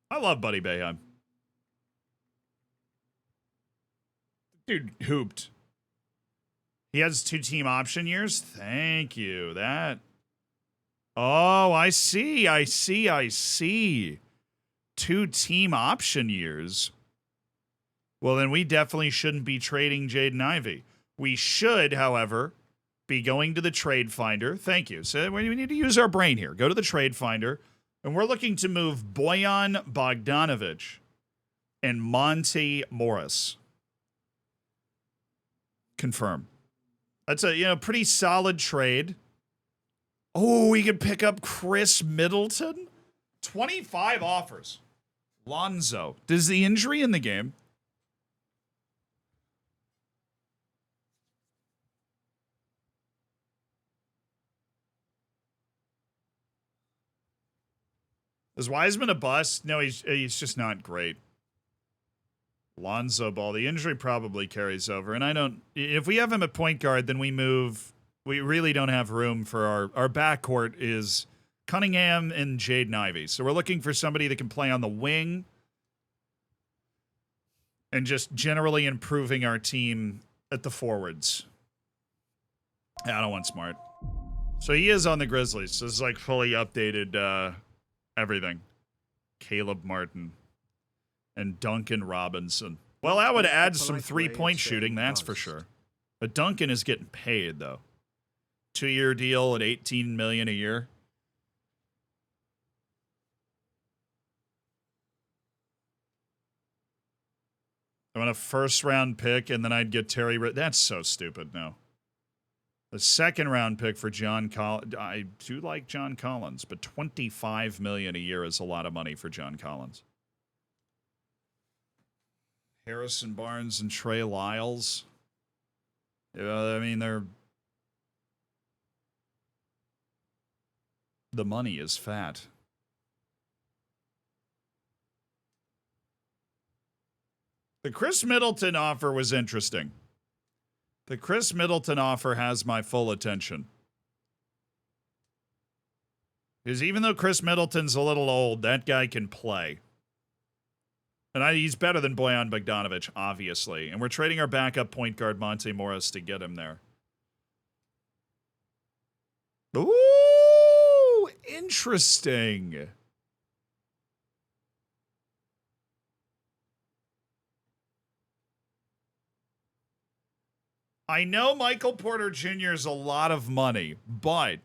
I love Buddy Boeheim. Dude hooped. He has 2 team option years? Thank you. That. Oh, I see. 2 team option years. Well, then we definitely shouldn't be trading Jaden Ivey. We should, however, be going to the trade finder. Thank you. So we need to use our brain here. Go to the trade finder, and we're looking to move Bojan Bogdanovic and Monte Morris. Confirm. That's a pretty solid trade. Oh, we could pick up Chris Middleton. 25 offers. Lonzo. Does the injury in the game? Is Wiseman a bust? No, he's just not great. Lonzo Ball. The injury probably carries over. And if we have him at point guard, then we move. We really don't have room for our backcourt is Cunningham and Jaden Ivey. So we're looking for somebody that can play on the wing and just generally improving our team at the forwards. Yeah, I don't want Smart. So he is on the Grizzlies. So this is like fully updated everything. Caleb Martin and Duncan Robinson. Well, that would add some three-point shooting, that's for sure. But Duncan is getting paid, though. 2-year deal at $18 million a year. I want a first-round pick, and then I'd get Terry. That's so stupid. No. The second-round pick for John Collins. I do like John Collins, but $25 million a year is a lot of money for John Collins. Harrison Barnes and Trey Lyles. I mean, the money is fat. The Chris Middleton offer was interesting. The Chris Middleton offer has my full attention. Because even though Chris Middleton's a little old, that guy can play. And he's better than Bojan Bogdanovic, obviously. And we're trading our backup point guard, Monte Morris, to get him there. Ooh, interesting. I know Michael Porter Jr. is a lot of money, but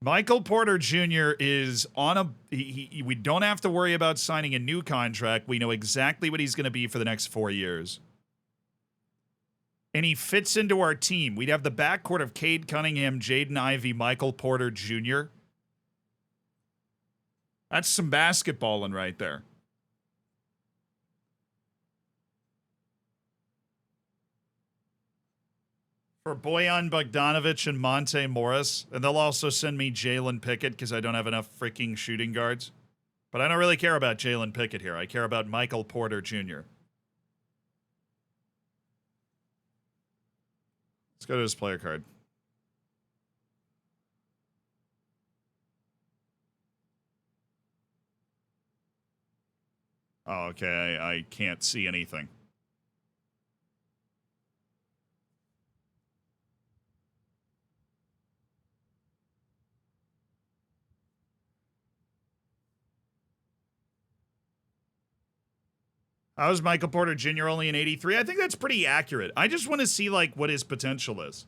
Michael Porter Jr. is on a... we don't have to worry about signing a new contract. We know exactly what he's going to be for the next 4 years. And he fits into our team. We'd have the backcourt of Cade Cunningham, Jaden Ivey, Michael Porter Jr. That's some basketballing right there. For Bojan Bogdanovic and Monte Morris. And they'll also send me Jalen Pickett because I don't have enough freaking shooting guards. But I don't really care about Jalen Pickett here. I care about Michael Porter Jr. Let's go to his player card. Oh, okay. I can't see anything. How is Michael Porter Jr. only an 83? I think that's pretty accurate. I just want to see, like, what his potential is.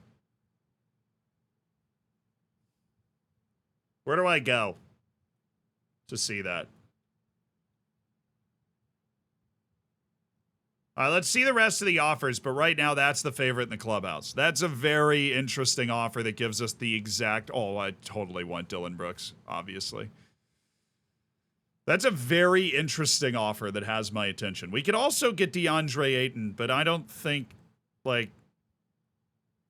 Where do I go to see that? All right, let's see the rest of the offers, but right now that's the favorite in the clubhouse. That's a very interesting offer that gives us the exact... Oh, I totally want Dylan Brooks, obviously. That's a very interesting offer that has my attention. We could also get DeAndre Ayton, but I don't think, like...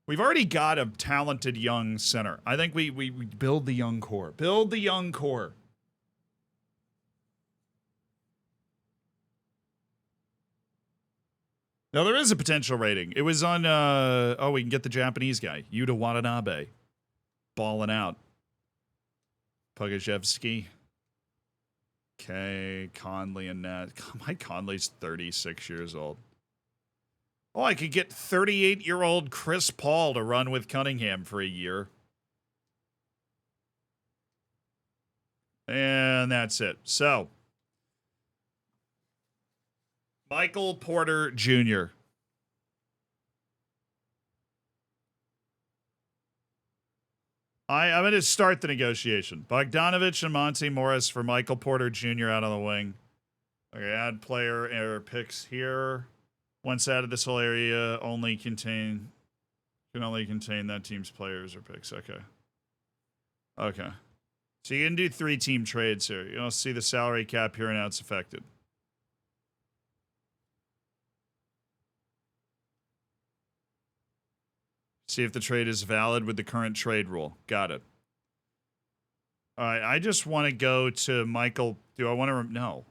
We've already got a talented young center. I think we build the young core. Build the young core. Now, there is a potential rating. It was on, we can get the Japanese guy, Yuta Watanabe. Balling out. Pogajevsky. Okay, Conley and Nat. Mike Conley's 36 years old. Oh, I could get 38-year-old Chris Paul to run with Cunningham for a year. And that's it. So, Michael Porter Jr. I'm going to start the negotiation. Bogdanovich and Monte Morris for Michael Porter Jr. out on the wing. Okay, add player error picks here. Once added, this whole area can only contain that team's players or picks. Okay. Okay. So you can do 3-team trades here. You'll see the salary cap here and how it's affected. See if the trade is valid with the current trade rule. Got it. All right, I just want to go to Michael. Do I want to? No.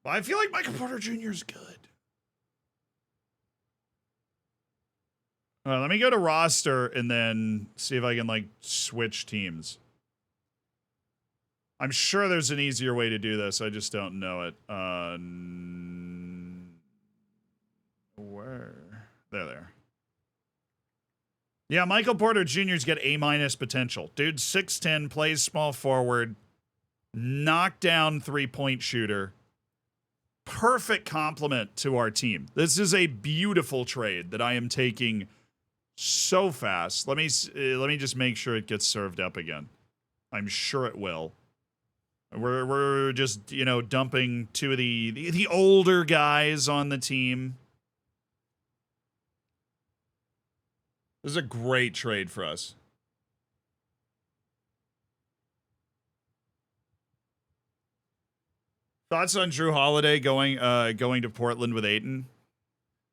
I feel like Michael Porter Jr. is good. All right, let me go to roster and then see if I can, like, switch teams. I'm sure there's an easier way to do this. I just don't know it. Where? There. Yeah, Michael Porter Jr.'s got A- potential. Dude, 6'10", plays small forward, knockdown three-point shooter. Perfect complement to our team. This is a beautiful trade that I am taking so fast. Let me just make sure it gets served up again. I'm sure it will. We're just, dumping two of the older guys on the team. This is a great trade for us. Thoughts on Drew Holiday going to Portland with Ayton?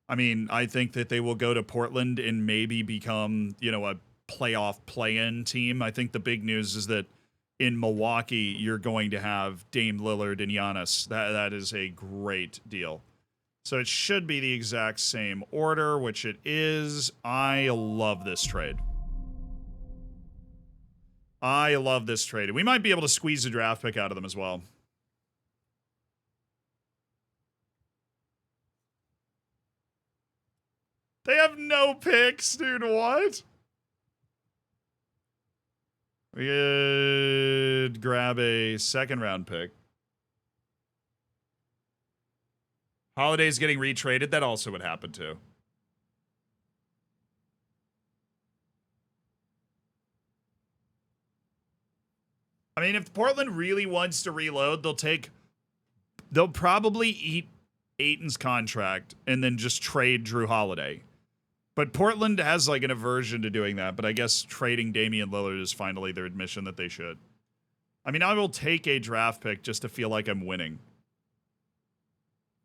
I mean, I think that they will go to Portland and maybe become, a playoff play-in team. I think the big news is that in Milwaukee, you're going to have Dame Lillard and Giannis. That is a great deal. So it should be the exact same order, which it is. I love this trade. We might be able to squeeze a draft pick out of them as well. They have no picks, dude. What? We could grab a second-round pick. Holiday's getting retraded. That also would happen, too. I mean, if Portland really wants to reload, they'll probably eat Ayton's contract and then just trade Drew Holiday. But Portland has, like, an aversion to doing that, but I guess trading Damian Lillard is finally their admission that they should. I mean, I will take a draft pick just to feel like I'm winning.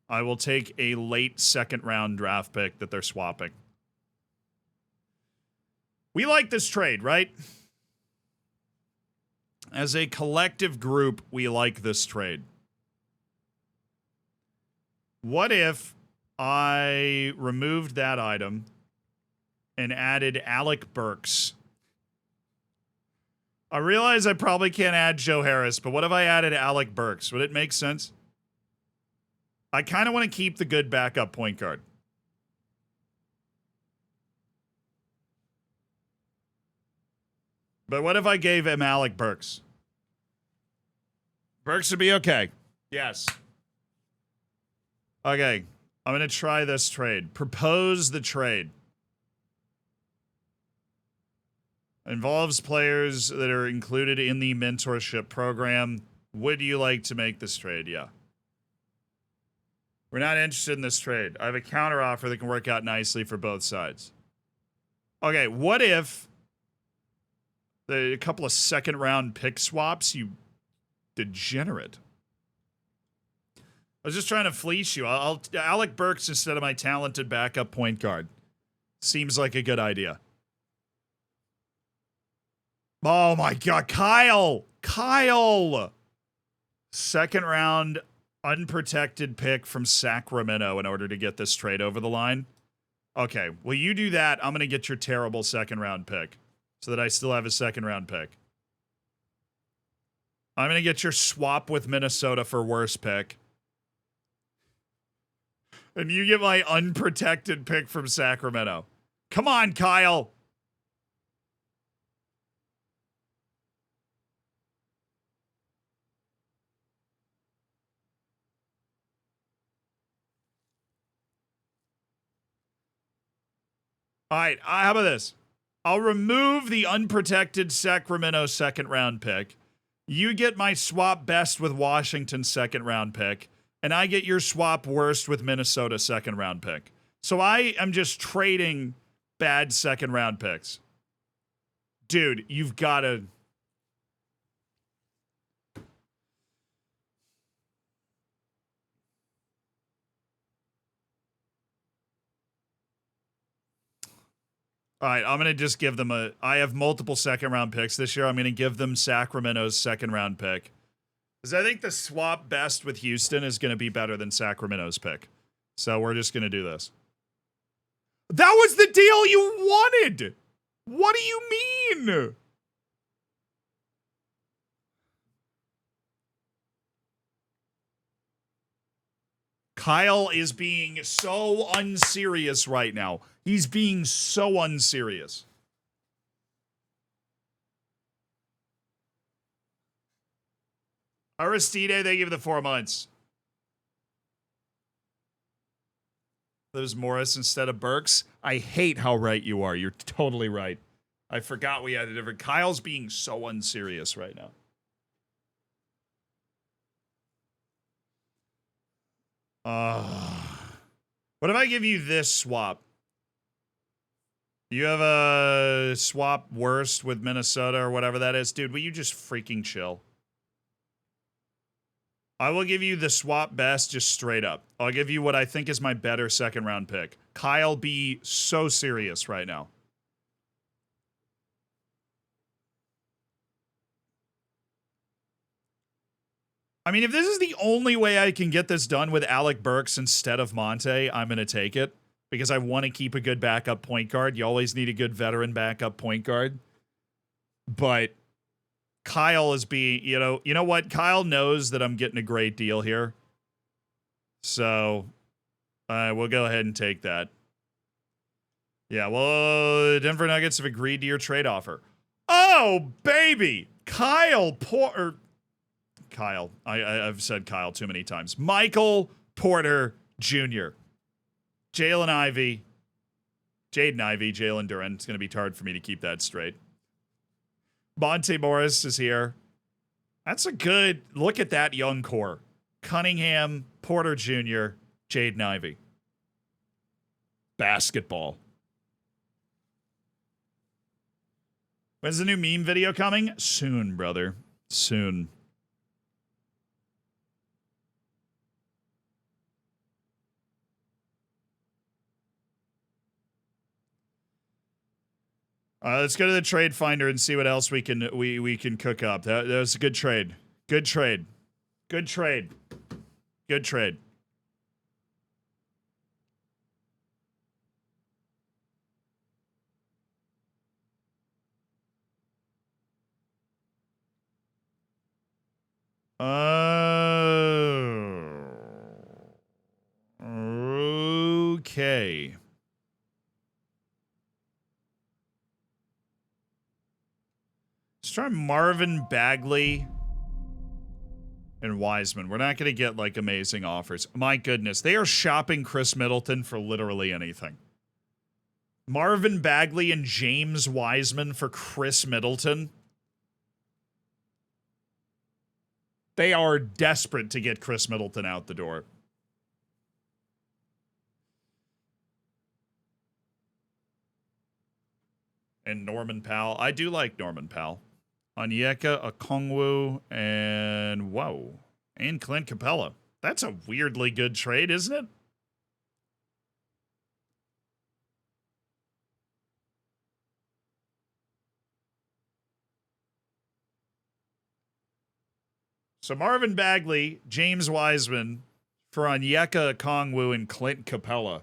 I will take a late second-round draft pick that they're swapping. We like this trade, right? As a collective group, we like this trade. What if I removed that item and added Alec Burks? I realize I probably can't add Joe Harris, but what if I added Alec Burks? Would it make sense? I kind of want to keep the good backup point guard. But what if I gave him Alec Burks? Burks would be okay. Yes. Okay. I'm going to try this trade. Propose the trade. Involves players that are included in the mentorship program. Would you like to make this trade? Yeah. We're not interested in this trade. I have a counter offer that can work out nicely for both sides. Okay, what if a couple of second round pick swaps, you degenerate? I was just trying to fleece you. I'll Alec Burks instead of my talented backup point guard. Seems like a good idea. Oh my God, Kyle! Kyle! Second round unprotected pick from Sacramento in order to get this trade over the line. Okay, will you do that? I'm going to get your terrible second round pick so that I still have a second round pick. I'm going to get your swap with Minnesota for worst pick. And you get my unprotected pick from Sacramento. Come on, Kyle. All right, how about this? I'll remove the unprotected Sacramento second round pick. You get my swap best with Washington second round pick, and I get your swap worst with Minnesota second round pick. So I am just trading bad second round picks. Dude, you've got to... All right, I'm going to just give them I have multiple second round picks this year. I'm going to give them Sacramento's second round pick. Because I think the swap best with Houston is going to be better than Sacramento's pick. So we're just going to do this. That was the deal you wanted! What do you mean? Kyle is being so unserious right now. He's being so unserious. Aristide, they give the 4 months. There's Morris instead of Burks. I hate how right you are. You're totally right. I forgot we had a different... Kyle's being so unserious right now. What if I give you this swap? You have a swap worst with Minnesota or whatever that is. Dude, will you just freaking chill? I will give you the swap best just straight up. I'll give you what I think is my better second round pick. Kyle be so serious right now. I mean, if this is the only way I can get this done with Alec Burks instead of Monte, I'm going to take it. Because I want to keep a good backup point guard. You always need a good veteran backup point guard. But Kyle is being, you know what? Kyle knows that I'm getting a great deal here. So, we'll go ahead and take that. Yeah, well, the Denver Nuggets have agreed to your trade offer. Oh, baby! Kyle Porter. Kyle. I've said Kyle too many times. Michael Porter Jr. Jalen Ivey. Jaden Ivey, Jalen Duren. It's going to be hard for me to keep that straight. Monte Morris is here. That's a good look at that young core. Cunningham, Porter Jr., Jaden Ivey. Basketball. When's the new meme video coming? Soon, brother. Soon. Let's go to the trade finder and see what else we can cook up. That was a good trade. Good trade. Good trade. Good trade. Okay. Let's try Marvin Bagley and Wiseman. We're not going to get, like, amazing offers. My goodness. They are shopping Chris Middleton for literally anything. Marvin Bagley and James Wiseman for Chris Middleton. They are desperate to get Chris Middleton out the door. And Norman Powell. I do like Norman Powell. Onyeka Okongwu and whoa. And Clint Capella. That's a weirdly good trade, isn't it? So Marvin Bagley, James Wiseman for Onyeka Okongwu and Clint Capella.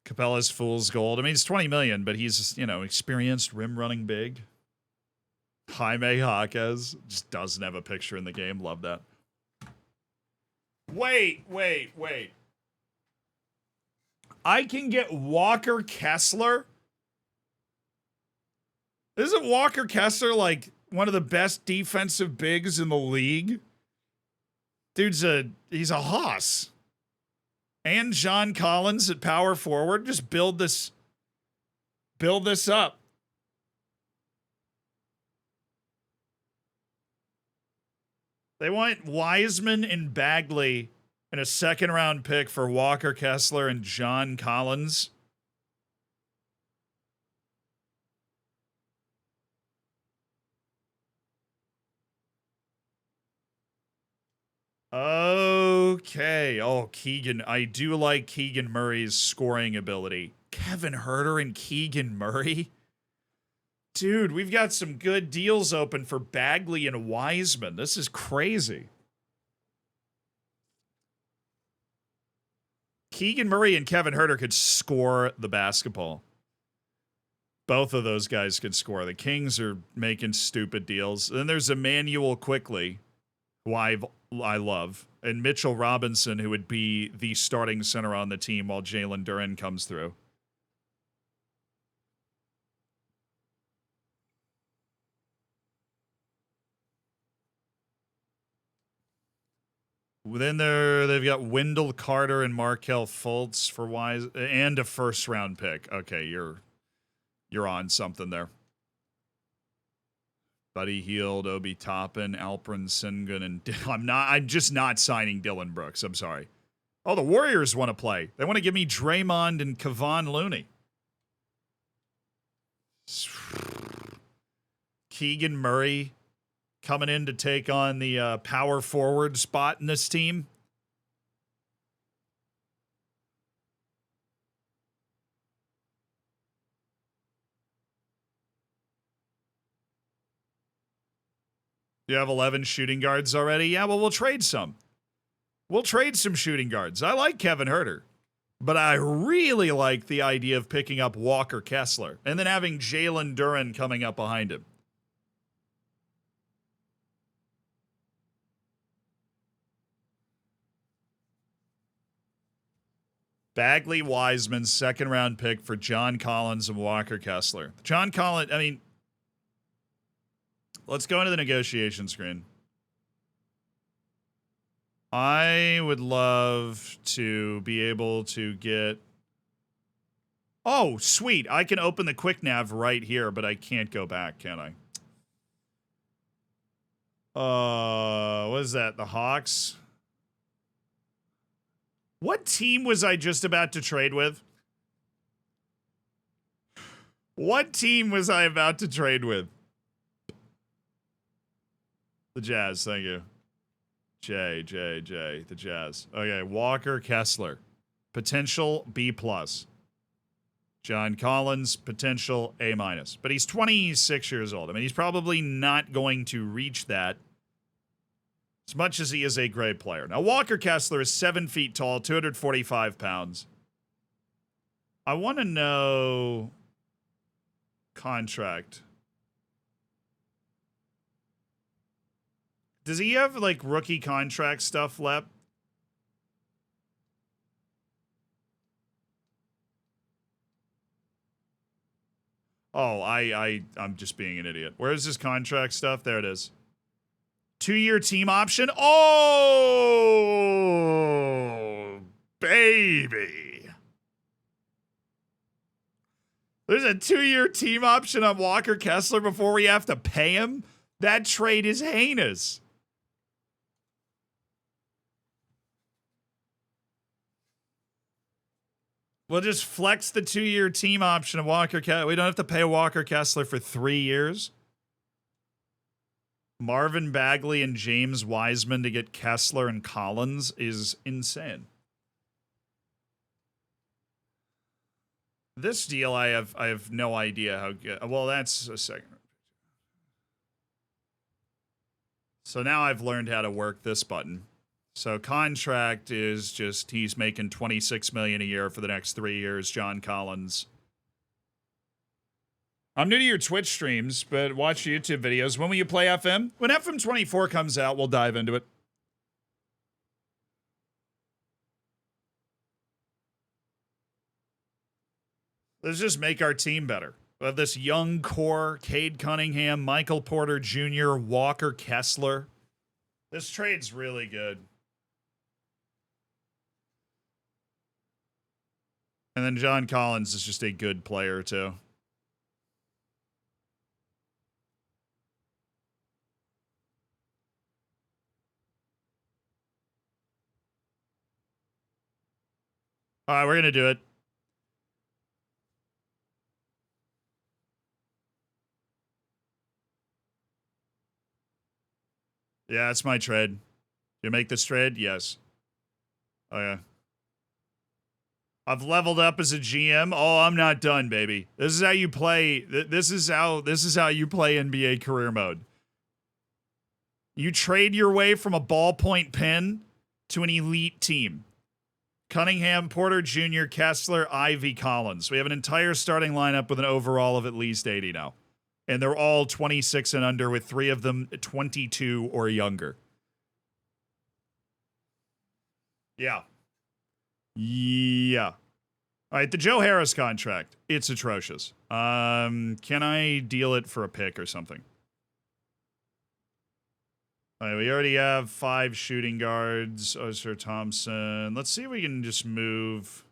Capella's fool's gold. I mean, it's $20 million, but he's, you know, experienced rim running big. Jaime Jaquez just doesn't have a picture in the game. Love that. Wait. I can get Walker Kessler? Isn't Walker Kessler like one of the best defensive bigs in the league? He's a hoss. And John Collins at power forward. Just build this up. They want Wiseman and Bagley and a second-round pick for Walker Kessler and John Collins. Okay. Oh, Keegan. I do like Keegan Murray's scoring ability. Kevin Huerter and Keegan Murray? Dude, we've got some good deals open for Bagley and Wiseman. This is crazy. Keegan Murray and Kevin Huerter could score the basketball. Both of those guys could score. The Kings are making stupid deals. Then there's Emmanuel Quickley, who I love, and Mitchell Robinson, who would be the starting center on the team while Jalen Duren comes through. Then they've got Wendell Carter and Markelle Fultz for Wise and a first round pick. Okay, you're on something there. Buddy Hield, Obi Toppin, Alperen Sengun, and I'm just not signing Dillon Brooks. I'm sorry. Oh, the Warriors want to play. They want to give me Draymond and Kevon Looney. Keegan Murray coming in to take on the power forward spot in this team. You have 11 shooting guards already? Yeah, well, we'll trade some. We'll trade some shooting guards. I like Kevin Huerter, but I really like the idea of picking up Walker Kessler and then having Jalen Duren coming up behind him. Bagley Wiseman, second round pick for John Collins and Walker Kessler. John Collins, I mean, let's go into the negotiation screen. I would love to be able to get... Oh, sweet. I can open the quick nav right here, but I can't go back, can I? What is that? The Hawks? What team was I just about to trade with? What team was I about to trade with? The Jazz, thank you. J, the Jazz. Okay, Walker Kessler. Potential B+. John Collins, potential A-. But he's 26 years old. I mean, he's probably not going to reach that as much as he is a great player. Now, Walker Kessler is 7 feet tall, 245 pounds. I want to know contract. Does he have, like, rookie contract stuff left? Oh, I'm just being an idiot. Where's his contract stuff? There it is. 2-year team option. Oh, baby. There's a 2-year team option on Walker Kessler before we have to pay him? That trade is heinous. We'll just flex the 2-year team option of Walker Kessler. We don't have to pay Walker Kessler for 3 years. Marvin Bagley and James Wiseman to get Kessler and Collins is insane. This deal, I have no idea how good. Well, that's a second. So now I've learned how to work this button. So contract is just he's making $26 million a year for the next 3 years. John Collins. I'm new to your Twitch streams, but watch YouTube videos. When will you play FM? When FM 24 comes out, we'll dive into it. Let's just make our team better. We have this young core, Cade Cunningham, Michael Porter Jr., Walker Kessler. This trade's really good. And then John Collins is just a good player, too. All right, we're going to do it. Yeah, it's my trade. You make this trade? Yes. Oh, yeah. I've leveled up as a GM. Oh, I'm not done, baby. This is how you play. This is how you play NBA career mode. You trade your way from a ballpoint pen to an elite team. Cunningham, Porter Jr., Kessler, Ivy, Collins. We have an entire starting lineup with an overall of at least 80 now. And they're all 26 and under, with 3 of them 22 or younger. Yeah. Yeah. All right, the Joe Harris contract. It's atrocious. Can I deal it for a pick or something? All right, we already have 5 shooting guards. Oscar Thompson. Let's see if we can just move.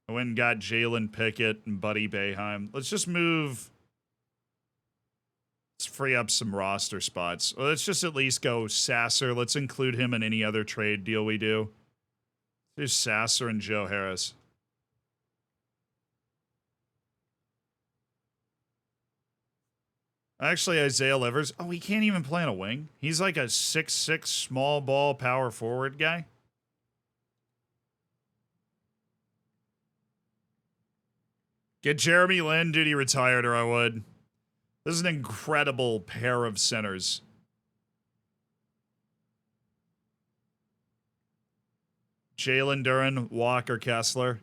I went and got Jalen Pickett and Buddy Boeheim. Let's just move. Let's free up some roster spots. Let's just at least go Sasser. Let's include him in any other trade deal we do. There's Sasser and Joe Harris. Actually, Isaiah Livers. Oh, he can't even play on a wing. He's like a 6'6" small ball power forward guy. Get Jeremy Lin, dude, he retired, or I would. This is an incredible pair of centers. Jalen Duren, Walker Kessler.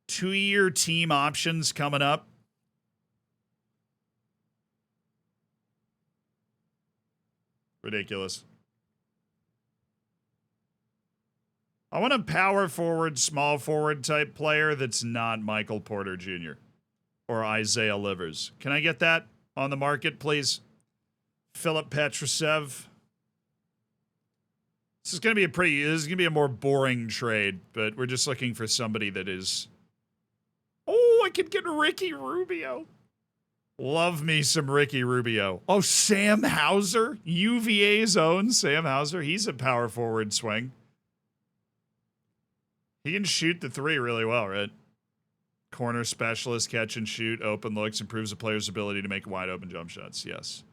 2-year team options coming up. Ridiculous. I want a power forward, small forward type player that's not Michael Porter Jr. or Isaiah Livers. Can I get that on the market, please? Philip Petrusev. This is going to be a more boring trade, but we're just looking for somebody that is... Oh, I could get Ricky Rubio. Love me some Ricky Rubio. Oh, Sam Hauser, UVA's own Sam Hauser. He's a power forward swing. He can shoot the 3 really well, right? Corner specialist, catch and shoot, open looks, improves a player's ability to make wide open jump shots. Yes.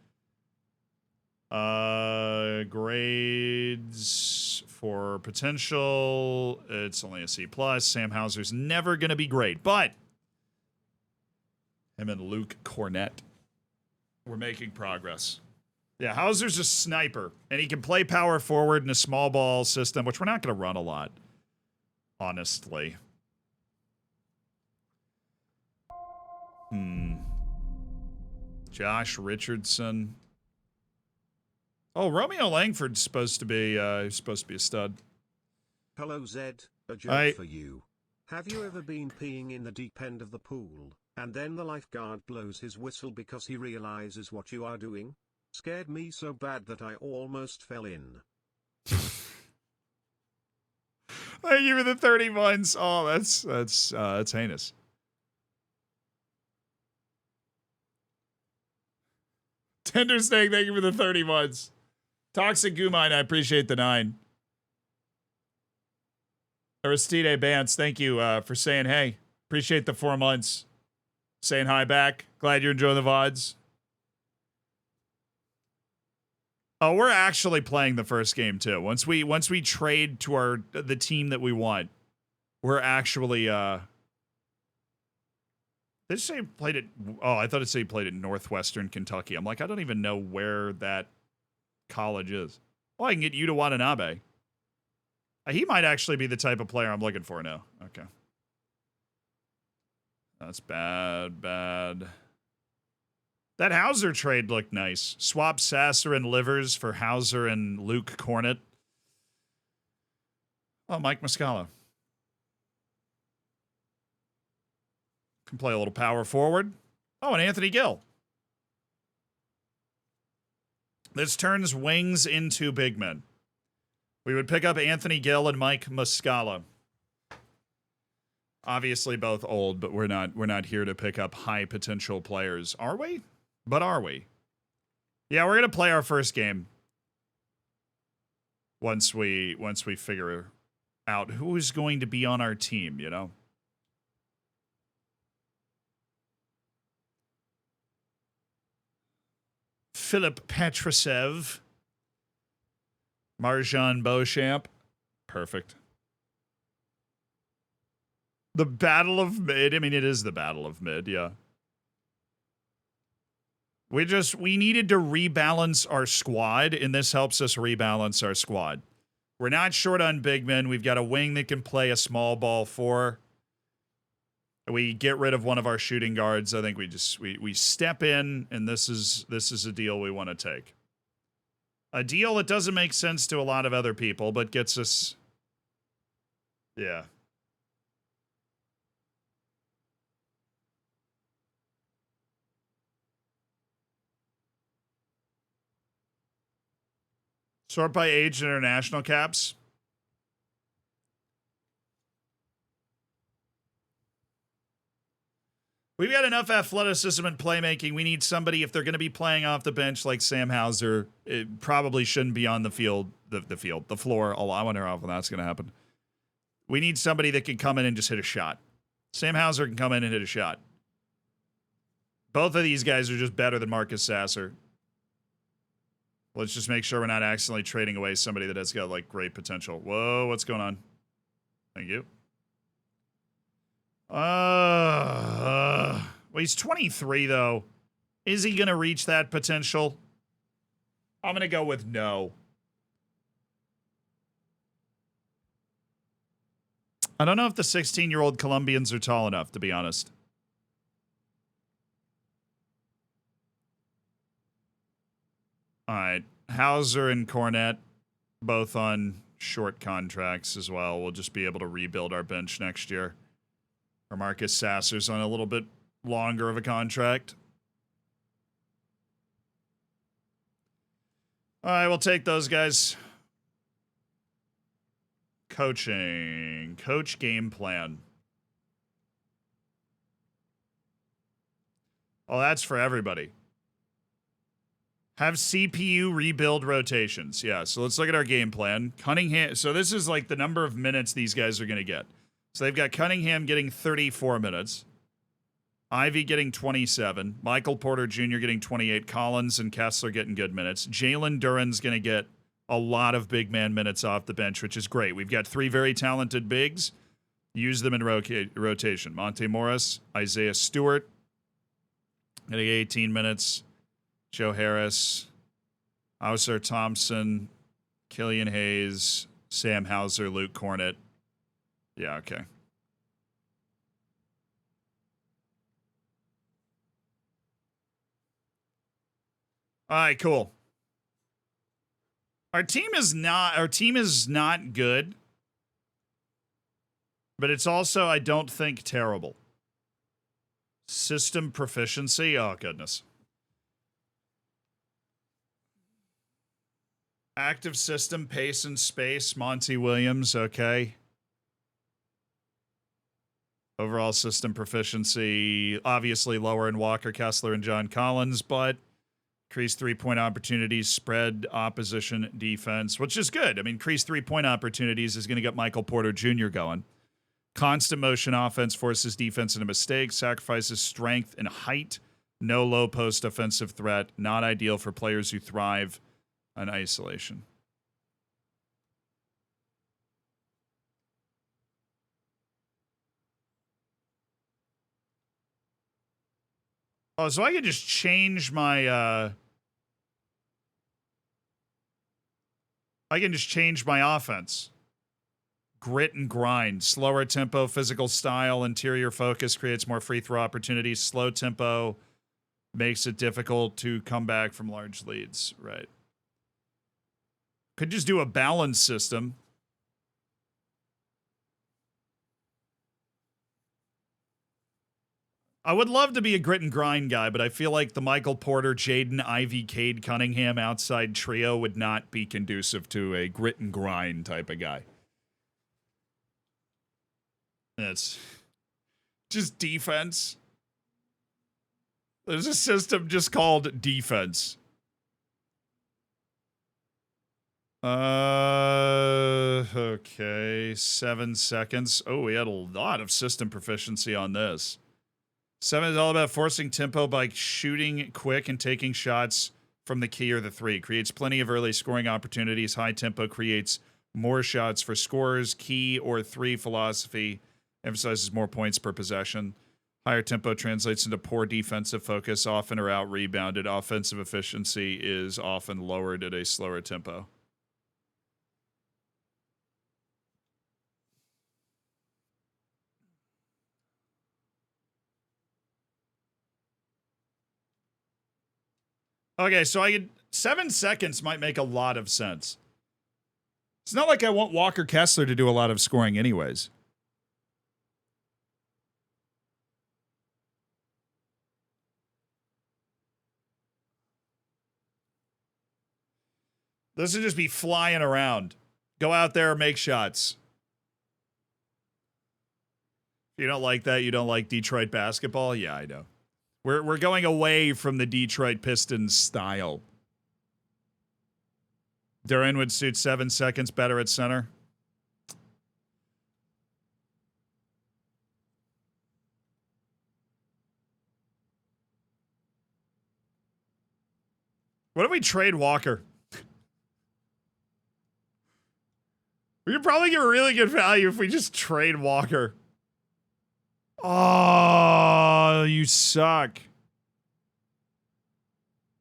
Grades for potential. It's only a C+. Sam Hauser's never going to be great, but him and Luke Cornett, we're making progress. Yeah, Hauser's a sniper, and he can play power forward in a small ball system, which we're not going to run a lot. Honestly. Josh Richardson. Oh, Romeo Langford's supposed to be a stud. Hello Zed, a joke for you. Have you ever been peeing in the deep end of the pool, and then the lifeguard blows his whistle because he realizes what you are doing? Scared me so bad that I almost fell in. Thank you for the 30 months. Oh, that's heinous. Tender Snake, thank you for the 30 months. Toxic Gumine, I appreciate the 9. Aristide Bance, thank you for saying hey. Appreciate the 4 months. Saying hi back. Glad you're enjoying the VODs. Oh, we're actually playing the first game too. Once we trade to the team that we want, we're actually Did it say played it? Oh, I thought it said he played at Northwestern Kentucky. I'm like, I don't even know where that college is. Well, I can get you to Watanabe. He might actually be the type of player I'm looking for now. Okay. That's bad. That Hauser trade looked nice. Swap Sasser and Livers for Hauser and Luke Cornett. Oh, Mike Muscala. Can play a little power forward. Oh, and Anthony Gill. This turns wings into big men. We would pick up Anthony Gill and Mike Muscala. Obviously both old, but we're not here to pick up high potential players, are we? But are we? Yeah, we're gonna play our first game. Once we figure out who's going to be on our team, you know? Philip Petrasev. Marjan Beauchamp. Perfect. The Battle of Mid. I mean, it is the Battle of Mid, yeah. We needed to rebalance our squad, and this helps us rebalance our squad. We're not short on big men. We've got a wing that can play a small ball 4. We get rid of one of our shooting guards. I think we step in, and this is a deal we want to take. A deal that doesn't make sense to a lot of other people, but gets us... Yeah. Sort by age and international caps. We've got enough athleticism and playmaking. We need somebody, if they're going to be playing off the bench like Sam Hauser, it probably shouldn't be on the field, the floor. I wonder how often that's going to happen. We need somebody that can come in and just hit a shot. Sam Hauser can come in and hit a shot. Both of these guys are just better than Marcus Sasser. Let's just make sure we're not accidentally trading away somebody that has got, like, great potential. Whoa, what's going on? Thank you. Well, he's 23, though. Is he going to reach that potential? I'm going to go with no. I don't know if the 16-year-old Colombians are tall enough, to be honest. All right. Hauser and Cornett, both on short contracts as well. We'll just be able to rebuild our bench next year. Or Marcus Sasser's on a little bit longer of a contract. All right, we'll take those guys. Coaching. Coach game plan. Oh, that's for everybody. Have CPU rebuild rotations. Yeah, so let's look at our game plan. Cunningham. So this is like the number of minutes these guys are going to get. So they've got Cunningham getting 34 minutes. Ivy getting 27. Michael Porter Jr. getting 28. Collins and Kessler getting good minutes. Jalen Duren's going to get a lot of big man minutes off the bench, which is great. We've got 3 very talented bigs. Use them in rotation. Monte Morris, Isaiah Stewart getting 18 minutes. Joe Harris, Ausar Thompson, Killian Hayes, Sam Hauser, Luke Cornett. Yeah, okay. All right, cool. Our team is not good, but it's also, I don't think, terrible. System proficiency. Oh, goodness. Active system, pace and space, Monty Williams, okay. Overall system proficiency, obviously lower in Walker, Kessler, and John Collins, but increased three-point opportunities, spread opposition defense, which is good. I mean, increased three-point opportunities is going to get Michael Porter Jr. going. Constant motion offense forces defense into mistakes, sacrifices strength and height. No low post offensive threat. Not ideal for players who thrive on isolation. Oh, so I can just change my I can just change my offense. Grit and grind. Slower tempo, physical style, interior focus creates more free throw opportunities. Slow tempo makes it difficult to come back from large leads. Right. Could just do a balance system. I would love to be a grit and grind guy, but I feel like the Michael Porter, Jaden, Ivy, Cade, Cunningham outside trio would not be conducive to a grit and grind type of guy. It's just defense. There's a system just called defense. Okay, 7 seconds. Oh, we had a lot of system proficiency on this. 7 is all about forcing tempo by shooting quick and taking shots from the key or the three. Creates plenty of early scoring opportunities. High tempo creates more shots for scorers. Key or three philosophy emphasizes more points per possession. Higher tempo translates into poor defensive focus, often are out rebounded. Offensive efficiency is often lowered at a slower tempo. Okay, so 7 seconds might make a lot of sense. It's not like I want Walker Kessler to do a lot of scoring anyways. This would just be flying around. Go out there and make shots. If you don't like that, you don't like Detroit basketball? Yeah, I know. We're going away from the Detroit Pistons style. Duran would suit 7 seconds better at center. What if we trade Walker? We could probably get really good value if we just trade Walker. Oh, you suck.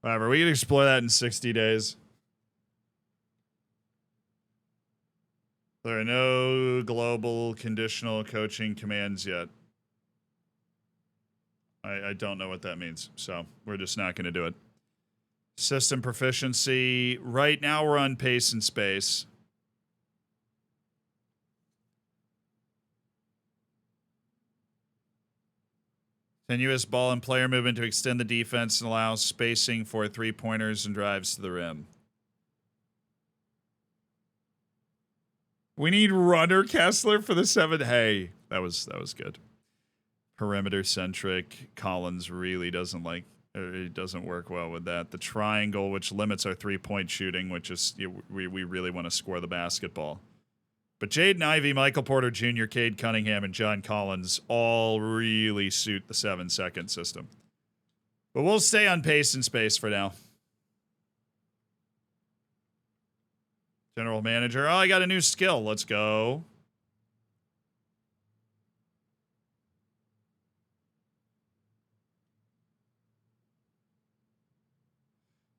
Whatever, we can explore that in 60 days. There are no global conditional coaching commands yet. I don't know what that means, so we're just not going to do it. System proficiency. Right now we're on pace and space. Continuous ball and player movement to extend the defense and allow spacing for three-pointers and drives to the rim. We need runner Kessler for the 7. Hey, that was good. Perimeter centric. Collins really doesn't like. It doesn't work well with that. The triangle, which limits our 3-point shooting, which is we really want to score the basketball. But Jaden Ivey, Michael Porter Jr., Cade Cunningham, and John Collins all really suit the 7-second system. But we'll stay on pace and space for now. General manager. Oh, I got a new skill. Let's go.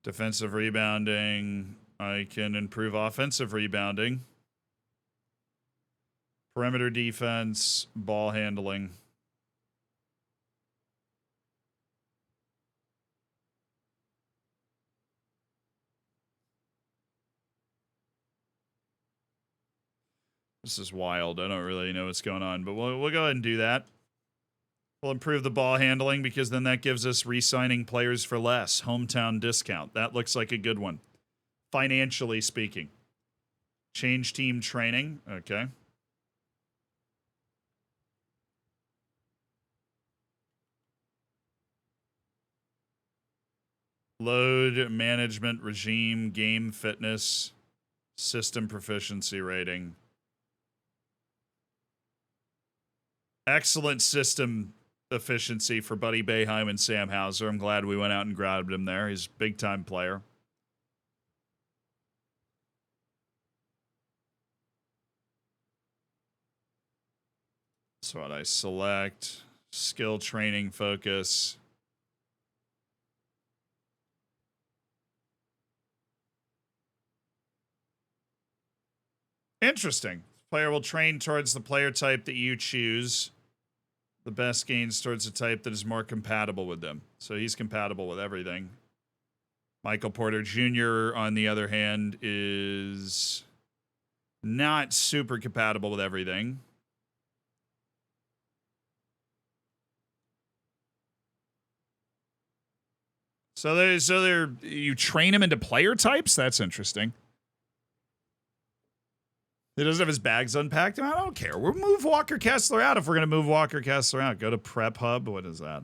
Defensive rebounding. I can improve offensive rebounding. Perimeter defense. Ball handling. This is wild. I don't really know what's going on, but we'll go ahead and do that. We'll improve the ball handling because then that gives us re-signing players for less. Hometown discount. That looks like a good one. Financially speaking. Change team training. Okay. Load management regime, game fitness, system proficiency rating. Excellent system efficiency for Buddy Boeheim and Sam Hauser. I'm glad we went out and grabbed him there. He's a big-time player. So what I select, skill training focus. Interesting. Player will train towards the player type that you choose. The best gains towards a type that is more compatible with them. So he's compatible with everything. Michael Porter Jr., on the other hand, is not super compatible with everything. So you train him into player types? That's interesting. He doesn't have his bags unpacked. I don't care. We'll move Walker Kessler out if we're going to move Walker Kessler out. Go to Prep Hub. What is that?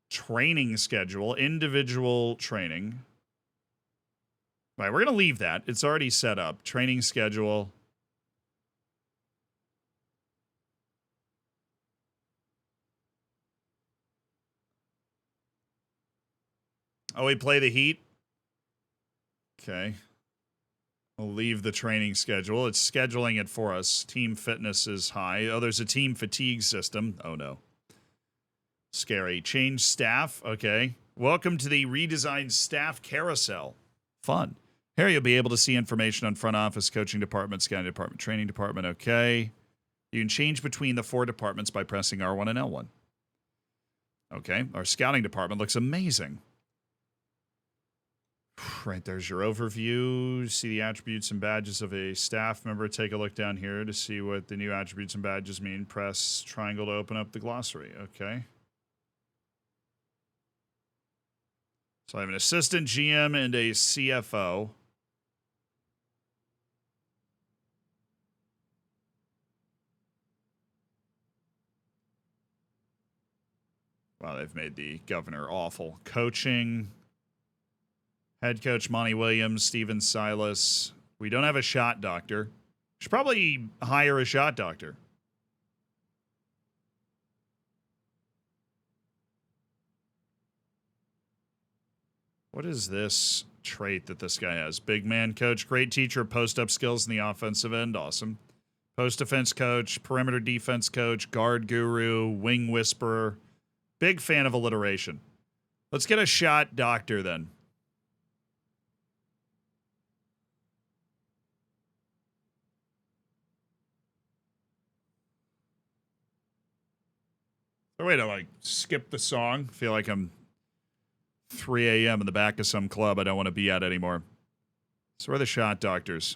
Training schedule. Individual training. All right, we're going to leave that. It's already set up. Training schedule. Oh, we play the Heat? Okay. We'll leave the training schedule. It's scheduling it for us. Team fitness is high. Oh, there's a team fatigue system. Oh, no. Scary. Change staff. Okay. Welcome to the redesigned staff carousel. Fun. Here you'll be able to see information on front office, coaching department, scouting department, training department. Okay. You can change between the 4 departments by pressing R1 and L1. Okay. Our scouting department looks amazing. Right, there's your overview. See the attributes and badges of a staff member. Take a look down here to see what the new attributes and badges mean. Press triangle to open up the glossary. Okay. So I have an assistant GM and a CFO. Wow, they've made the governor awful. Coaching. Head coach Monty Williams, Steven Silas. We don't have a shot doctor. Should probably hire a shot doctor. What is this trait that this guy has? Big man coach, great teacher, post-up skills in the offensive end. Awesome. Post-defense coach, perimeter defense coach, guard guru, wing whisperer. Big fan of alliteration. Let's get a shot doctor then. Oh, wait, I skip the song. Feel like I'm 3 a.m. in the back of some club I don't want to be at anymore. So where are the shot doctors?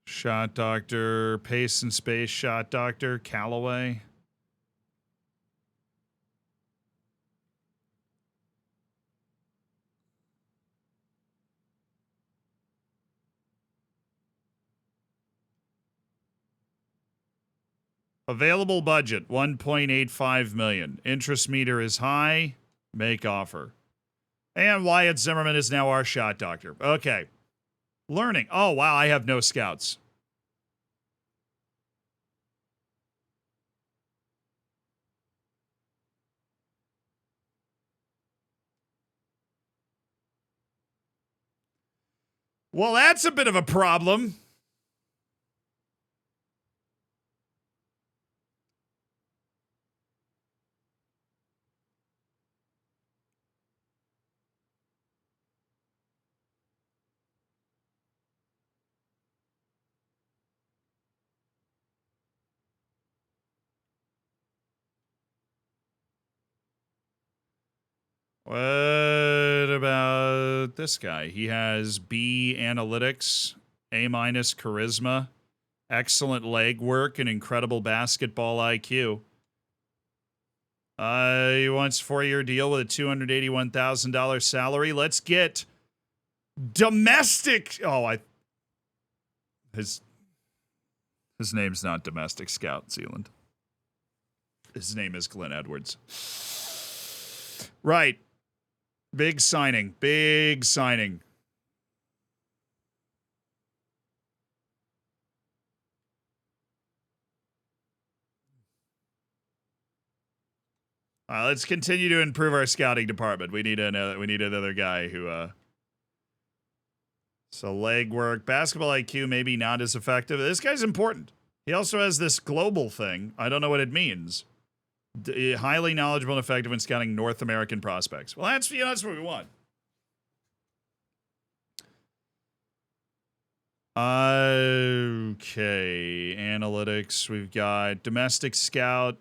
Shot doctor, pace and space shot doctor, Callaway. Available budget, $1.85 million. Interest meter is high. Make offer. And Wyatt Zimmerman is now our shot doctor. Okay. Learning. Oh, wow, I have no scouts. Well, that's a bit of a problem. What about this guy? He has B analytics A- charisma, excellent leg work, and incredible basketball IQ. He wants a 4-year deal with a $281,000 salary. Let's get domestic. Oh, his name's not Domestic Scout Zealand. His name is Glenn Edwards. Right. Big signing. Big signing. Let's continue to improve our scouting department. We need another guy who so leg work, basketball IQ maybe not as effective. This guy's important. He also has this global thing. I don't know what it means. Highly knowledgeable and effective in scouting North American prospects. Well, that's what we want. Okay, analytics. We've got domestic scout.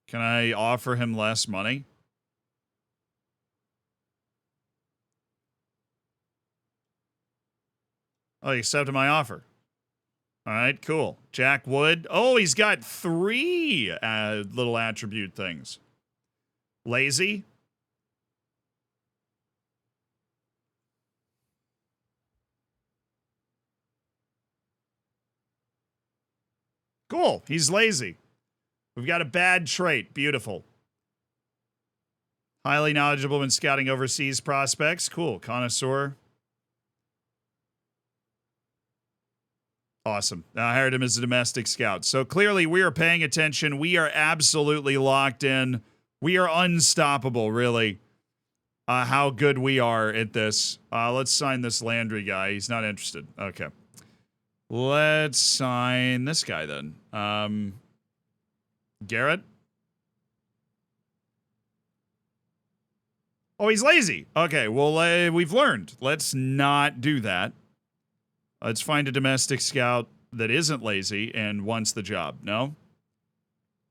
Can I offer him less money? Oh, he accepted my offer. All right, cool. Jack Wood. Oh, he's got 3 little attribute things. Lazy. Cool. He's lazy. We've got a bad trait. Beautiful. Highly knowledgeable in scouting overseas prospects. Cool. Connoisseur. Awesome. I hired him as a domestic scout. So clearly we are paying attention. We are absolutely locked in. We are unstoppable, really. How good we are at this. Let's sign this Landry guy. He's not interested. Okay. Let's sign this guy then. Garrett. Oh, he's lazy. Okay, well, we've learned. Let's not do that. Let's find a domestic scout that isn't lazy and wants the job. No?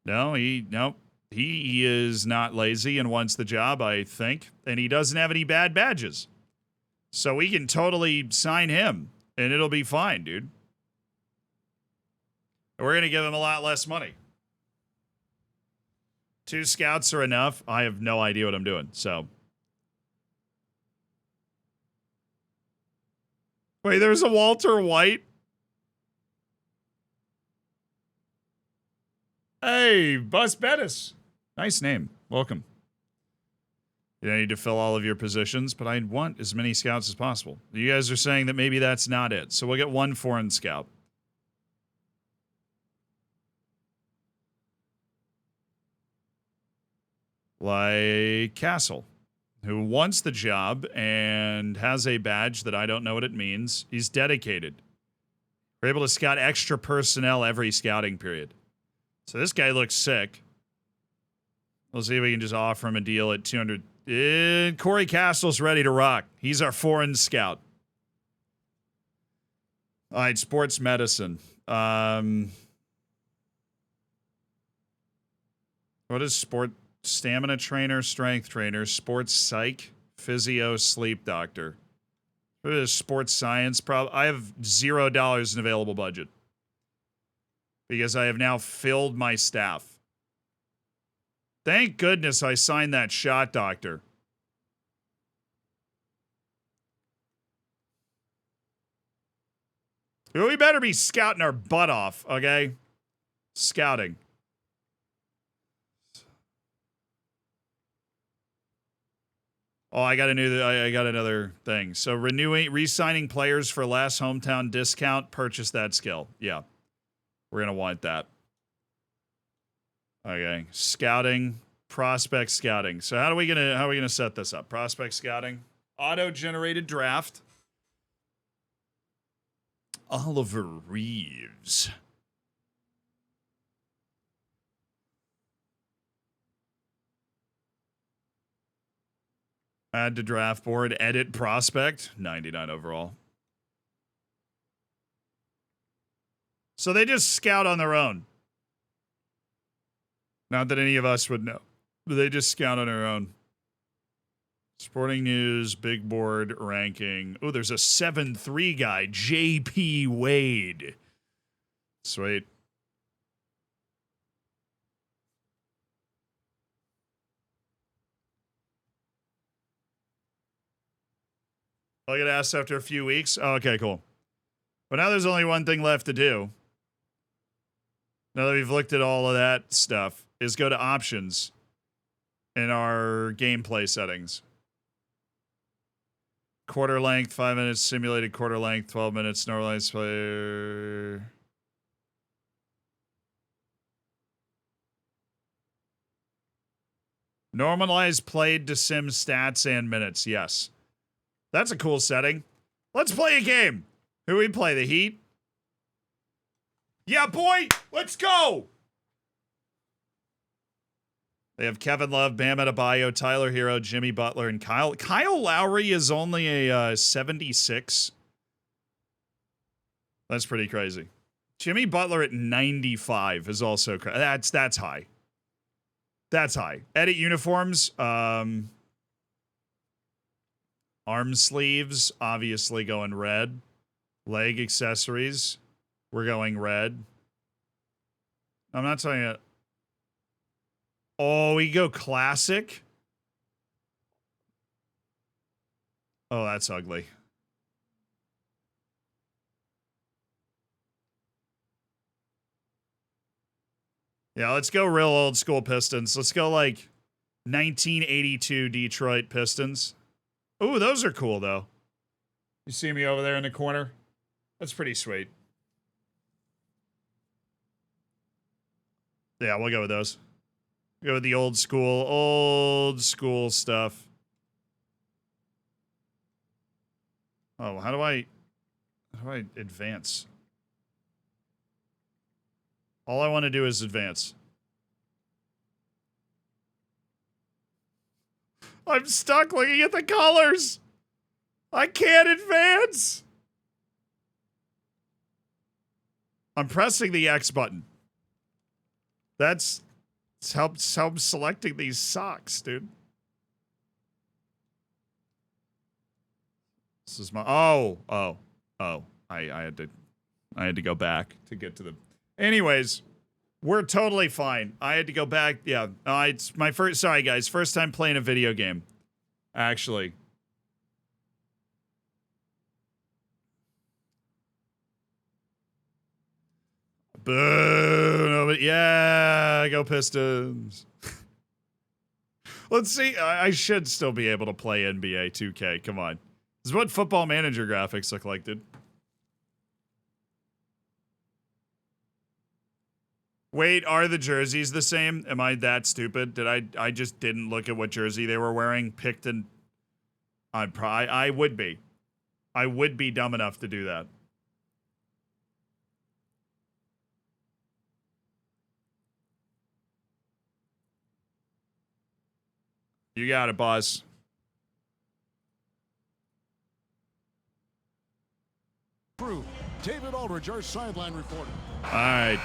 Nope. He is not lazy and wants the job, I think. And he doesn't have any bad badges. So we can totally sign him, and it'll be fine, dude. We're going to give him a lot less money. 2 scouts are enough. I have no idea what I'm doing, so. Wait, there's a Walter White? Hey, Bus Bettis. Nice name. Welcome. You don't need to fill all of your positions, but I want as many scouts as possible. You guys are saying that maybe that's not it, so we'll get 1 foreign scout. Like Castle, who wants the job and has a badge that I don't know what it means. He's dedicated. We're able to scout extra personnel every scouting period. So this guy looks sick. We'll see if we can just offer him a deal at 200. Corey Castle's ready to rock. He's our foreign scout. All right, sports medicine. What is sport? Stamina trainer, strength trainer, sports psych, physio, sleep doctor. What is sports science? I have $0 in available budget because I have now filled my staff. Thank goodness I signed that shot doctor. We better be scouting our butt off, okay? Scouting. Oh, I got another thing. So re-signing players for last hometown discount, purchase that skill. Yeah. We're going to want that. Okay. Scouting, prospect scouting. So how are we going to set this up? Prospect scouting, auto-generated draft. Oliver Reeves. Add to draft board, edit prospect, 99 overall. So they just scout on their own. Not that any of us would know, but they just scout on their own. Sporting News, big board ranking. Oh, there's a 7-3 guy, JP Wade. Sweet. I'll get asked after a few weeks. Oh, okay, cool. But now there's only one thing left to do. Now that we've looked at all of that stuff, is go to options in our gameplay settings. Quarter length, 5 minutes, simulated quarter length, 12 minutes, normalized player. Normalized played to sim stats and minutes, yes. That's a cool setting. Let's play a game. Who we play, the Heat? Yeah, boy, let's go! They have Kevin Love, Bam Adebayo, Tyler Hero, Jimmy Butler, and Kyle. Kyle Lowry is only a 76. That's pretty crazy. Jimmy Butler at 95 is also crazy. That's high. That's high. Edit uniforms. Arm sleeves, obviously going red. Leg accessories, we're going red. I'm not telling you. Oh, we go classic. Oh, that's ugly. Yeah, let's go real old school Pistons. Let's go like 1982 Detroit Pistons. Ooh, those are cool though. You see me over there in the corner? That's pretty sweet. Yeah, we'll go with those. Go with the old school stuff. Oh, how do I advance? All I want to do is advance. I'm stuck looking at the colors. I can't advance. I'm pressing the X button. That's how I'm selecting these socks, dude. This is my I had to go back to get to the. Anyways, we're totally fine. I had to go back. Yeah, it's my first. Sorry, guys, first time playing a video game. Actually. Boo! No, but yeah, go Pistons. Let's see. I should still be able to play NBA 2K. Come on. This is what Football Manager graphics look like, dude. Wait, are the jerseys the same? Am I that stupid? Did I just didn't look at what jersey they were wearing, picked and I would be. I would be dumb enough to do that. You got it, boss. David Aldridge, our sideline reporter. All right.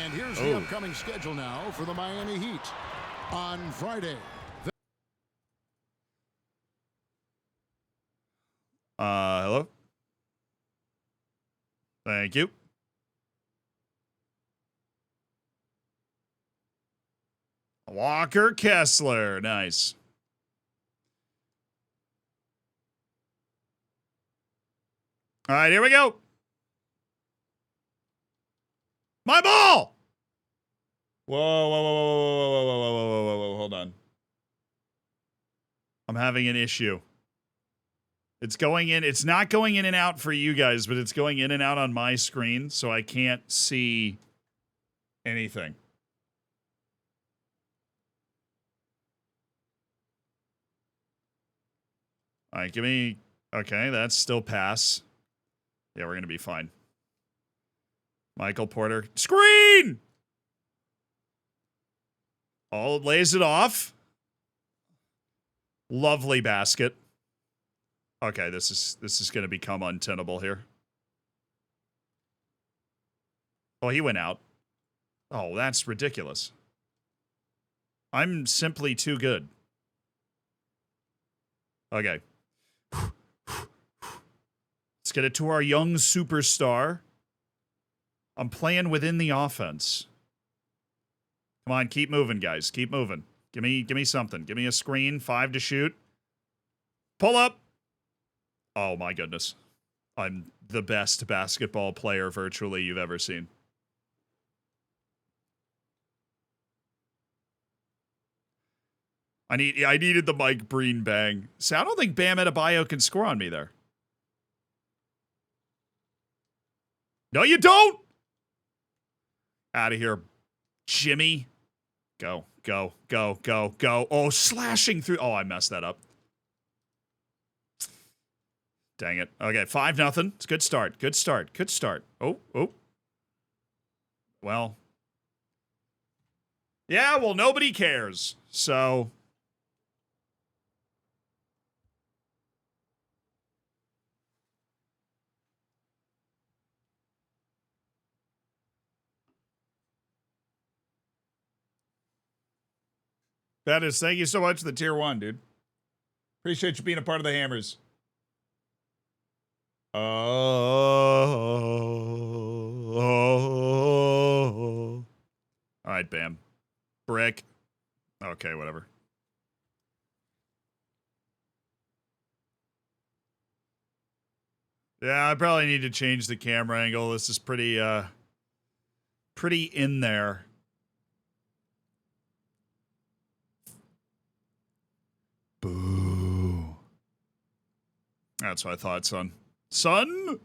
And here's the upcoming schedule now for the Miami Heat. On Friday. Hello? Thank you. Walker Kessler. Nice. All right, here we go. My ball! Whoa, whoa, whoa, whoa, whoa, whoa, whoa, whoa, whoa, whoa, whoa, hold on. I'm having an issue. It's going in. It's not going in and out for you guys, but it's going in and out on my screen, so I can't see anything. All right, give me... Okay, that's still pass. Yeah, we're going to be fine. Michael Porter. Screen! Oh, lays it off. Lovely basket. Okay, this is going to become untenable here. Oh, he went out. Oh, that's ridiculous. I'm simply too good. Okay. Let's get it to our young superstar. I'm playing within the offense. Come on, keep moving, guys. Keep moving. Give me something. Give me a screen. 5 to shoot. Pull up. Oh, my goodness. I'm the best basketball player virtually you've ever seen. I needed the Mike Breen bang. See, I don't think Bam Adebayo can score on me there. No, you don't! Out of here, Jimmy. Go, go, go, go, go. Oh, slashing through. Oh, I messed that up. Dang it. Okay, 5-0. It's a good start. Good start. Good start. Oh. Well. Yeah, well, nobody cares. So. That is, thank you so much for the tier 1, dude. Appreciate you being a part of the Hammers. Oh. All right, Bam. Brick. Okay, whatever. Yeah, I probably need to change the camera angle. This is pretty in there. Boo. That's what I thought, son. Son!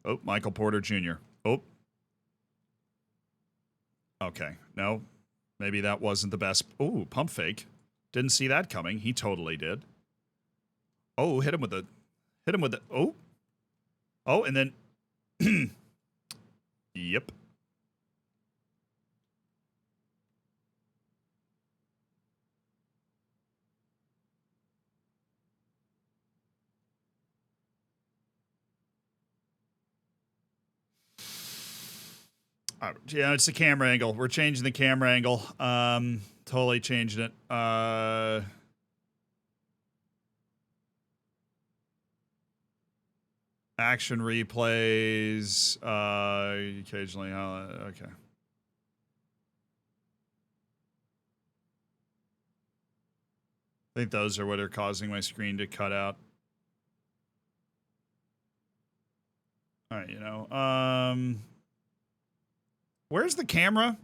Oh, Michael Porter Jr. Oh. Okay. No. Maybe that wasn't the best. Oh, pump fake. Didn't see that coming. He totally did. Oh, hit him with the... Oh. Oh, and then... Yep. Yeah, it's the camera angle. We're changing the camera angle. Totally changing it. Action replays. Occasionally. Okay. I think those are what are causing my screen to cut out. All right, you know. Where's the camera?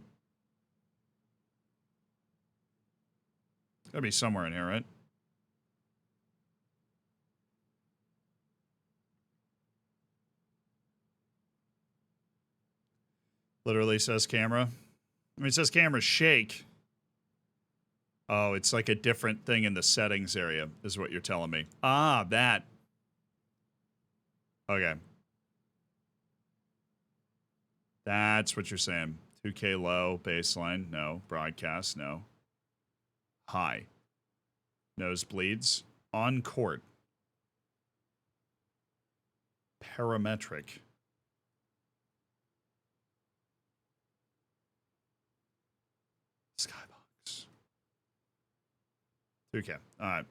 It's gotta be somewhere in here, right? Literally says camera. I mean, it says camera shake. Oh, it's like a different thing in the settings area, is what you're telling me. Ah, that. Okay. That's what you're saying. 2K low, baseline, no. Broadcast, no. High. Nosebleeds. On court. Parametric. Skybox. 2K. All right.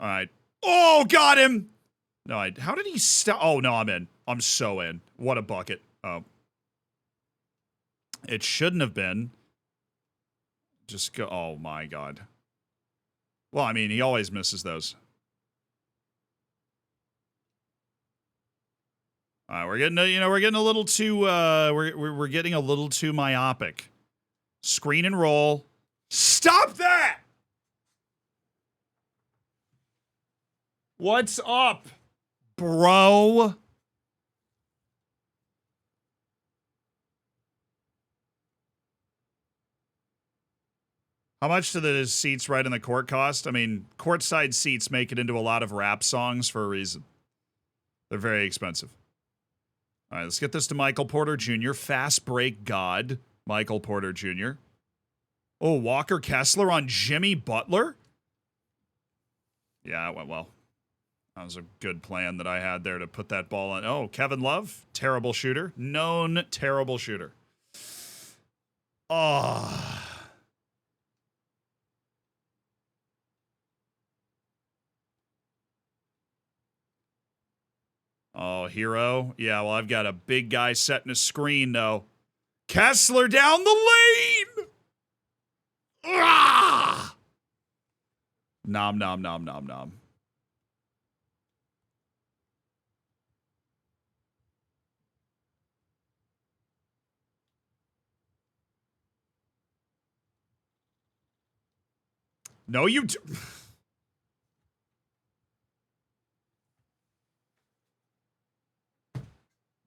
All right. Oh, got him. No, how did he stop? Oh, no, I'm in. I'm so in. What a bucket. Oh. It shouldn't have been. Just go. Oh, my God. Well, I mean, he always misses those. All right, we're getting, we're getting a little too, we're getting a little too myopic. Screen and roll. Stop that! What's up, bro? How much do the seats right in the court cost? I mean, courtside seats make it into a lot of rap songs for a reason. They're very expensive. All right, let's get this to Michael Porter Jr. Fast break god, Michael Porter Jr. Oh, Walker Kessler on Jimmy Butler? Yeah, it went well. That was a good plan that I had there to put that ball on. Oh, Kevin Love, terrible shooter. Known terrible shooter. Oh. Oh, hero. Yeah, well, I've got a big guy setting a screen, though. Kessler down the lane! Ah! Nom, nom, nom, nom, nom. No, you...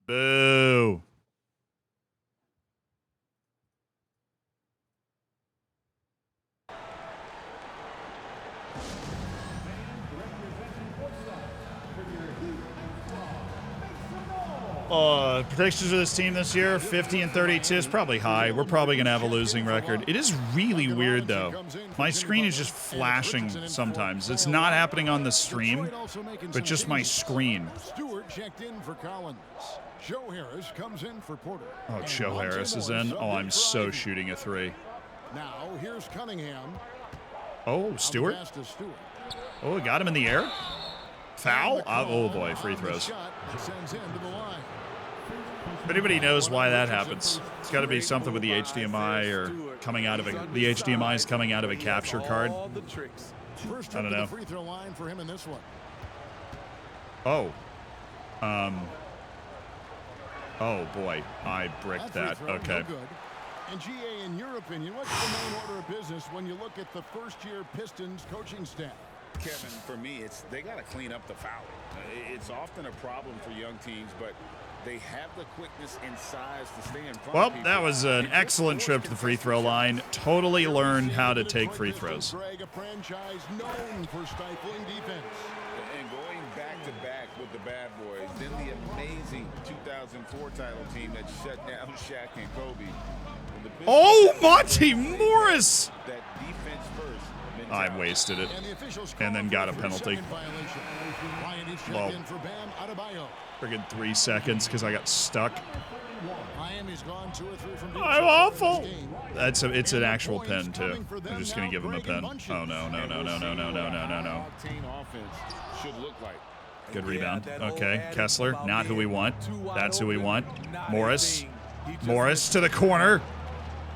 Boo. Predictions of this team this year, 50 and 32 is probably high. We're probably going to have a losing record. It is really weird, though. My screen is just flashing sometimes. It's not happening on the stream, but just my screen. Stewart checked in for Collins. Joe Harris comes in for Porter. Oh, Joe Harris is in. Oh, I'm so shooting a three. Now here's Cunningham. Oh, Stewart. Oh, got him in the air. Foul? Oh boy, free throws. If anybody knows why that happens, it's got to be something with the HDMI or coming out of the HDMI is coming out of a capture card. I don't know. Oh. Oh boy, I bricked that. Okay. And GA, in your opinion, what's the main order of business when you look at the first-year Pistons coaching staff? Kevin, for me, they got to clean up the fouling. It's often a problem for young teams, but they have the quickness and size to stay in front Well, of people. that was an excellent trip to the free throw line. Totally learned how to take free throws. A franchise known for stifling defense. And going back-to-back with the bad boys, then the amazing 2004 title team that shut down Shaq and Kobe. Oh, Monty Morris! That defense first. I wasted it and then got a penalty. Well, friggin' 3 seconds because I got stuck. I'm awful. It's an actual pen too. I'm just gonna give him a pen. Oh no. Good rebound. Okay, Kessler, not who we want. That's who we want. Morris to the corner.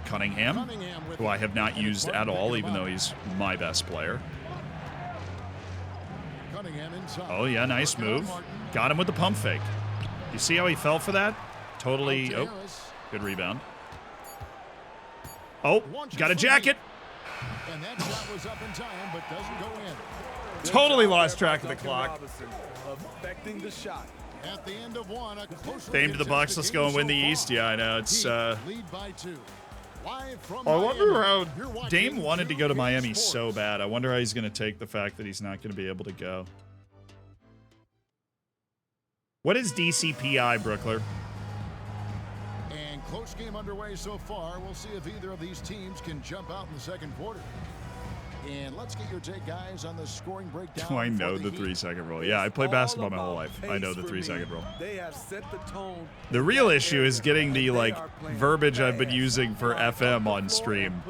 Cunningham, who I have not used at all, even though he's my best player. Oh, yeah, nice move. Got him with the pump fake. You see how he fell for that? Totally. Oh, good rebound. Oh, got a jacket. And that shot was up in time, but doesn't go in. Totally lost track of the clock. Affecting the shot. At the end of one, Fame to the Bucks. Let's go and win the East. Yeah, I know. It's lead by 2. I wonder how Dame wanted to go to Miami so bad. I wonder how he's going to take the fact that he's not going to be able to go. What is DCPI, Brookler? And close game underway so far. We'll see if either of these teams can jump out in the second quarter. And let's get your take, guys, on the scoring breakdown. Do I know the 3-second rule? Yeah, I played basketball my whole life. I know the 3-second rule. They have set the tone. The real issue is getting the verbiage I've been using for FM on stream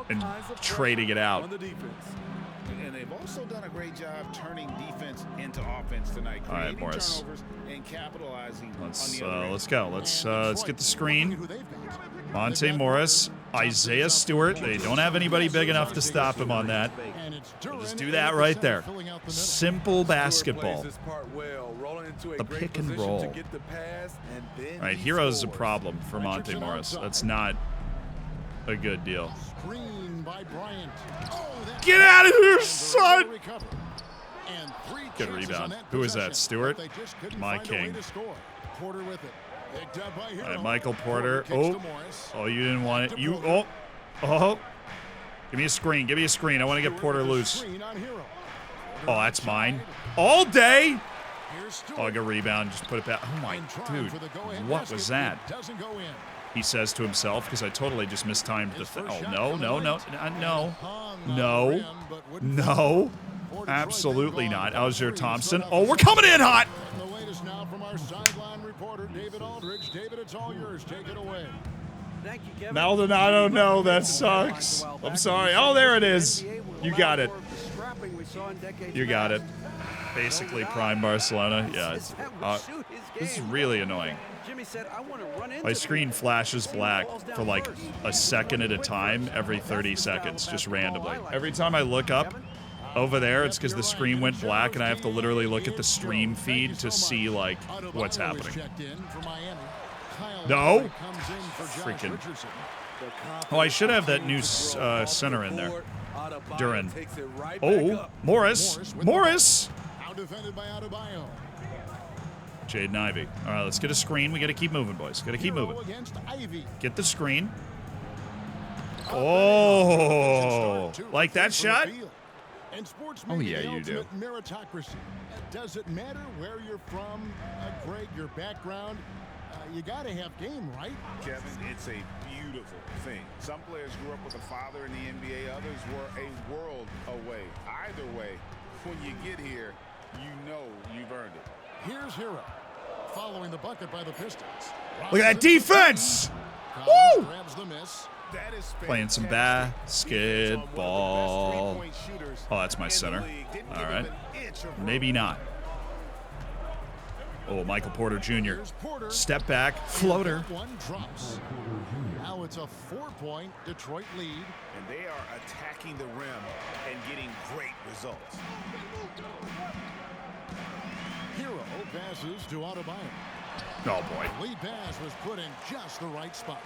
and trading it out. And they've also done a great job turning defense into offense tonight. All right, Morris. And capitalizing let's go. Let's get the screen. Monte Morris, Isaiah Stewart. They don't have anybody big enough to stop him on that. We'll just do that right there. Simple basketball. The pick and roll. All right, hero's a problem for Monte Morris. That's not a good deal. Get out of here, son! Good rebound. Who is that, Stewart? My king. All right, Michael Porter. Oh, you didn't want it. Oh. Give me a screen. I want to get Porter loose. Oh, that's mine. All day. Oh, good rebound. Just put it back. Oh, my dude. What was that? He says to himself, because I totally just mistimed the thing. Oh, no. Absolutely not. Algier Thompson. Oh, we're coming in hot. And the latest now from our sideline reporter, David Aldridge. David, it's all yours. Take it away. Thank you, Kevin. Maldonado, no, that sucks. I'm sorry. Oh, there it is. You got it. You got it. Basically prime Barcelona. Yeah, this is really annoying. My screen flashes black for like a second at a time every 30 seconds, just randomly. Every time I look up over there, it's because the screen went black and I have to literally look at the stream feed to see like what's happening. No. Freaking. Oh, I should have that new center in there. Duran. Oh, Morris. Morris. Defended by Adebayo. Jaden Ivey. All right, let's get a screen. We got to keep moving, boys. Got to keep moving. Get the screen. Oh, like that shot? Oh, yeah, you do. Meritocracy. Does it matter where you're from, Greg, your background? You got to have game, right? Kevin, it's a beautiful thing. Some players grew up with a father in the NBA. Others were a world away. Either way, when you get here, you know you've earned it. Here's Hero, following the bucket by the Pistons. Look at that defense! Woo! Grabs the miss. Playing some basketball. Oh, that's my center. All right. Maybe not. Oh, Michael Porter Jr. Step back, floater. One drops. Now it's a 4-point Detroit lead. And they are attacking the rim and getting great results. Hero passes to Adebayo. Oh, boy. Lead pass was put in just the right spot.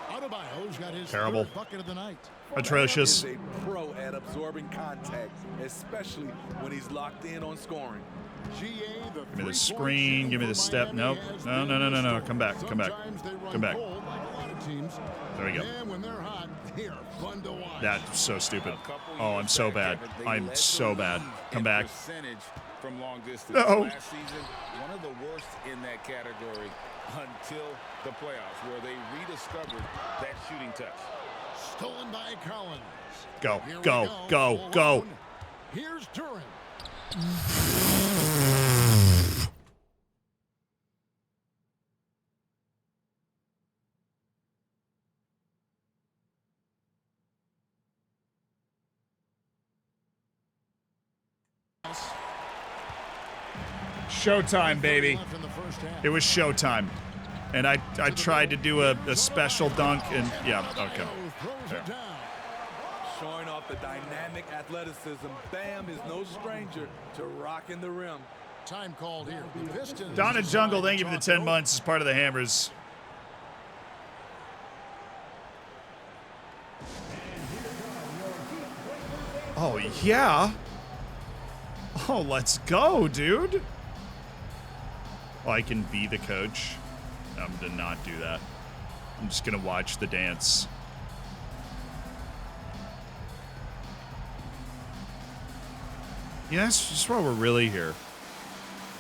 Adebayo's got his Terrible. third bucket of the night. Atrocious. He's a pro at absorbing contact, especially when he's locked in on scoring. Give me the screen. Give me the step. Nope. No, no, no, no, no. Come back. Come back. Come back. There we go. That's so stupid. Oh, I'm so bad. I'm so bad. Come back. From long distance. No. Last season, one of the worst in that category until the playoffs, where they rediscovered that shooting touch. Stolen by Collins. Go, go, go, go. Here's Duran. Showtime, baby. It was showtime. And I tried to do a special dunk, and yeah, okay. There. Showing off the dynamic athleticism, Bam is no stranger to rocking the rim. Time called here. Pistons. Donna Jungle, thank you for the 10 months as part of the Hammers. Oh, yeah. Oh, let's go, dude. Oh, I can be the coach. I'm going to not do that. I'm just going to watch the dance. Yeah, that's just why we're really here.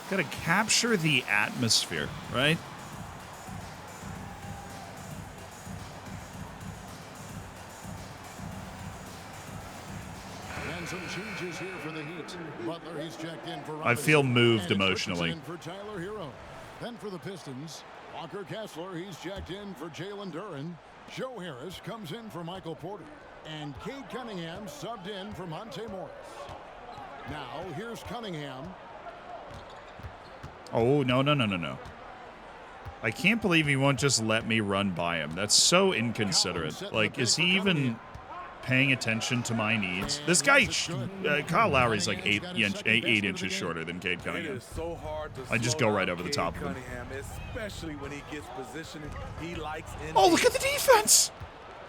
Got to capture the atmosphere, right? And some changes here for the Heat. Butler, he's checked in for I feel moved emotionally. For Tyler Hero. Then for the Pistons, Walker Kessler, he's checked in for Jalen Duran. Joe Harris comes in for Michael Porter. And Cade Cunningham subbed in for Monte Morris. Now, here's Cunningham. Oh, no, no, no, no, no. I can't believe he won't just let me run by him. That's so inconsiderate. Like, is he even paying attention to my needs? This guy, Kyle Lowry's like 8 inches shorter than Cade Cunningham. So I just go right over the top of him. Especially when he gets positioned, he likes oh, look at the defense!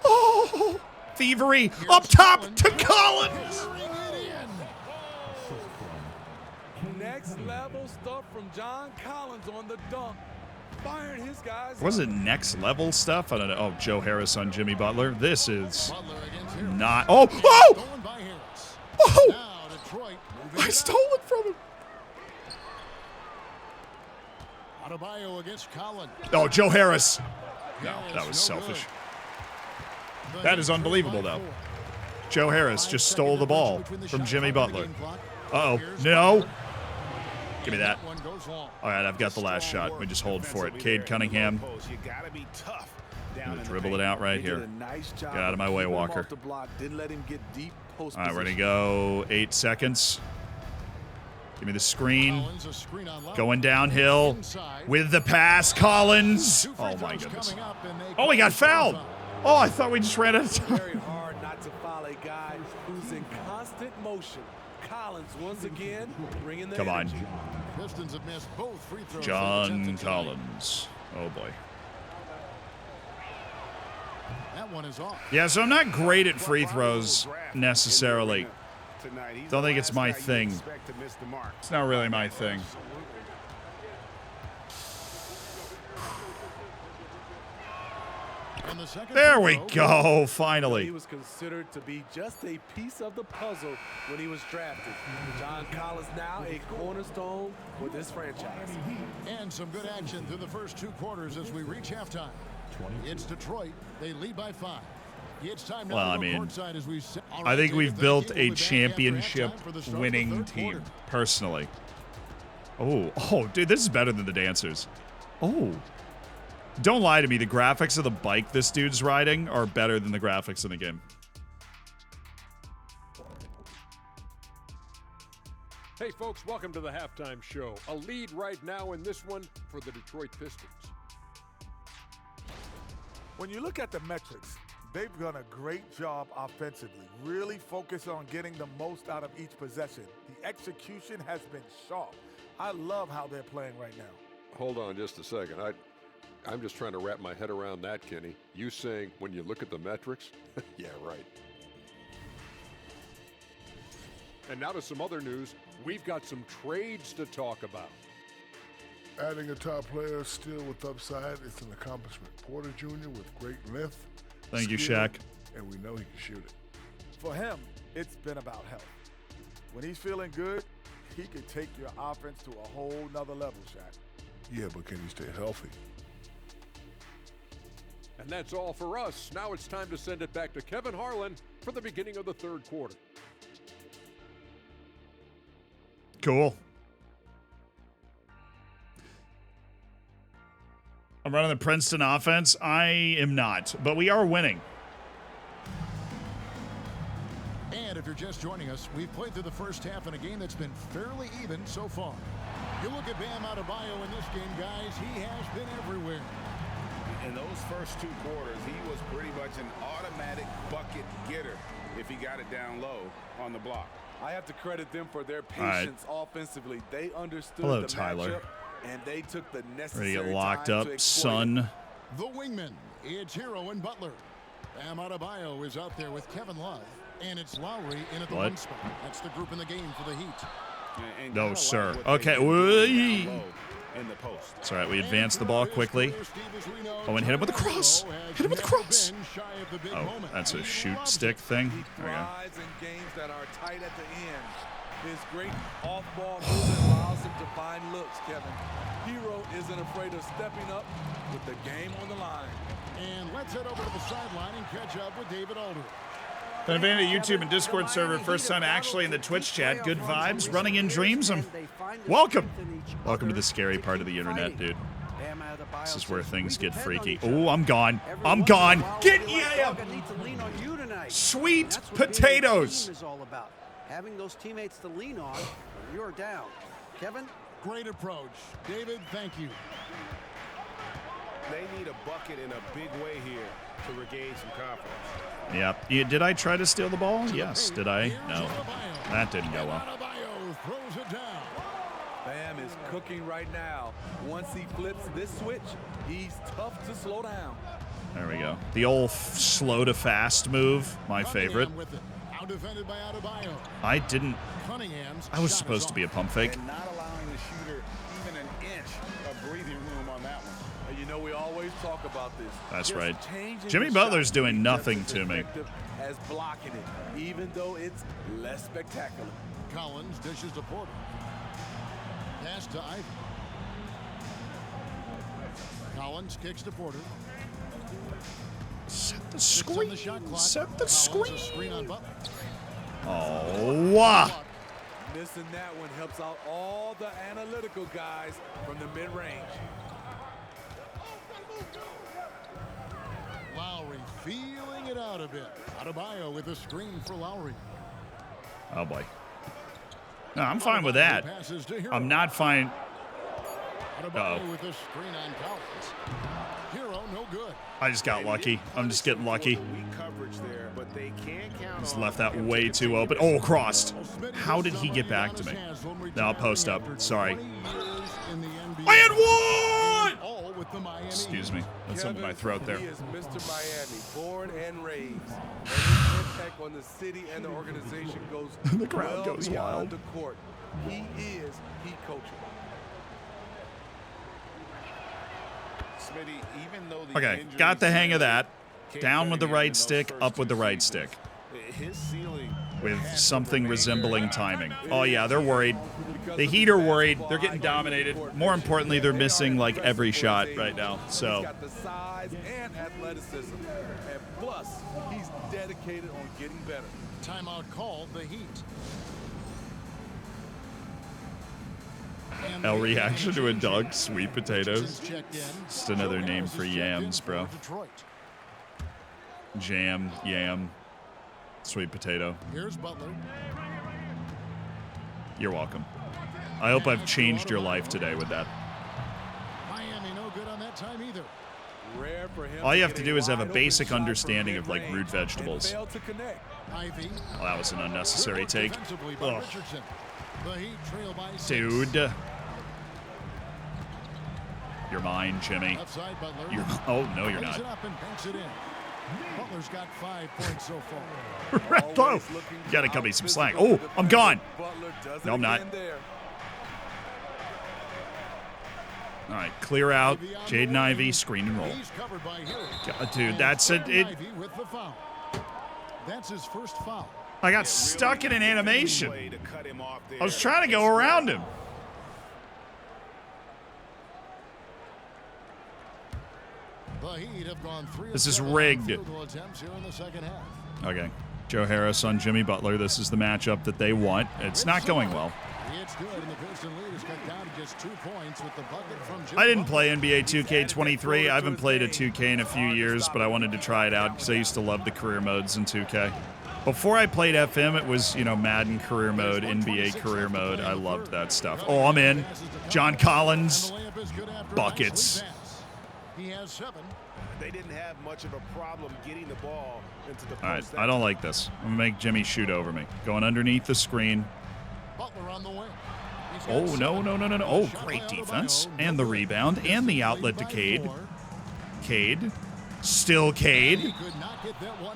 Oh, thievery up top to Collins! Next level stuff from John Collins on the dunk. Firing his guys. Was it next level stuff? I don't know. Oh, Joe Harris on Jimmy Butler. This is not. Oh, oh! Oh! I stole it from him. Adebayo against Collins. Oh, Joe Harris. No, that was selfish. That is unbelievable, though. Joe Harris just stole the ball from Jimmy Butler. Uh-oh. No. Give me that. All right, I've got the last shot. We just hold for it. Cade Cunningham. I'm going to dribble it out right here. Get out of my way, Walker. All right, we're going to go 8 seconds. Give me the screen. Going downhill with the pass. Collins. Oh, my goodness. Oh, he got fouled. Oh, I thought we just ran out of time. Very hard not to foul a guy who's in constant motion. Collins once again bringing the Come on. energy. Pistons have missed both free throws. John Collins. Oh, boy. That one is off. Yeah, so I'm not great at free throws necessarily. Don't think it's my thing. It's not really my thing. There we go, finally. He was considered to be just a piece of the puzzle when he was drafted. John Collins now a cornerstone for this franchise. And some good action through the first 2 quarters as we reach halftime. It's Detroit. They lead by 5. It's time now Well, I to go mean, courtside as we I think we've built a championship-winning team, personally. Oh, dude, this is better than the dancers. Oh. Don't lie to me. The graphics of the bike this dude's riding are better than the graphics in the game. Hey, folks, welcome to the halftime show. A lead right now in this one for the Detroit Pistons. When you look at the metrics, they've done a great job offensively. Really focus on getting the most out of each possession. The execution has been sharp. I love how they're playing right now. Hold on just a second. I'm just trying to wrap my head around that, Kenny. You saying when you look at the metrics? Yeah, right. And now to some other news. We've got some trades to talk about. Adding a top player still with upside, it's an accomplishment. Porter Jr. with great length. Thank you, skill, Shaq. And we know he can shoot it. For him, it's been about health. When he's feeling good, he can take your offense to a whole nother level, Shaq. Yeah, but can he stay healthy? And that's all for us. Now it's time to send it back to Kevin Harlan for the beginning of the third quarter. Cool. I'm running the Princeton offense. I am not, but we are winning. And if you're just joining us, we've played through the first half in a game that's been fairly even so far. You look at Bam Adebayo in this game, guys, he has been everywhere. In those first 2 quarters, he was pretty much an automatic bucket getter if he got it down low on the block. I have to credit them for their patience offensively. They understood Hello, the Tyler. matchup, and they took the necessary Ready to get locked time up, to exploit son. it. The wingman, it's Hero and Butler. Bam Adebayo is out there with Kevin Love, and it's Lowry in at the What? 1 spot. That's the group in the game for the Heat. And No, kinda sir. like what they Okay. do Whee! down low in the post. It's all right. We advance the ball quickly. Oh, and hit him with the cross. Hit him with the cross. Oh, that's a shoot stick thing. He There we go. thrives in games that are tight at the end. His great off-ball movement allows him to find looks, Kevin. Hero isn't afraid of stepping up with the game on the line. And let's head over to the sideline and catch up with David Aldridge. Been invited to YouTube and Discord server. First time actually in the Twitch chat. Good vibes. Running in dreams. Welcome. Welcome to the scary part of the internet, dude. This is where things get freaky. Oh, I'm gone. I'm gone. Get yeah. Sweet potatoes. Having those teammates to lean on when you're down. Kevin? Great approach. David, thank you. They need a bucket in a big way here to regain some confidence. Yep. Yeah, did I try to steal the ball? Yes. Did I? No. That didn't go well. Adebayo throws it down. Bam is cooking right now. Once he flips this switch, he's tough to slow down. There we go. The old slow to fast move. My favorite. Now defended by Adebayo. I didn't. Cunningham's I was shot supposed is to be a off. pump fake. And not allowing the shooter even an inch of breathing room on that one. And you know, we always talk about this. That's Just right. changing Jimmy the Butler's shot doing to be nothing just to as me. effective as blocking it, even though it's less spectacular. Collins dishes to Porter. Pass to Ivy. Collins kicks to Porter. Set the 6 on screen. the shot clock. Set the Collins, a screen. screen on Butler. Oh, wow. Missing that one helps out all the analytical guys from the mid-range. Lowry feeling it out a bit. Adebayo with a screen for Lowry. Oh, boy. No, I'm fine with that. I'm not fine. Adebayo with a screen on Collins. Hero, no good. I just got lucky. I'm just getting lucky. Just left that way too open. Oh, crossed. How did he get back to me? No, I'll post up. Sorry. I had one! Excuse me. That's something in my throat there. He is Mr. Miami, born and raised. And his impact on the city and the organization goes The crowd goes wild. the court. He is heat coaching. Okay, got the hang of that. Down with the right stick, up with the right stick. With something resembling timing. Oh, yeah, they're worried. The Heat are worried. They're getting dominated. More importantly, they're missing, like, every shot right now. So. He's got the size and athleticism. And plus, he's dedicated on getting better. Timeout called the Heat. L reaction to a dunk, sweet potatoes. Just another name for yams, bro. Jam, yam, sweet potato. Here's Butler. You're welcome. I hope I've changed your life today with that. Miami no good on that time either. All you have to do is have a basic understanding of, like, root vegetables. Ivy. Oh, that was an unnecessary take. Oh. Dude. You're mine, Jimmy. You're, oh, no, you're not. Butler's got 5 points so far. Oh, you gotta cut me some slack. Oh, I'm gone. No, I'm not. All right, clear out. Jaden Ivey, screen and roll. God, dude, that's it. That's his first foul. I got stuck in an animation. I was trying to go around him. This is rigged. Okay. Joe Harris on Jimmy Butler. This is the matchup that they want. It's not going well. I didn't play NBA 2K23. I haven't played a 2K in a few years, but I wanted to try it out because I used to love the career modes in 2K. Before I played FM, it was, you know, Madden career mode, NBA career mode. I loved that stuff. Oh, I'm in. John Collins. Buckets. He has 7. They didn't have much of a problem getting the ball into the post. All right, I don't like this. I'm going to make Jimmy shoot over me. Going underneath the screen. Butler on the wing. Oh, no. Oh, great defense. And the rebound. And the outlet to Cade. Cade. Still Cade.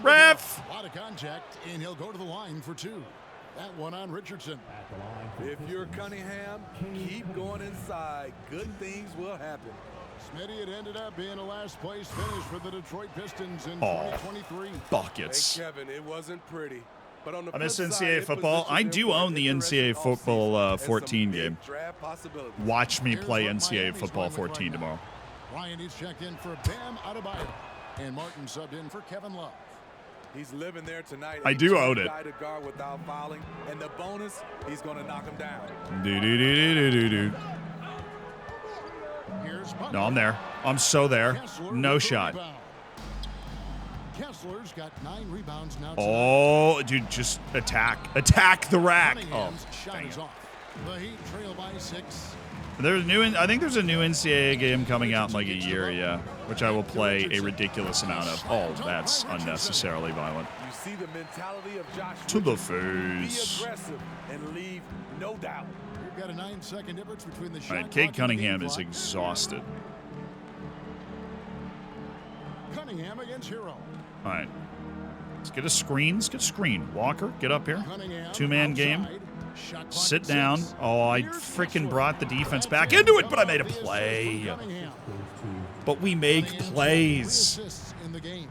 Ref! A lot of contact, and he'll go to the line for 2. That one on Richardson. If you're Cunningham, keep going inside. Good things will happen. Smitty, it ended up being a last place finish for the Detroit Pistons in 2023. Buckets. Hey, Kevin, it wasn't pretty. But on the I miss flip NCAA side, football. I do own the NCAA football 14 game. Possibilities. Watch me play NCAA football 14 tomorrow. Bryant is checked in for Bam Adebayo. And Martin subbed in for Kevin Love. He's living there tonight. I do own it. To guard without fouling, and the bonus, he's going to knock him down. No, I'm there. I'm so there. No shot. Kessler's got 9 rebounds now. Oh, dude, just attack. Attack the rack. Oh, shot is off. The Heat trail by 6. There's new. I think there's a new NCAA game coming out in like a year, yeah, which I will play a ridiculous amount of. Oh, that's unnecessarily violent. You see the mentality of Josh to the Be face. aggressive and leave no doubt. We've got a 9-second difference between the shot. All right, Cade Cunningham is exhausted. Cunningham against Hero. All right, let's get a screen. Let's get a screen. Walker, get up here. 2-man game. Sit down. Oh, I freaking brought the defense back into it, but I made a play. But we make plays. And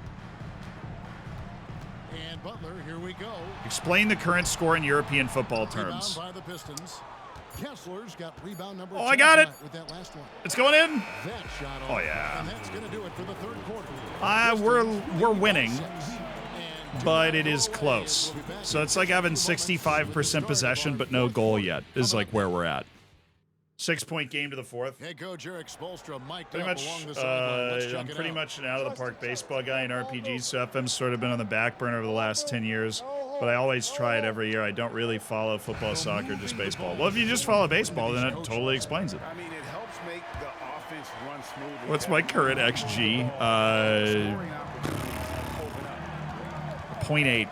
Butler, here we go. Explain the current score in European football terms. By the Pistons. Kessler's got rebound number 10 I got it. With that last one. It's going in. That shot oh yeah. And that's going to do it for the third quarter. We're winning. but it is close. So it's like having 65% possession, but no goal yet, is like where we're at. 6-point game to the fourth. Head coach Eric Spoelstra mic'd Pretty up much, along the sideline. Let's check I'm it pretty out. much an out-of-the-park baseball guy in RPGs, so FM's sort of been on the back burner over the last 10 years. But I always try it every year. I don't really follow football, soccer, just baseball. Well, if you just follow baseball, then it totally explains it. I mean, it helps make the offense run smoothly. What's my current XG? 0.8.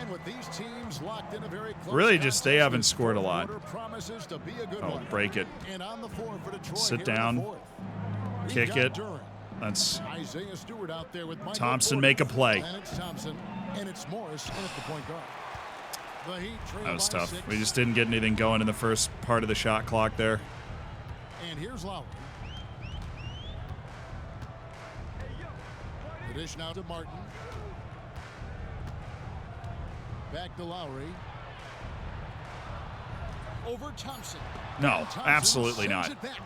And with these teams locked in a very close Really, just they contest, haven't this scored a fourth lot. quarter promises to be a good Oh, one. break it. And on the floor for Detroit Sit here in the down. fourth. We've Kick got it. Duran, That's Isaiah Stewart out there with Michael Thompson Porter. make a play. And it's Thompson, and it's Morris in at the point guard. The Heat trail That was by tough. 6. We just didn't get anything going in the first part of the shot clock there. And here's Lowry. The dish now to Martin. Back to Lowry. Over Thompson. No, And Thompson absolutely sends not. it back.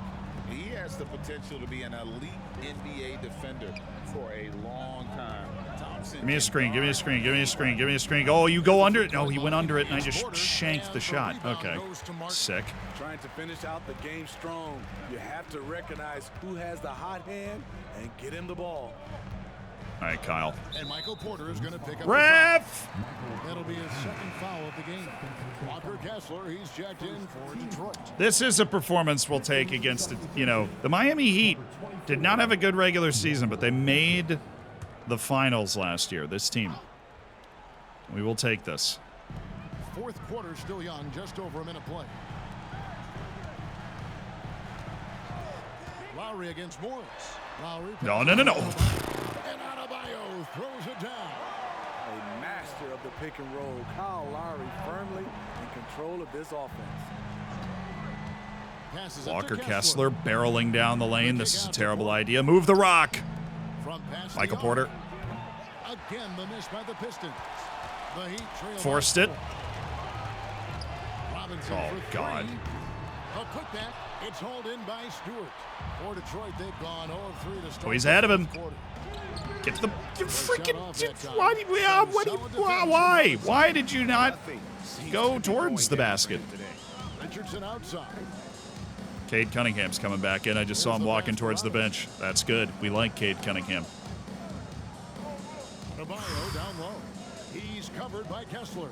He has the potential to be an elite NBA defender for a long time. Thompson Give me a can screen, give me a guard screen, give me a screen, give me a screen. Oh, you go under it? No, he went under it, and I just shanked the shot. Okay, sick. Trying to finish out the game strong. You have to recognize who has the hot hand and get him the ball. All right, Kyle. And Michael Porter is going to pick up Ref! the foul. That'll be his second foul of the game. Walker Kessler, he's jacked in for Detroit. This is a performance we'll take against, the Miami Heat did not have a good regular season, but they made the finals last year, this team. We will take this. Fourth quarter still young, just over a minute play. Lowry against Morris. Lowry. No. And Adebayo throws it down. A master of the pick and roll. Kyle Lowry firmly in control of this offense. Passes it Walker to Kessler barreling down the lane. This is a terrible idea. Move the rock. From pass to Michael Young. Porter Again, the miss by the Pistons. The Heat trail by forced it. 4. Robinson Oh, for 3. God. A putback. It's hauled in by Stewart. For Detroit, they've gone 0 of 3 to start. Oh, he's the ahead of him. fourth quarter. Get to the freaking. off that time. Why did you not go towards the basket? Richardson outside. Cade Cunningham's coming back in. I just saw him walking towards the bench. That's good. We like Cade Cunningham. Adebayo down low. He's covered by Kessler.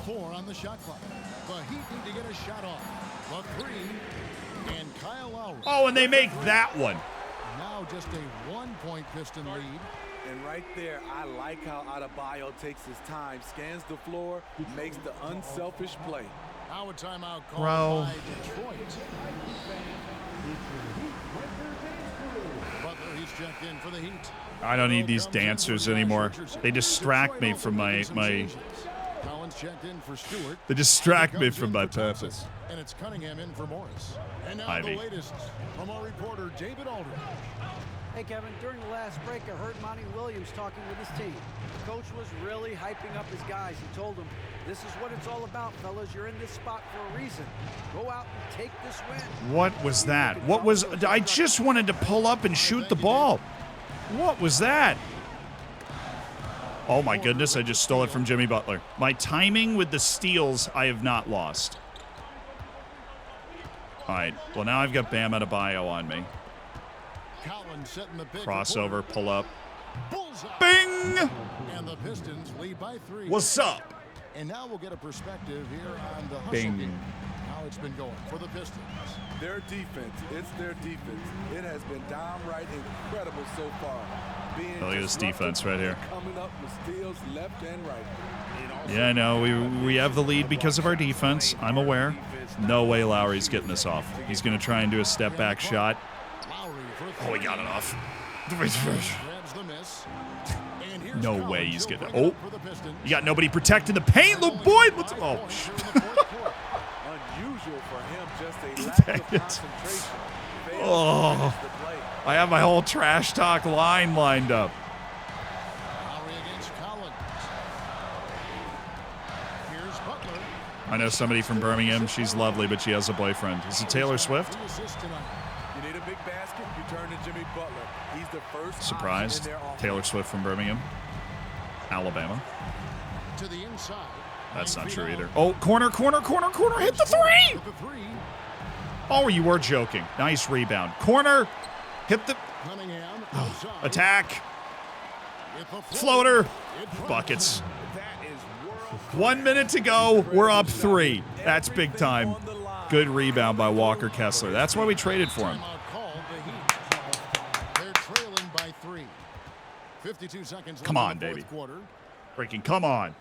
4 on the shot clock. The Heat need to get a shot off. The 3. And Kyle Lowry. Oh, and they make that one. Now just a 1-point Piston lead. And right there, I like how Adebayo takes his time, scans the floor, makes the unselfish play. Now a timeout called Bro. by Detroit. Butler, he's checked in for the Heat. I don't need these dancers anymore. They distract me from my. Collins checked in for Stewart. They distract me Comes from in my for Thompson, purpose. And it's Cunningham in for Morris. And now Ivy. the latest from our reporter, David Aldridge. Hey, Kevin, during the last break, I heard Monty Williams talking with his team. The coach was really hyping up his guys. He told them, this is what it's all about, fellas. You're in this spot for a reason. Go out and take this win. What was that? I just wanted to pull up and shoot the ball. What was that? Oh my goodness, I just stole it from Jimmy Butler. My timing with the steals, I have not lost. All right, well now I've got Bam Adebayo on me. Collins setting the pick. Crossover, pull up. Bullseye. Bing! And the Pistons lead by 3. What's up? And now we'll get a perspective here on the hustle Bing. game. How it's been going for the Pistons. Their defense, it's their defense. It has been downright incredible so far. Being Look at this disruptive, defense right here. coming up with steals left and right. Yeah, I know. We have the lead because of our defense. I'm aware. No way Lowry's getting this off. He's going to try and do a step back shot. Lowry for 3. Oh, he got it off. Grabs the miss. And here's No Collins. way he's He'll getting bring it. up for the Pistons. You got nobody protecting the paint, little boy. Let's. Oh, Unusual for him, just a lack of Dang it. concentration. Fails to Oh. finish the play. I have my whole trash talk line lined up. Lowry against Collins. Here's Butler. I know somebody from Birmingham. She's lovely, but she has a boyfriend. Is it Taylor Swift? 2 assists tonight. You need a big basket, you turn to Jimmy Butler. He's the first option Surprised. in their offense. Taylor Swift from Birmingham. Alabama. To the inside. That's not true either. Oh, corner, corner, corner, corner. Hit the three. Oh, you were joking. Nice rebound. Corner. Hit the attack. Floater. Buckets. 1 minute to go. We're up 3. That's big time. Good rebound by Walker Kessler. That's why we traded for him. They're trailing by 3. 52 seconds left. Come on, baby. Freaking come on.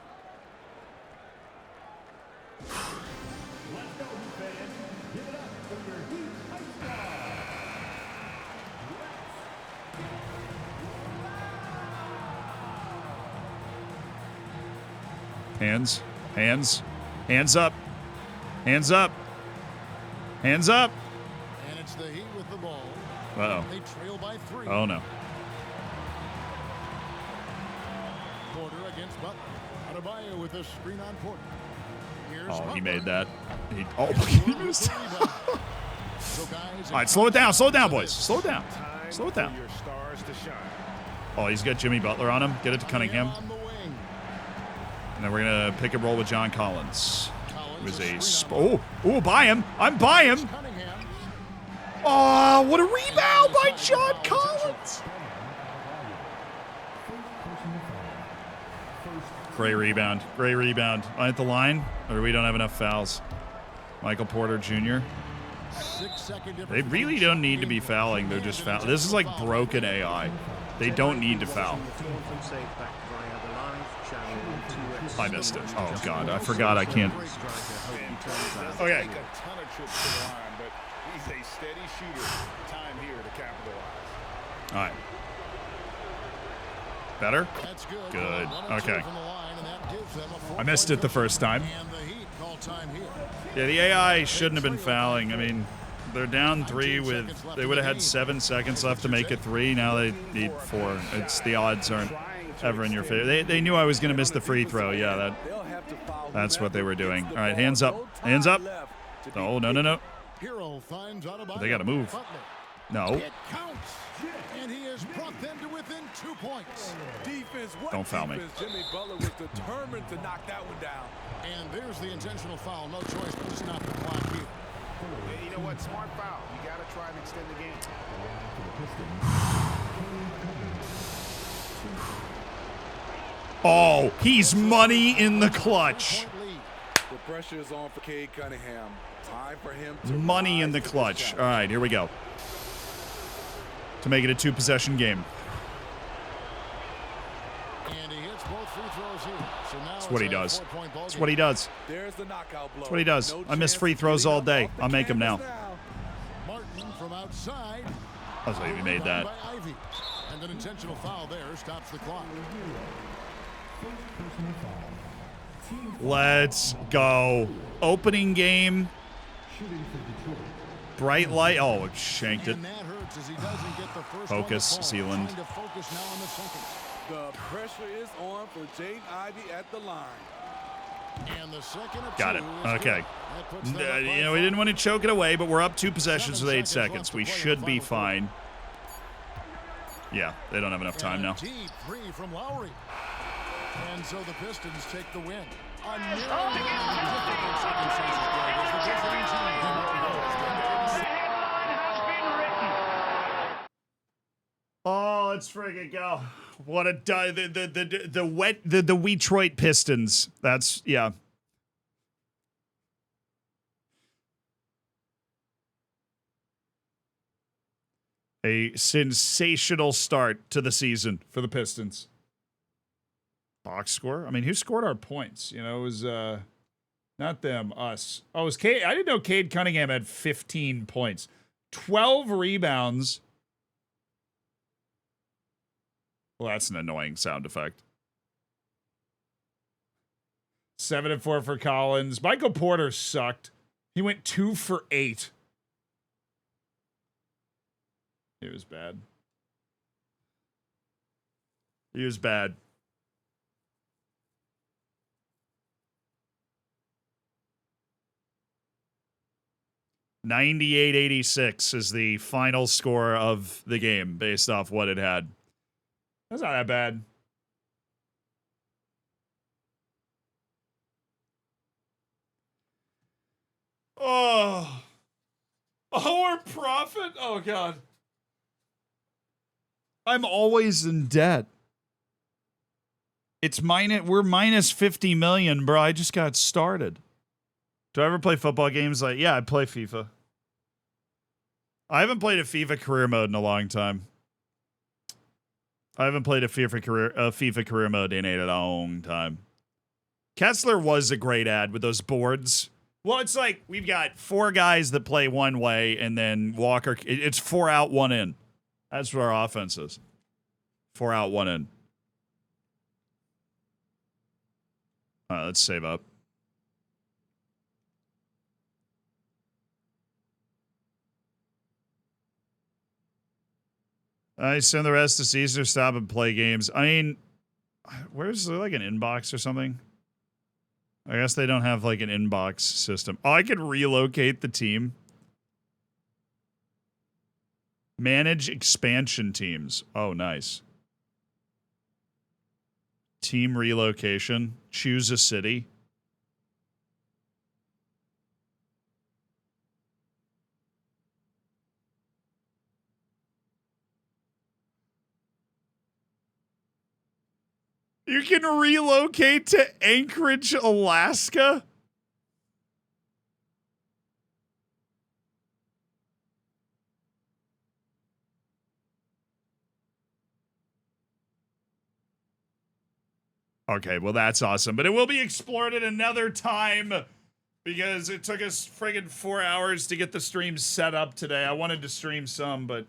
Hands, hands, hands up, hands up, hands up. And it's the Heat with the ball. Uh-oh. They trail by 3. Oh, no. Porter against Butler. Adebayo with a screen on Porter. Here's Oh, Butler. he made that. He missed. All right, slow it down, boys. Slow it down. Slow it down. Oh, he's got Jimmy Butler on him. Get it to Cunningham. And then we're going to pick and roll with John Collins. It was a by him. I'm by him. Oh, what a rebound by John Collins. Great rebound. Great rebound. At the line, or we don't have enough fouls. Michael Porter Jr. They really don't need to be fouling. They're just fouling. This is like broken AI. They don't need to foul. I missed it. Oh, God. I forgot I can't. Okay. All right. Better? Good. Okay. I missed it the first time. Yeah, the AI shouldn't have been fouling. I mean, they're down 3 with... They would have had 7 seconds left to make it 3. Now they need 4. It's the odds aren't ever in your favor. They knew I was going to miss the free throw. Yeah, that's what they were doing. All right, hands up. Hands up. Oh, no, no, no. They got to move. No. And he has brought them to within 2 points. Don't foul me. Jimmy Butler was determined to knock that one down. And there's the intentional foul. No choice but to stop the clock here. You know what? Smart foul. You got to try and extend the game. Oh, he's money in the clutch. The pressure is on for Cade Cunningham. Time for him to money in the clutch. All right, here we go. To make it a 2-possession game. And he hits both free throws here. So now That's what he does. That's what he does. There's the knockout blow. That's what he does. I miss free throws all day. I'll make them now. Martin from outside. I was like, he made that. And an intentional foul there stops the clock. Let's go. Opening game. Bright light. Oh, it shanked it. Focus, Sealand. The pressure is on for Jaden Ivey at the line. And the second got it. Okay. You know, we didn't want to choke it away, but we're up 2 possessions with 8 seconds. We should be fine. Yeah, they don't have enough time now. Deep 3 from Lowry. And so the Pistons take the win. Oh, let's friggin' go. What a the Detroit Pistons. That's yeah. A sensational start to the season for the Pistons. Box score? I mean, who scored our points? You know, it was not them, us. Oh, it was Cade. I didn't know Cade Cunningham had 15 points. 12 rebounds. Well, that's an annoying sound effect. 7 and 4 for Collins. Michael Porter sucked. He went 2 for 8. He was bad. He was bad. $98-86 is the final score of the game based off what it had. That's not that bad. Oh. Our profit? Oh, God. I'm always in debt. We're minus 50 million, bro. I just got started. Do I ever play football games? Yeah, I play FIFA. I haven't played a FIFA career mode in a long time. I haven't played a FIFA career mode in a long time. Kessler was a great ad with those boards. Well, it's like we've got 4 guys that play one way, and then Walker. It's 4 out, 1 in. That's what our offense is. 4 out, 1 in. All right, let's save up. I send the rest to Caesar, stop and play games. I mean, where's there like an inbox or something? I guess they don't have like an inbox system. Oh, I could relocate the team. Manage expansion teams. Oh, nice. Team relocation. Choose a city. You can relocate to Anchorage, Alaska? Okay, well, that's awesome. But it will be explored at another time because it took us friggin' 4 hours to get the stream set up today. I wanted to stream some, but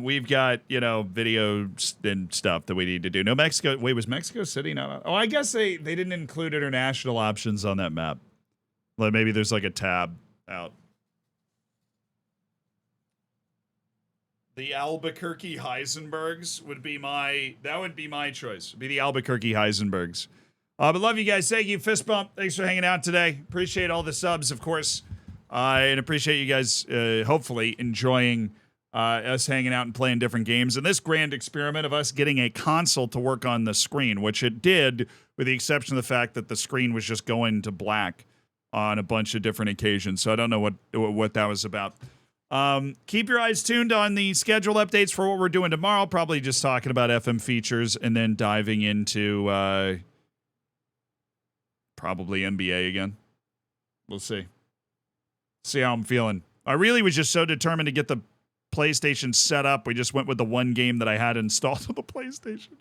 we've got, video and stuff that we need to do. No, Mexico. Wait, was Mexico City not? Oh, I guess they didn't include international options on that map. Like maybe there's like a tab out. The Albuquerque Heisenbergs would be my choice. Would be the Albuquerque Heisenbergs. But love you guys. Thank you. Fist bump. Thanks for hanging out today. Appreciate all the subs, of course. And appreciate you guys hopefully enjoying us hanging out and playing different games. And this grand experiment of us getting a console to work on the screen, which it did, with the exception of the fact that the screen was just going to black on a bunch of different occasions. So I don't know what that was about. Keep your eyes tuned on the schedule updates for what we're doing tomorrow. Probably just talking about FM features and then diving into probably NBA again. We'll see. See how I'm feeling. I really was just so determined to get the PlayStation set up. We just went with the one game that I had installed on the PlayStation.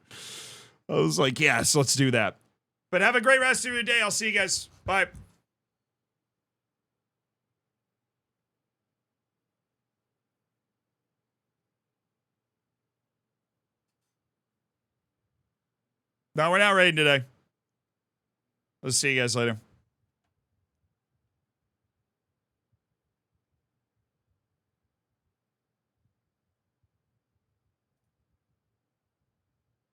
I was like, yes, let's do that. But have a great rest of your day. I'll see you guys. Bye. No, we're not raiding today. Let's see you guys later.